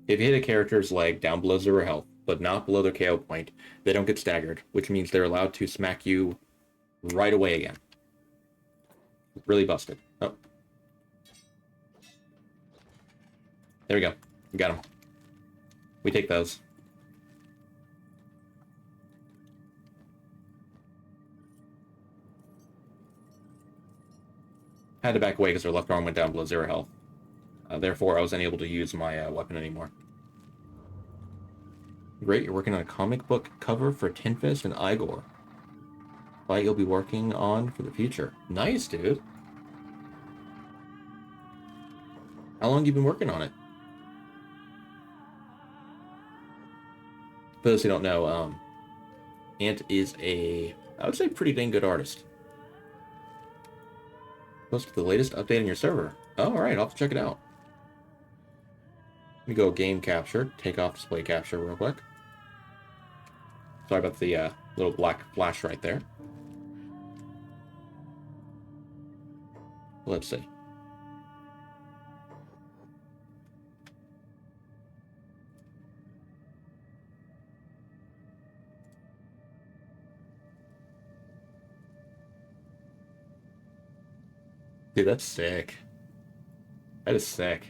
If you hit a character's leg down below 0 health, but not below their KO point, they don't get staggered, which means they're allowed to smack you right away again. Really busted. Oh. There we go. We got him. We take those. Had to back away because their left arm went down below 0 health. Therefore, I was unable to use my weapon anymore. Great, you're working on a comic book cover for Tin Fist and Igor. Fight you'll be working on for the future. Nice, dude. How long have you been working on it? For those who don't know, Ant is I would say, pretty dang good artist. Posted the latest update on your server. Oh, alright, I'll have to check it out. Let me go game capture, take off display capture real quick. Sorry about the little black flash right there. Let's see. Dude, that's sick. That is sick.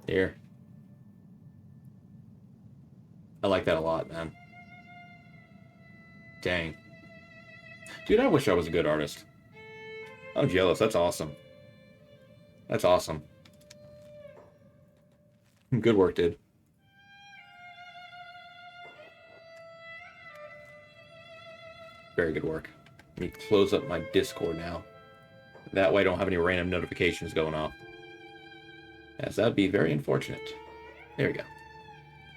Here. I like that a lot, man. Dang. Dude, I wish I was a good artist. I'm jealous. That's awesome. That's awesome. Good work, dude. Very good work. Let me close up my Discord now. That way I don't have any random notifications going off. As that would be very unfortunate. There we go.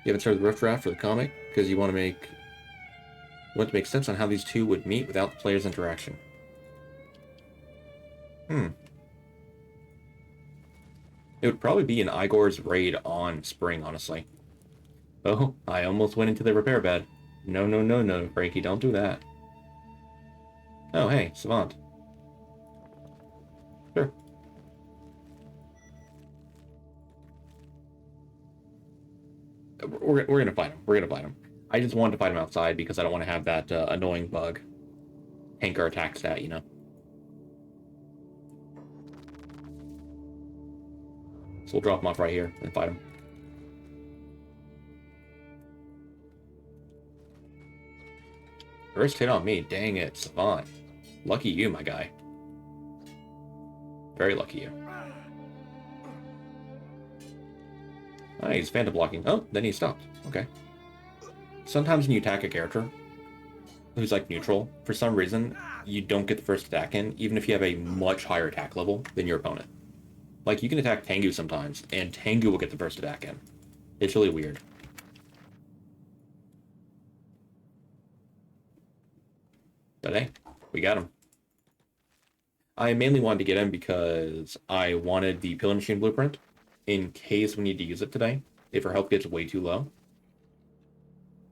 You haven't started the rough draft for the comic because you want to make sense on how these two would meet without the player's interaction. It would probably be an Igor's raid on Spring, honestly. Oh, I almost went into the repair bed. No, no, no, no, Frankie, don't do that. Oh, hey, Savant. Sure. We're gonna fight him. We're gonna fight him. I just wanted to fight him outside because I don't want to have that annoying bug. Tanker attack stat, you know? So we'll drop him off right here and fight him. First hit on me. Dang it, Savant. Lucky you, my guy. Very lucky you. Ah, he's phantom blocking. Oh, then he stopped. Okay. Sometimes when you attack a character who's like neutral, for some reason, you don't get the first attack in, even if you have a much higher attack level than your opponent. Like, you can attack Tengu sometimes, and Tengu will get the first attack in. It's really weird. But hey, we got him. I mainly wanted to get him because I wanted the Pillar Machine Blueprint in case we need to use it today, if our health gets way too low.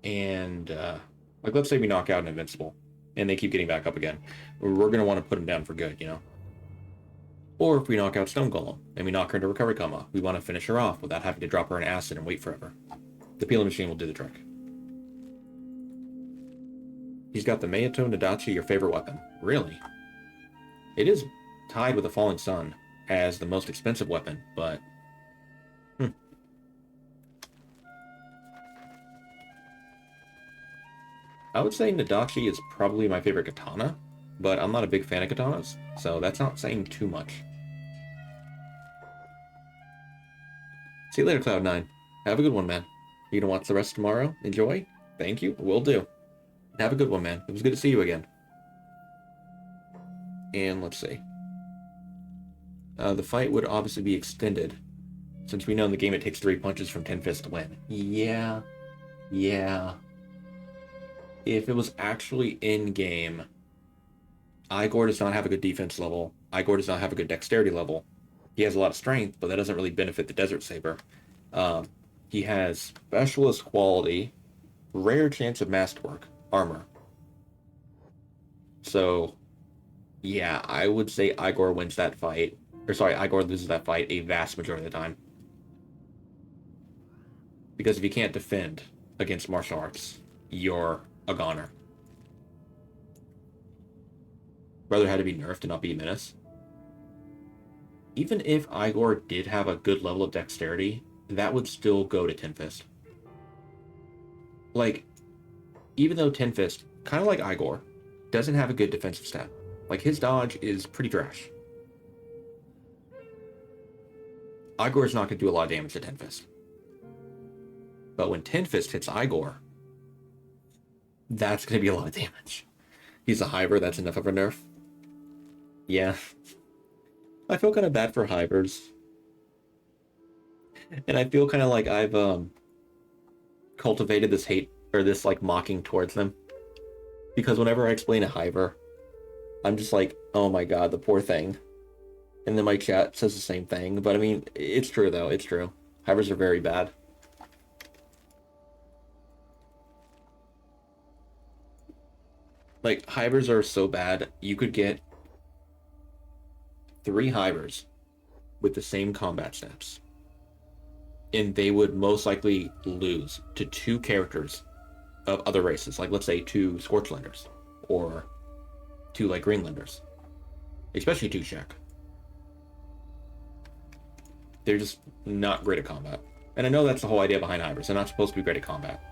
And, like, let's say we knock out an Invincible, and they keep getting back up again. We're going to want to put them down for good, you know? Or if we knock out Stone Golem, and we knock her into Recovery Coma, we want to finish her off without having to drop her in acid and wait forever. The Peeler Machine will do the trick. He's got the Mayato Nadachi, your favorite weapon. Really? It is tied with the Falling Sun as the most expensive weapon, but... I would say Nadachi is probably my favorite katana, but I'm not a big fan of katanas, so that's not saying too much. See you later, Cloud9. Have a good one, man. You gonna watch the rest tomorrow? Enjoy? Thank you. Will do. Have a good one, man. It was good to see you again. And let's see. The fight would obviously be extended, since we know in the game it takes 3 punches from Tin Fist to win. Yeah. If it was actually in-game, Igor does not have a good defense level. Igor does not have a good dexterity level. He has a lot of strength, but that doesn't really benefit the Desert Saber. He has specialist quality, rare chance of masterwork, armor. So, yeah, I would say Igor wins that fight. Or sorry, Igor loses that fight a vast majority of the time. Because if you can't defend against martial arts, you're a goner. Brother had to be nerfed to not be a menace. Even if Igor did have a good level of dexterity, that would still go to Tin Fist. Like, even though Tin Fist, kind of like Igor, doesn't have a good defensive stat. Like, his dodge is pretty trash. Igor's not going to do a lot of damage to Tin Fist. But when Tin Fist hits Igor, that's going to be a lot of damage. He's a Hyver, that's enough of a nerf. Yeah. I feel kind of bad for Hyvers. And I feel kind of like I've cultivated this hate, or this like mocking towards them. Because whenever I explain a Hyver, I'm just like, oh my god, the poor thing. And then my chat says the same thing. But I mean, it's true though, it's true. Hyvers are very bad. Like, Hyvers are so bad, you could get 3 Hyvers with the same combat stats. And they would most likely lose to 2 characters of other races. Like, let's say 2 Scorchlanders. Or 2, like, Greenlanders. Especially 2 Czech. They're just not great at combat. And I know that's the whole idea behind Hyvers. They're not supposed to be great at combat.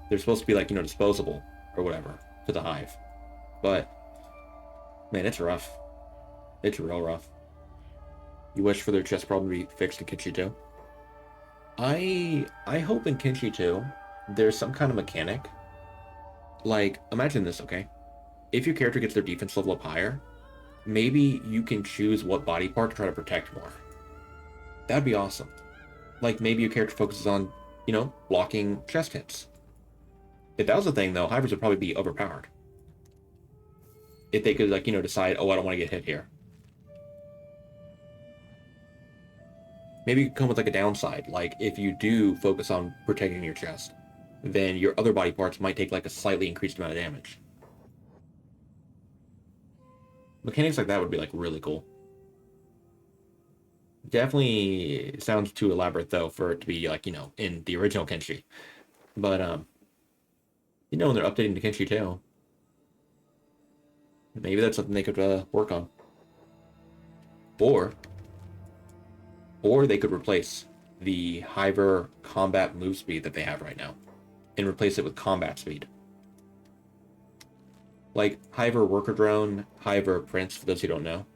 They're supposed to be, like, you know, disposable or whatever to the Hive. But, man, it's rough. It's real rough. You wish for their chest problem to be fixed in Kenshi 2? I hope in Kenshi 2, there's some kind of mechanic. Like, imagine this, okay? If your character gets their defense level up higher, maybe you can choose what body part to try to protect more. That'd be awesome. Like, maybe your character focuses on, you know, blocking chest hits. If that was the thing, though, Hyvers would probably be overpowered. If they could, like, you know, decide, oh, I don't want to get hit here. Maybe you could come with, like, a downside. Like, if you do focus on protecting your chest, then your other body parts might take, like, a slightly increased amount of damage. Mechanics like that would be, like, really cool. Definitely sounds too elaborate, though, for it to be, like, you know, in the original Kenshi. But, you know, when they're updating to Kenshi 2, maybe that's something they could work on. Or they could replace the Hyver combat move speed that they have right now and replace it with combat speed. Like Hyver Worker Drone, Hyver Prince, for those who don't know,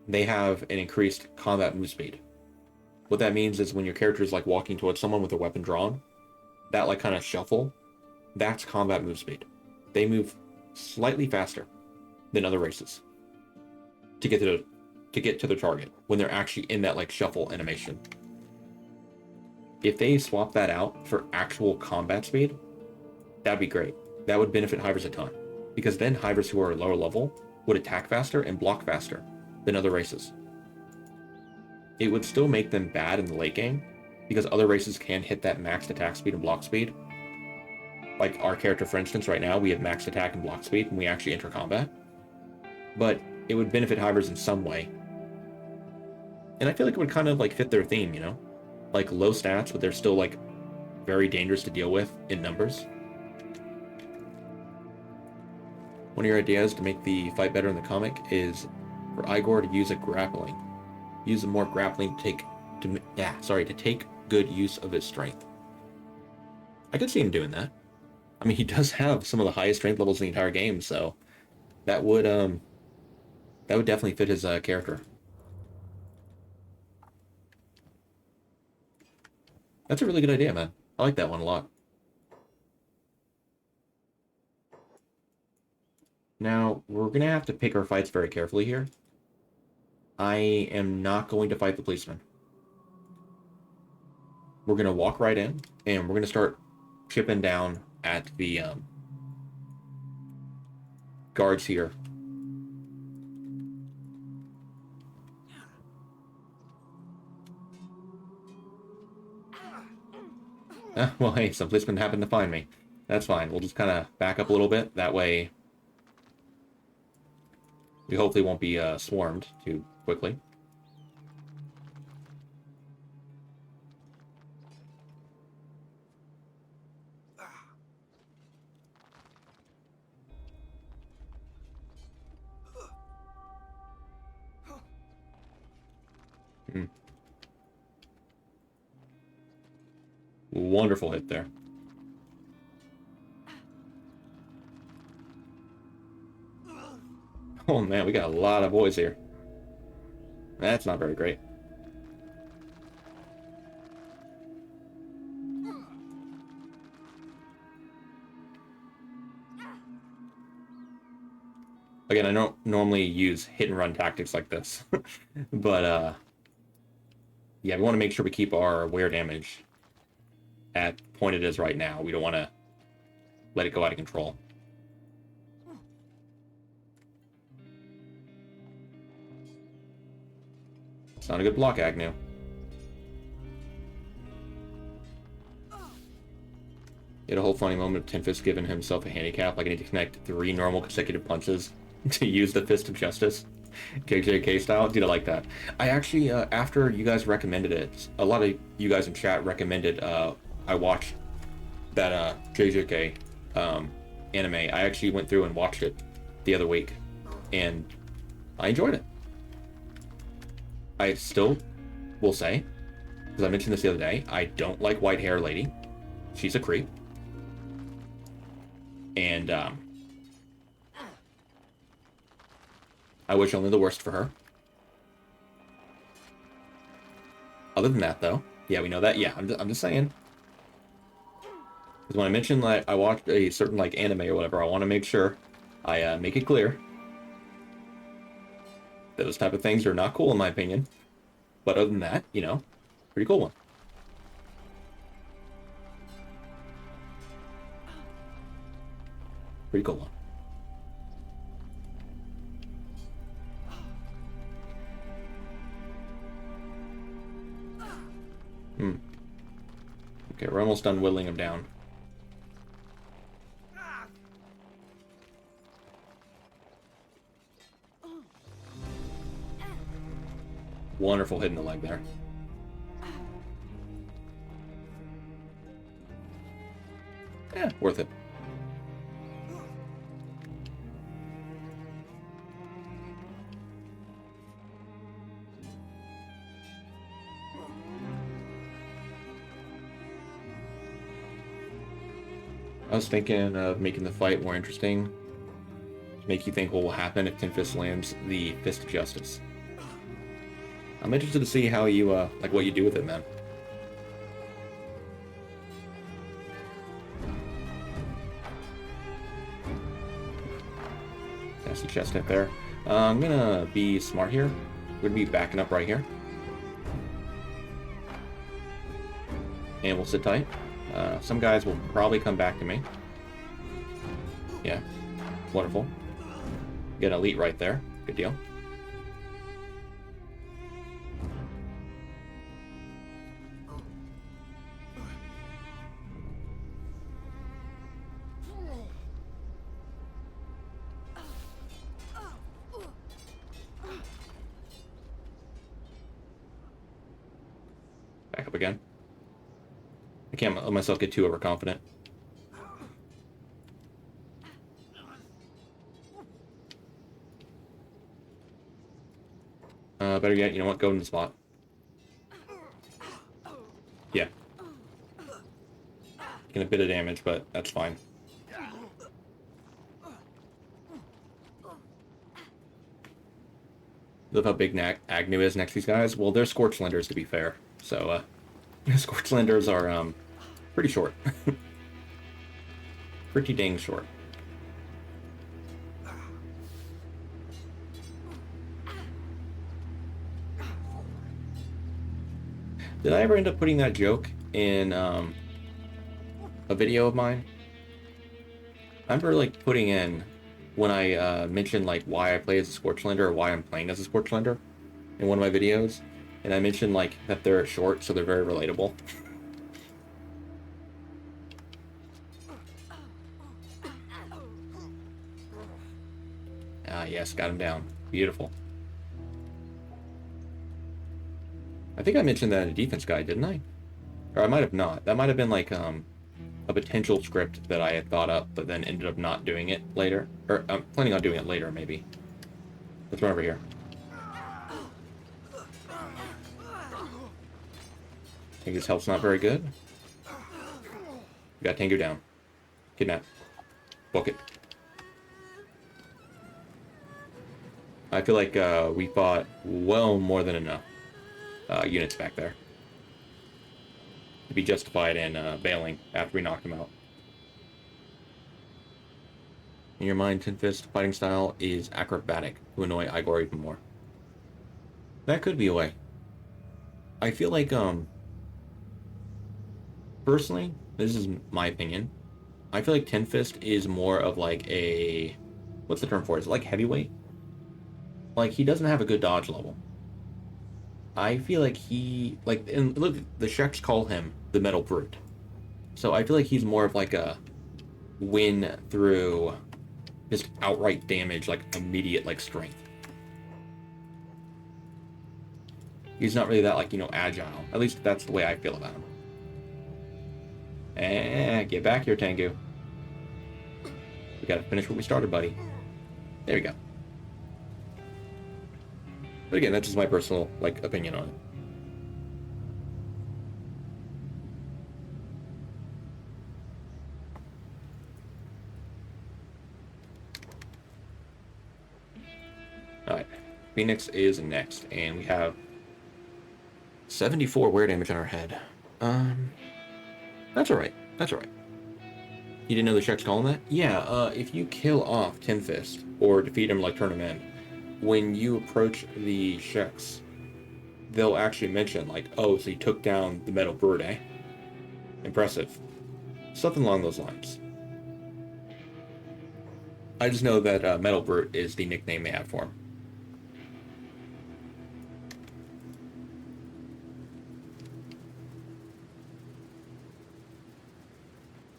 they have an increased combat move speed. What that means is when your character is like walking towards someone with their weapon drawn, that like kind of shuffle, that's combat move speed. They move slightly faster than other races to get to their target when they're actually in that like shuffle animation. If they swap that out for actual combat speed, that'd be great. That would benefit Hyvers a ton, because then Hyvers who are lower level would attack faster and block faster than other races. It would still make them bad in the late game, because other races can hit that maxed attack speed and block speed. Like our character, for instance, right now, we have maxed attack and block speed when we actually enter combat. But it would benefit Hyvers in some way. And I feel like it would kind of like fit their theme, you know? Like low stats, but they're still like very dangerous to deal with in numbers. One of your ideas to make the fight better in the comic is for Igor to use a grappling. Use more grappling to take good use of his strength. I could see him doing that. I mean, he does have some of the highest strength levels in the entire game, so that would definitely fit his character. That's a really good idea, man. I like that one a lot. Now, we're going to have to pick our fights very carefully here. I am not going to fight the policeman. We're going to walk right in, and we're going to start chipping down at the guards here. Well, hey, some policemen happened to find me. That's fine. We'll just kind of back up a little bit. That way, we hopefully won't be swarmed too quickly. Wonderful hit there. Oh man, we got a lot of boys here. That's not very great. Again, I don't normally use hit and run tactics like this. But yeah, we want to make sure we keep our wear damage at the point it is right now. We don't want to let it go out of control. It's not a good block, Agnu. He had a whole funny moment of Tin Fist giving himself a handicap, like I need to connect 3 normal consecutive punches to use the Fist of Justice. JJK style. Dude, I like that. I actually, after you guys recommended it, a lot of you guys in chat recommended I watched that JJK anime. I actually went through and watched it the other week, and I enjoyed it. I still will say, because I mentioned this the other day, I don't like white hair lady. She's a creep. And I wish only the worst for her. Other than that, though, yeah, we know that. Yeah, I'm just saying. Because when I mentioned like I watched a certain like anime or whatever, I want to make sure I make it clear. Those type of things are not cool in my opinion. But other than that, you know, pretty cool one. Pretty cool one. Okay, we're almost done whittling him down. Wonderful hit in the leg there. Yeah, worth it. I was thinking of making the fight more interesting, to make you think what will happen if Tin Fist lands the Fist of Justice. I'm interested to see how you, like what you do with it, man. Nasty chest hit there. I'm gonna be smart here. We're gonna be backing up right here. And we'll sit tight. Some guys will probably come back to me. Yeah. Wonderful. Get an elite right there. Good deal. Back up again. I can't let myself get too overconfident. Better yet, you know what? Go in the spot. Yeah. Taking a bit of damage, but that's fine. Look how big Agnu is next to these guys. Well, they're Scorchlinders, to be fair. So, Scorchlinders are, pretty short. Pretty dang short. Did I ever end up putting that joke in a video of mine? I remember like putting in when I mentioned like why I play as a Scorchlander or why I'm playing as a Scorchlander in one of my videos, and I mentioned like that they're short, so they're very relatable. Ah, yes, got him down. Beautiful. I think I mentioned that in a defense guide, didn't I? Or I might have not. That might have been like a potential script that I had thought up, but then ended up not doing it later. Or I'm planning on doing it later, maybe. Let's run over here. Tengu's health's not very good. We got Tengu down. Kidnap. Book it. I feel like we fought well more than enough units back there to be justified in bailing after we knocked them out. In your mind, Tin Fist fighting style is acrobatic to annoy Igor even more. That could be a way. I feel like, personally, this is my opinion, I feel like Tin Fist is more of like a, what's the term for it? Is it like heavyweight? Like, he doesn't have a good dodge level. I feel like he, like, and look, the Sheks call him the Metal Brute. So I feel like he's more of like a win through just outright damage, like immediate, like, strength. He's not really that, like, you know, agile. At least that's the way I feel about him. Get back here, Tengu. We gotta finish what we started, buddy. There we go. But again, that's just my personal, like, opinion on it. Alright. Phoenix is next, and we have 74 wear damage on our head. That's alright. That's alright. You didn't know the Shrek's calling that? Yeah, if you kill off Tin Fist, or defeat him, like turn him in, when you approach the Sheks, they'll actually mention, like, oh, so you took down the Metal Bird, eh? Impressive. Something along those lines. I just know that Metal Bird is the nickname they have for him.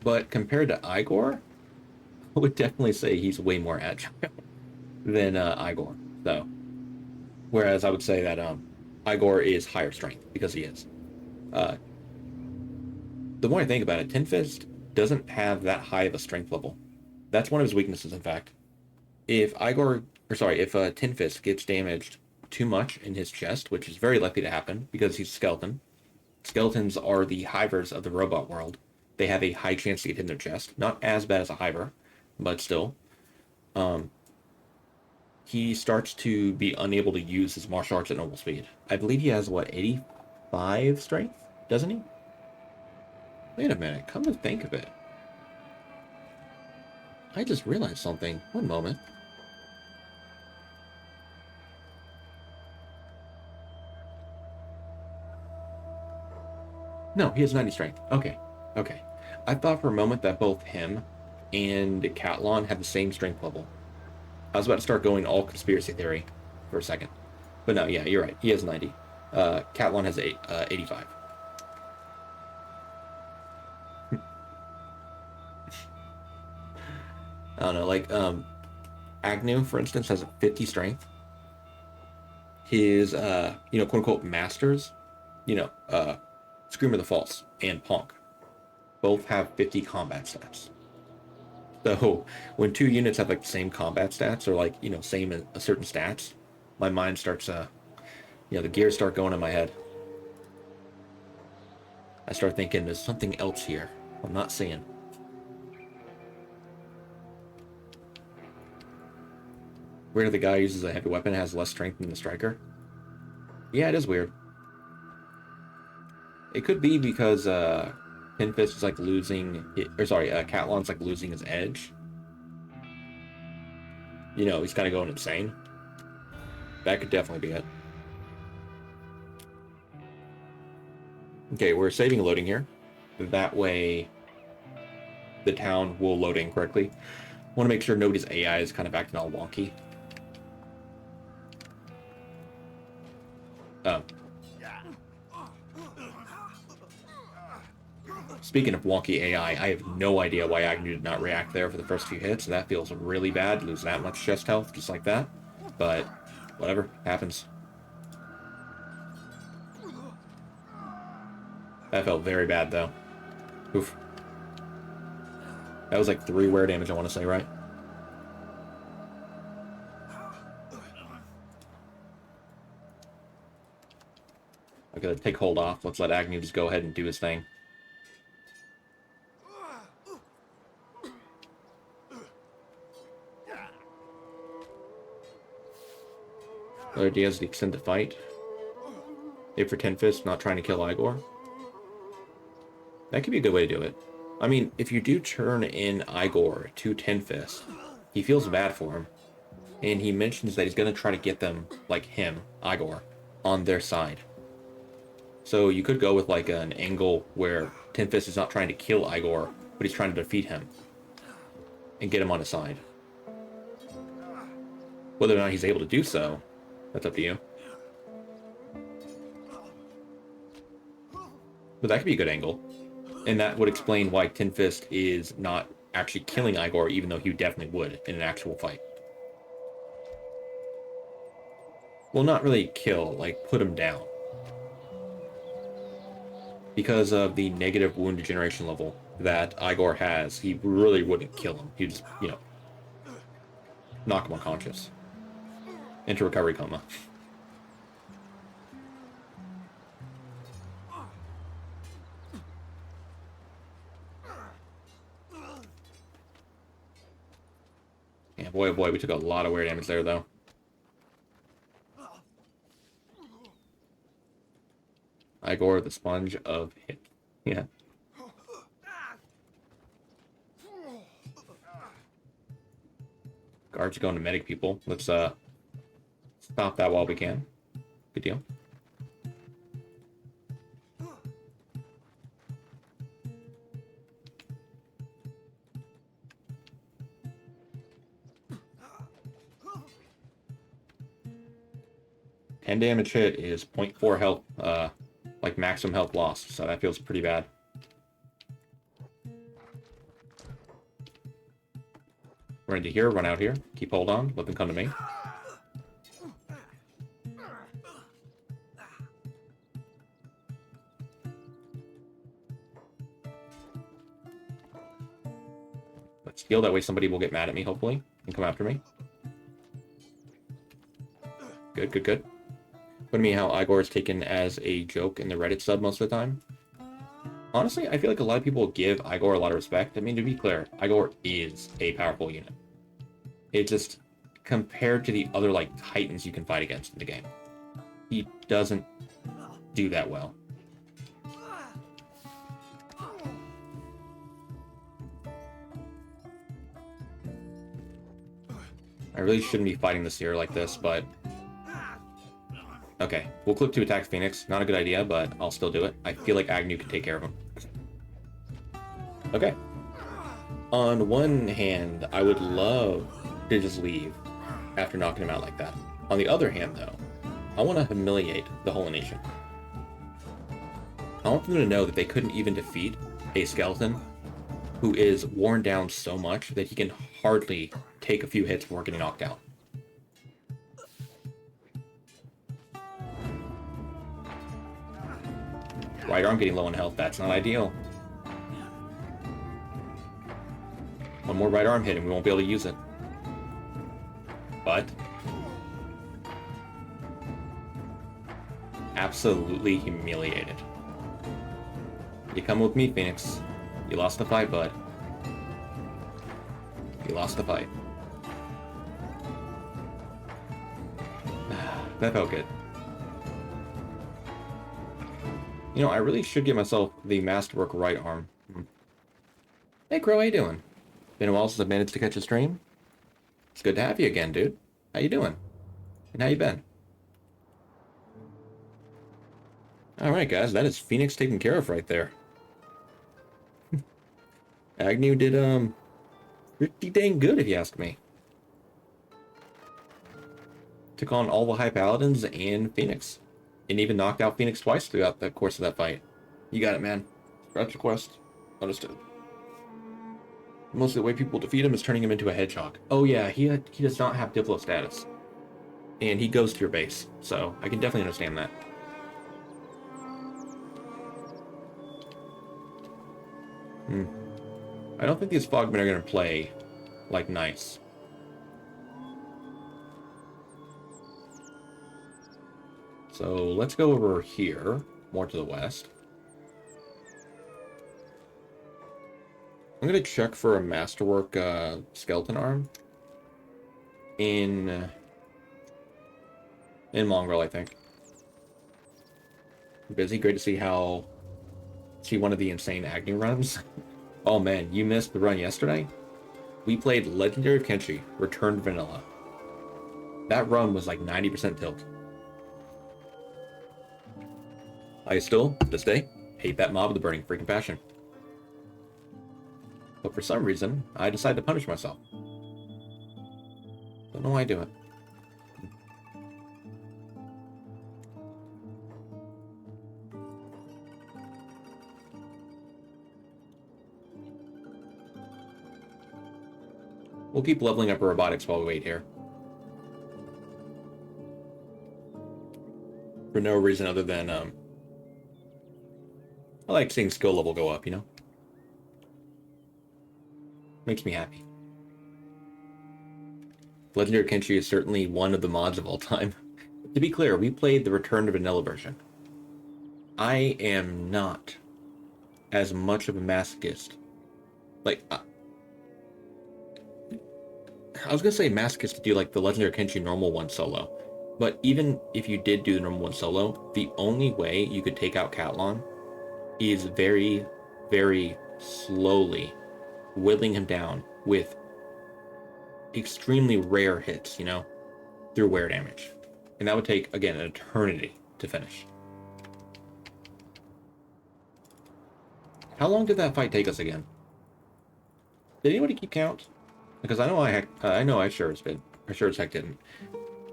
But compared to Igor, I would definitely say he's way more agile than Igor, though. Whereas I would say that Igor is higher strength, because he is. The more I think about it, Tin Fist doesn't have that high of a strength level. That's one of his weaknesses, in fact. If Tin Fist gets damaged too much in his chest, which is very likely to happen because he's a skeleton. Skeletons are the hivers of the robot world. They have a high chance to get hit in their chest. Not as bad as a hiver, but still. He starts to be unable to use his martial arts at normal speed. I believe he has, what, 85 strength? Doesn't he? Wait a minute, come to think of it. I just realized something. One moment. No, he has 90 strength. Okay. I thought for a moment that both him and Catlon had the same strength level. I was about to start going all conspiracy theory for a second. But no, yeah, you're right. He has 90. Catlon has 85. I don't know, like, Agnu, for instance, has a 50 strength. His, quote-unquote masters, Scream of the False and Ponk, both have 50 combat stats. So when two units have, like, the same combat stats, or, like, same certain stats, my mind starts, the gears start going in my head. I start thinking, there's something else here I'm not seeing. Where the guy uses a heavy weapon has less strength than the striker? Yeah, it is weird. It could be because Tin Fist is like losing, Catlon's like losing his edge. He's kind of going insane. That could definitely be it. Okay, we're saving loading here. That way the town will load in correctly. Want to make sure nobody's AI is kind of acting all wonky. speaking of wonky AI, I have no idea why Agnu did not react there for the first few hits. That feels really bad, lose that much chest health just like that. But whatever, happens. That felt very bad though. Oof. That was like 3 wear damage, I want to say, right? I gotta take hold off. Let's let Agnu just go ahead and do his thing. Other idea is to extend the fight. If for 10 Fist not trying to kill Igor. That could be a good way to do it. I mean, if you do turn in Igor to 10 Fist, he feels bad for him. And he mentions that he's going to try to get them, like him, Igor, on their side. So you could go with like an angle where 10 Fist is not trying to kill Igor, but he's trying to defeat him. And get him on his side. Whether or not he's able to do so, that's up to you. But that could be a good angle. And that would explain why 10 Fist is not actually killing Igor, even though he definitely would in an actual fight. Well, not really kill, like put him down. Because of the negative wound degeneration level that Igor has, he really wouldn't kill him. He'd just, you know, knock him unconscious. Into recovery coma. Yeah, boy, oh boy, we took a lot of wear damage there, though. Igor, the sponge of hit. Yeah. Guards going to medic people. Let's stop that while we can. Good deal. Ten damage hit is 0.4 health, like maximum health lost, so that feels pretty bad. Run into here, run out here, keep hold on, let them come to me. Let's heal, that way somebody will get mad at me, hopefully, and come after me. Good, good, good. What do you mean how Igor is taken as a joke in the Reddit sub most of the time? Honestly, I feel like a lot of people give Igor a lot of respect. I mean, to be clear, Igor is a powerful unit. It just, compared to the other, like, titans you can fight against in the game, he doesn't do that well. I really shouldn't be fighting the Seer like this, but... Okay, we'll click to attack Phoenix. Not a good idea, but I'll still do it. I feel like Agnu can take care of him. Okay. On one hand, I would love to just leave after knocking him out like that. On the other hand, though, I want to humiliate the whole nation. I want them to know that they couldn't even defeat a skeleton who is worn down so much that he can hardly take a few hits before getting knocked out. Right arm getting low on health, that's not ideal. One more right arm hit and we won't be able to use it. But... absolutely humiliated. You come with me, Phoenix. You lost the fight, bud. You lost the fight. That felt good. You know, I really should give myself the masterwork right arm. Hey, Crow, how you doing? Been a while since I've managed to catch a stream. It's good to have you again, dude. How you doing? And how you been? Alright, guys, that is Phoenix taken care of right there. Agnu did, pretty dang good, if you ask me. Took on all the high paladins and Phoenix. And even knocked out Phoenix twice throughout the course of that fight. You got it, man. Scratch request. Understood. Most of the way people defeat him is turning him into a hedgehog. Oh yeah, he does not have Diplo status. And he goes to your base, so I can definitely understand that. I don't think these Fogmen are going to play, like, nice. So let's go over here, more to the west. I'm going to check for a Masterwork skeleton arm in Mongrel, I think. Busy, great to see one of the insane Agnu runs. Oh man, you missed the run yesterday? We played Legendary of Kenshi, Returned Vanilla. That run was like 90% tilt. I still, to this day, hate that mob with a burning freaking passion. But for some reason, I decided to punish myself. Don't know why I do it. We'll keep leveling up our robotics while we wait here. For no reason other than, I like seeing skill level go up, you know? Makes me happy. Legendary Kenshi is certainly one of the mods of all time. To be clear, we played the Return to Vanilla version. I am not as much of a masochist. Like, I was gonna say masochist to do like the Legendary Kenshi normal one solo. But even if you did do the normal one solo, the only way you could take out Catlon is very, very slowly whittling him down with extremely rare hits, you know, through wear damage. And that would take, again, an eternity to finish. How long did that fight take us again? Did anybody keep count? Because I know I sure as heck didn't.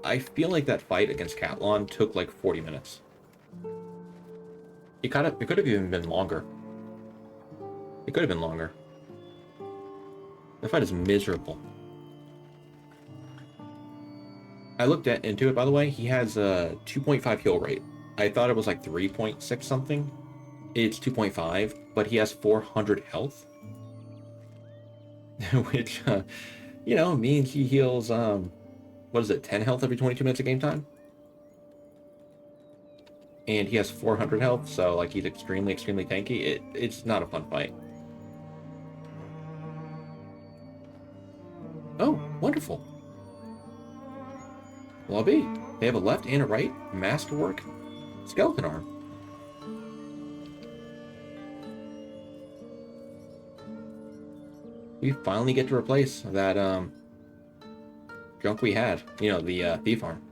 I feel like that fight against Catlon took like 40 minutes. It could have even been longer. It could have been longer. The fight is miserable. I looked into it, by the way. He has a 2.5 heal rate. I thought it was like 3.6 something. It's 2.5, but he has 400 health. Which, you know, means he heals, what is it, 10 health every 22 minutes of game time? And he has 400 health, so, like, he's extremely, extremely tanky. It's not a fun fight. Oh, wonderful. Lobby. They have a left and a right Masterwork skeleton arm. We finally get to replace that junk we had. You know, the thief arm.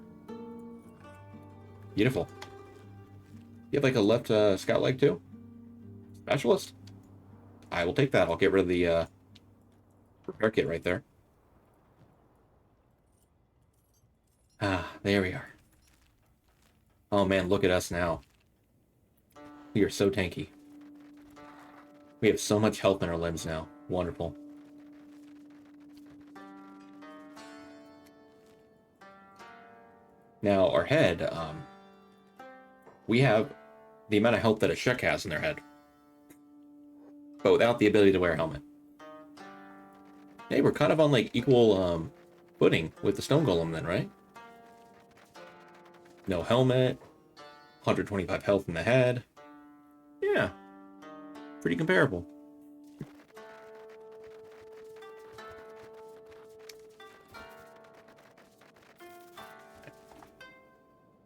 Beautiful. You have like a left scout leg too? Specialist? I will take that. I'll get rid of the repair kit right there. Ah, there we are. Oh man, look at us now. We are so tanky. We have so much health in our limbs now. Wonderful. Now, our head, we have the amount of health that a Shek has in their head, but without the ability to wear a helmet. Hey, we're kind of on, like, equal footing with the Stone Golem then, right? No helmet, 125 health in the head. Yeah, pretty comparable.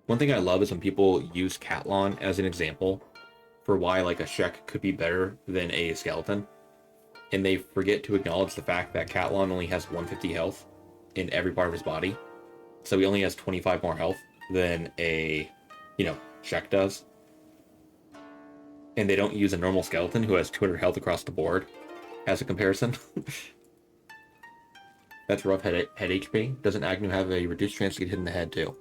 One thing I love is when people use Catlon as an example for why like a Shek could be better than a skeleton, and they forget to acknowledge the fact that Catlon only has 150 health in every part of his body, so he only has 25 more health than a, you know, Shek does. And they don't use a normal skeleton who has 200 health across the board as a comparison. That's rough head HP. Doesn't Agnu have a reduced chance to get hit in the head too?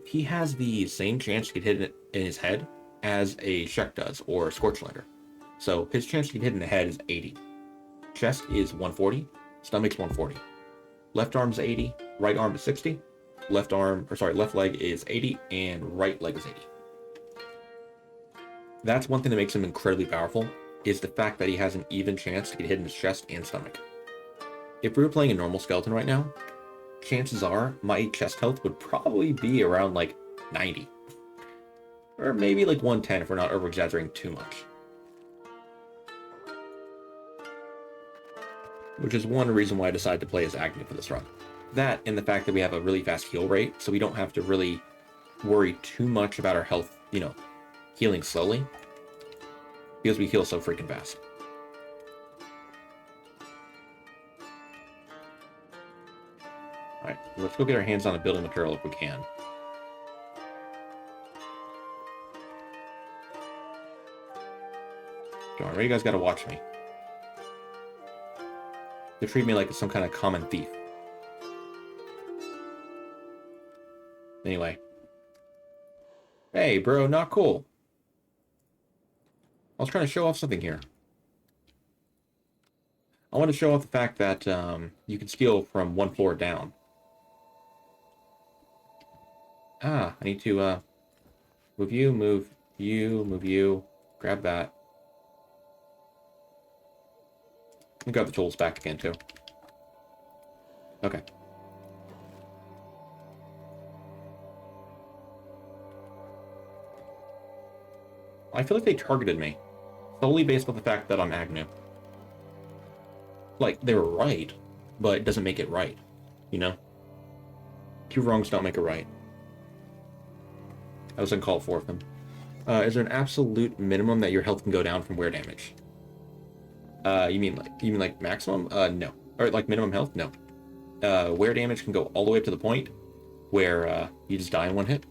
He has the same chance to get hit in his head as a Shek does, or Scorchlighter. So his chance to get hit in the head is 80. Chest is 140. Stomach's 140. Left arm's 80. Right arm is 60. Left leg is 80, and right leg is 80. That's one thing that makes him incredibly powerful, is the fact that he has an even chance to get hit in his chest and stomach. If we were playing a normal skeleton right now, chances are my chest health would probably be around like 90. Or maybe like 110 if we're not over-exaggerating too much. Which is one reason why I decided to play as Agnu for this run. That and the fact that we have a really fast heal rate, so we don't have to really worry too much about our health, healing slowly. Because we heal so freaking fast. Alright, let's go get our hands on a building material if we can. Darn, you guys gotta watch me. They treat me like some kind of common thief. Anyway. Hey, bro, not cool. I was trying to show off something here. I want to show off the fact that you can steal from one floor down. I need to move you, grab that. And grab the tools back again, too. Okay. I feel like they targeted me, solely based on the fact that I'm Agnu. Like, they were right, but it doesn't make it right, Two wrongs don't make it right. I was uncalled for of them. Is there an absolute minimum that your health can go down from wear damage? You mean like maximum? No. Or like minimum health? No. Wear damage can go all the way up to the point where you just die in one hit.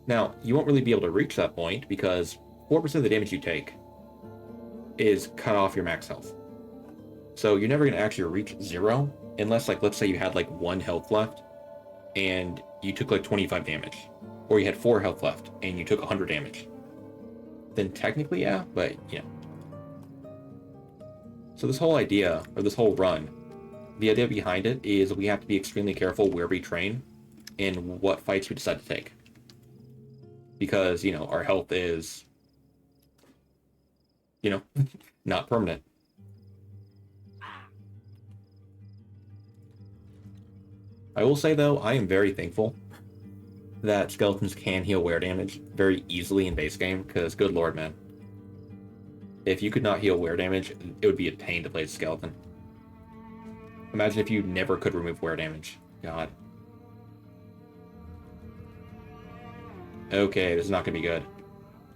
Now, you won't really be able to reach that point because 4% of the damage you take is cut off your max health. So you're never going to actually reach 0 unless, like, let's say you had like 1 health left and you took like 25 damage. Or you had 4 health left and you took 100 damage. Then technically, yeah, but, So this whole idea, or this whole run, the idea behind it is we have to be extremely careful where we train and what fights we decide to take. Because, our health is, not permanent. I will say, though, I am very thankful that skeletons can heal wear damage very easily in base game, because good lord, man. If you could not heal wear damage, it would be a pain to play as a skeleton. Imagine if you never could remove wear damage. God. Okay, this is not going to be good.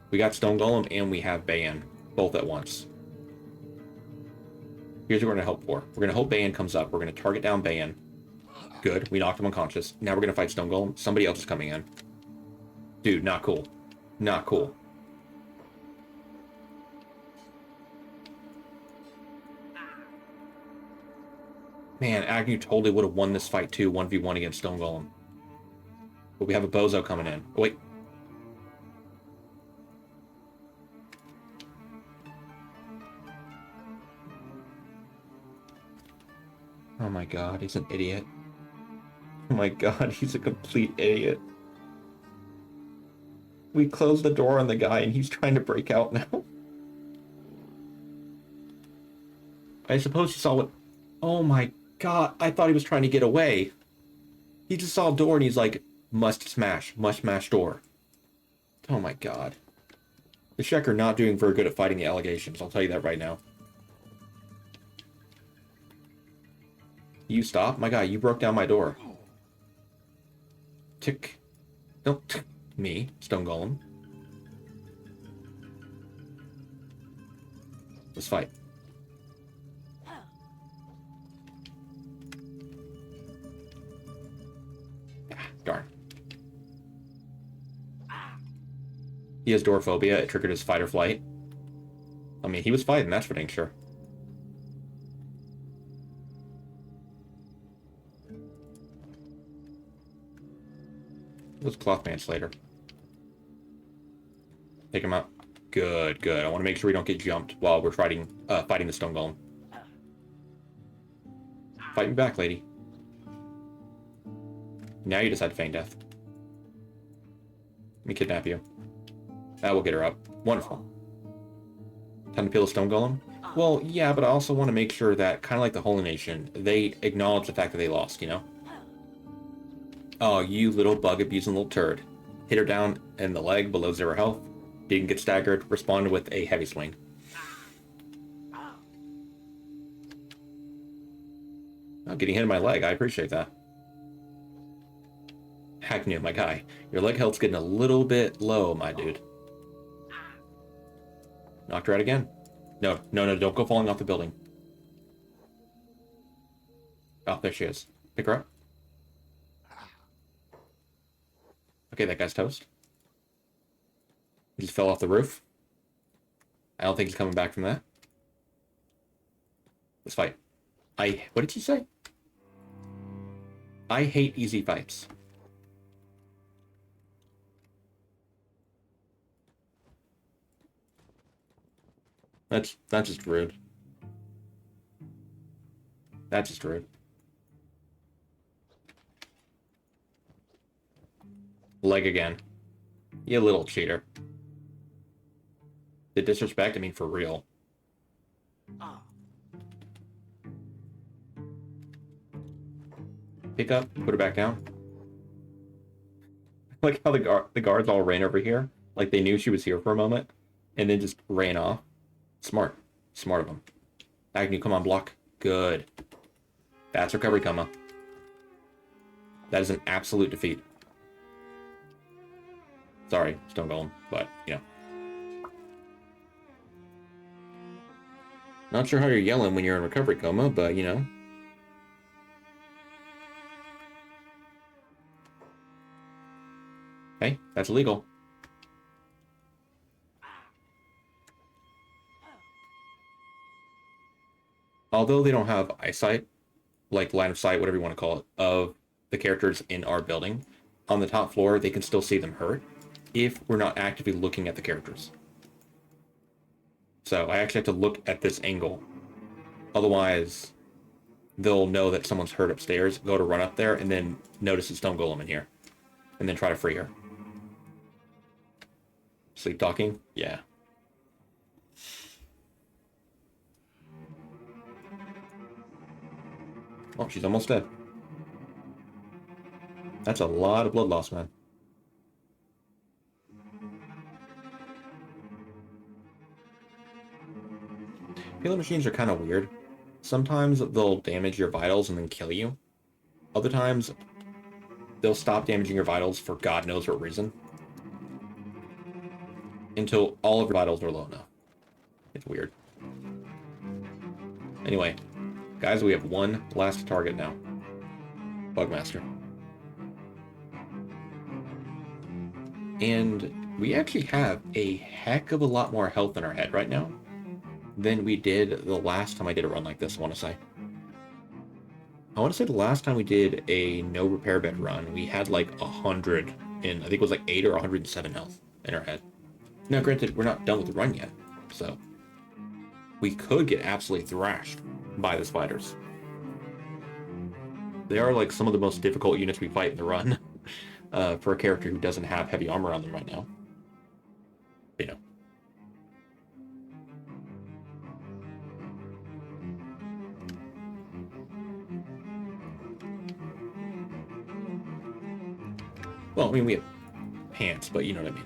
We got Stone Golem and we have Bayan, both at once. Here's what we're going to hope for. We're going to hope Bayan comes up. We're going to target down Bayan. Good, we knocked him unconscious. Now we're going to fight Stone Golem. Somebody else is coming in. Dude, not cool. Not cool. Man, Agnu totally would have won this fight too, 1v1 against Stone Golem. But we have a bozo coming in. Oh, wait. Oh my god, he's an idiot. Oh my god, he's a complete idiot. We closed the door on the guy and he's trying to break out now. I suppose he saw what... Oh my god, I thought he was trying to get away. He just saw a door and he's like, must smash door. Oh my god. The Shek are not doing very good at fighting the allegations, I'll tell you that right now. You stop? My guy, you broke down my door. Tick. Don't tick me, Stone Golem. Let's fight. Darn. He has door phobia. It triggered his fight or flight. I mean, he was fighting, that's for dang sure. Those cloth mants later. Take him out. Good, good. I want to make sure we don't get jumped while we're fighting the stone golem. Fight me back, lady. Now you decide to feign death. Let me kidnap you. That will get her up. Wonderful. Time to peel the stone golem? Well, yeah, but I also want to make sure that, kind of like the Holy Nation, they acknowledge the fact that they lost, you know? Oh, you little bug-abusing little turd. Hit her down in the leg below 0 health. Didn't get staggered. Responded with a heavy swing. Oh, getting hit in my leg. I appreciate that. Agnu, my guy. Your leg health's getting a little bit low, my dude. Knocked her out again. No, no, no, don't go falling off the building. Oh, there she is. Pick her up. Okay, that guy's toast. He just fell off the roof. I don't think he's coming back from that. Let's fight. What did you say? I hate easy fights. That's just rude. That's just rude. Leg again. You little cheater. The disrespect, I mean, for real. Pick up, put her back down. Like how the guards all ran over here, like they knew she was here for a moment, and then just ran off. Smart. Smart of them. Agnu, come on, block. Good. Fast recovery, Kama. That is an absolute defeat. Sorry, Stone Golem, but, you know. Not sure how you're yelling when you're in recovery coma, but, you know. Hey, that's illegal. Although they don't have eyesight, like line of sight, whatever you want to call it, of the characters in our building, on the top floor, they can still see them hurt if we're not actively looking at the characters. So I actually have to look at this angle. Otherwise, they'll know that someone's hurt upstairs, go to run up there, and then notice a stone golem in here. And then try to free her. Sleep talking? Yeah. Oh, she's almost dead. That's a lot of blood loss, man. Healing machines are kind of weird. Sometimes they'll damage your vitals and then kill you. Other times, they'll stop damaging your vitals for God knows what reason. Until all of your vitals are low enough. It's weird. Anyway, guys, we have one last target now. Bugmaster. And we actually have a heck of a lot more health in our head right now than we did the last time I did a run like this, I want to say. I want to say the last time we did a no repair bed run, we had like 100 in, I think it was like 8 or 107 health in our head. Now, granted, we're not done with the run yet, so we could get absolutely thrashed by the spiders. They are like some of the most difficult units we fight in the run for a character who doesn't have heavy armor on them right now. But, you know. Well, I mean, we have pants, but you know what I mean.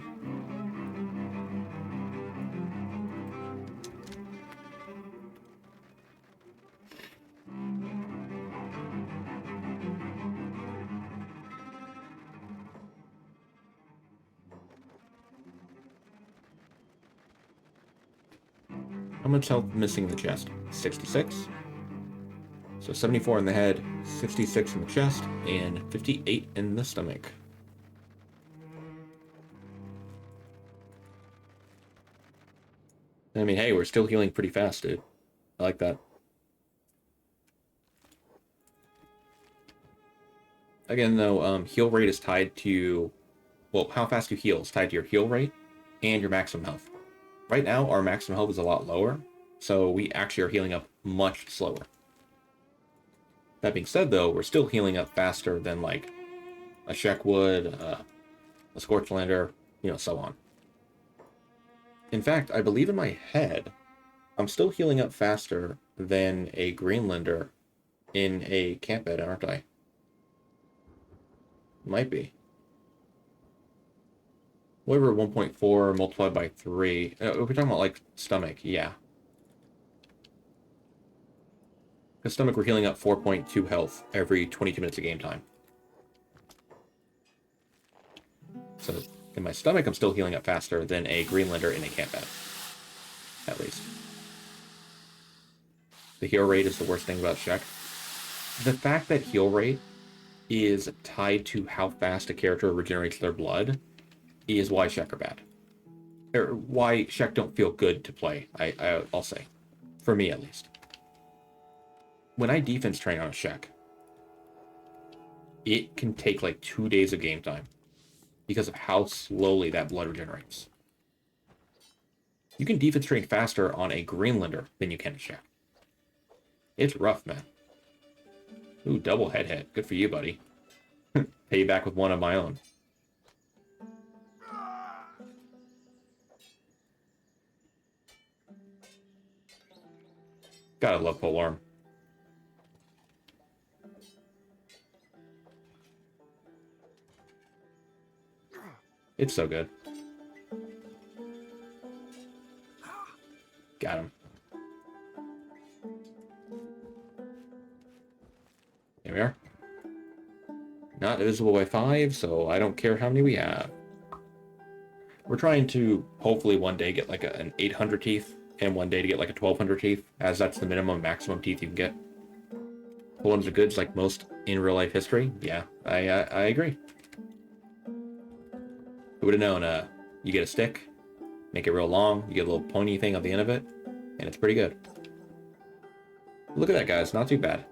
How much health missing in the chest? 66. So 74 in the head, 66 in the chest, and 58 in the stomach. I mean, hey, we're still healing pretty fast, dude. I like that. Again, though, heal rate is tied to... Well, how fast you heal is tied to your heal rate and your maximum health. right now our maximum health is a lot lower, so we actually are healing up much slower. That being said, though, we're still healing up faster than, like, a Shek would, a Scorchlander, you know, so on. In fact, I believe in my head, I'm still healing up faster than a Greenlander in a camp bed, aren't I? Might be. Whatever 1.4 multiplied by 3. We're talking about, like, stomach, yeah. Because stomach, we're healing up 4.2 health every 22 minutes of game time. So in my stomach, I'm still healing up faster than a Greenlander in a camp bed. At least. The heal rate is the worst thing about Shek. The fact that heal rate is tied to how fast a character regenerates their blood is why Shek are bad. Or why Shek don't feel good to play, I'll say. For me, at least. When I defense train on a Shek, it can take like 2 days of game time because of how slowly that blood regenerates. You can defense train faster on a Greenlander than you can a Shek. It's rough, man. Ooh, double head hit. Good for you, buddy. Pay you back with one of my own. Gotta love polearm. It's so good. Got him. There we are. Not divisible by 5, so I don't care how many we have. We're trying to hopefully one day get like an 800 teeth, and one day to get like a 1200 teeth, as that's the minimum maximum teeth you can get. The ones are good, like most in real life history. Yeah, I agree. Who would have known? You get a stick, make it real long, you get a little pony thing on the end of it, and it's pretty good. Look at that, guys. Not too bad.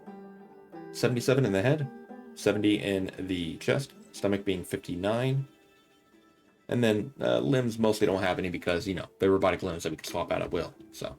77 in the head, 70 in the chest, stomach being 59. And then limbs mostly don't have any because, you know, they're robotic limbs that we can swap out at will. So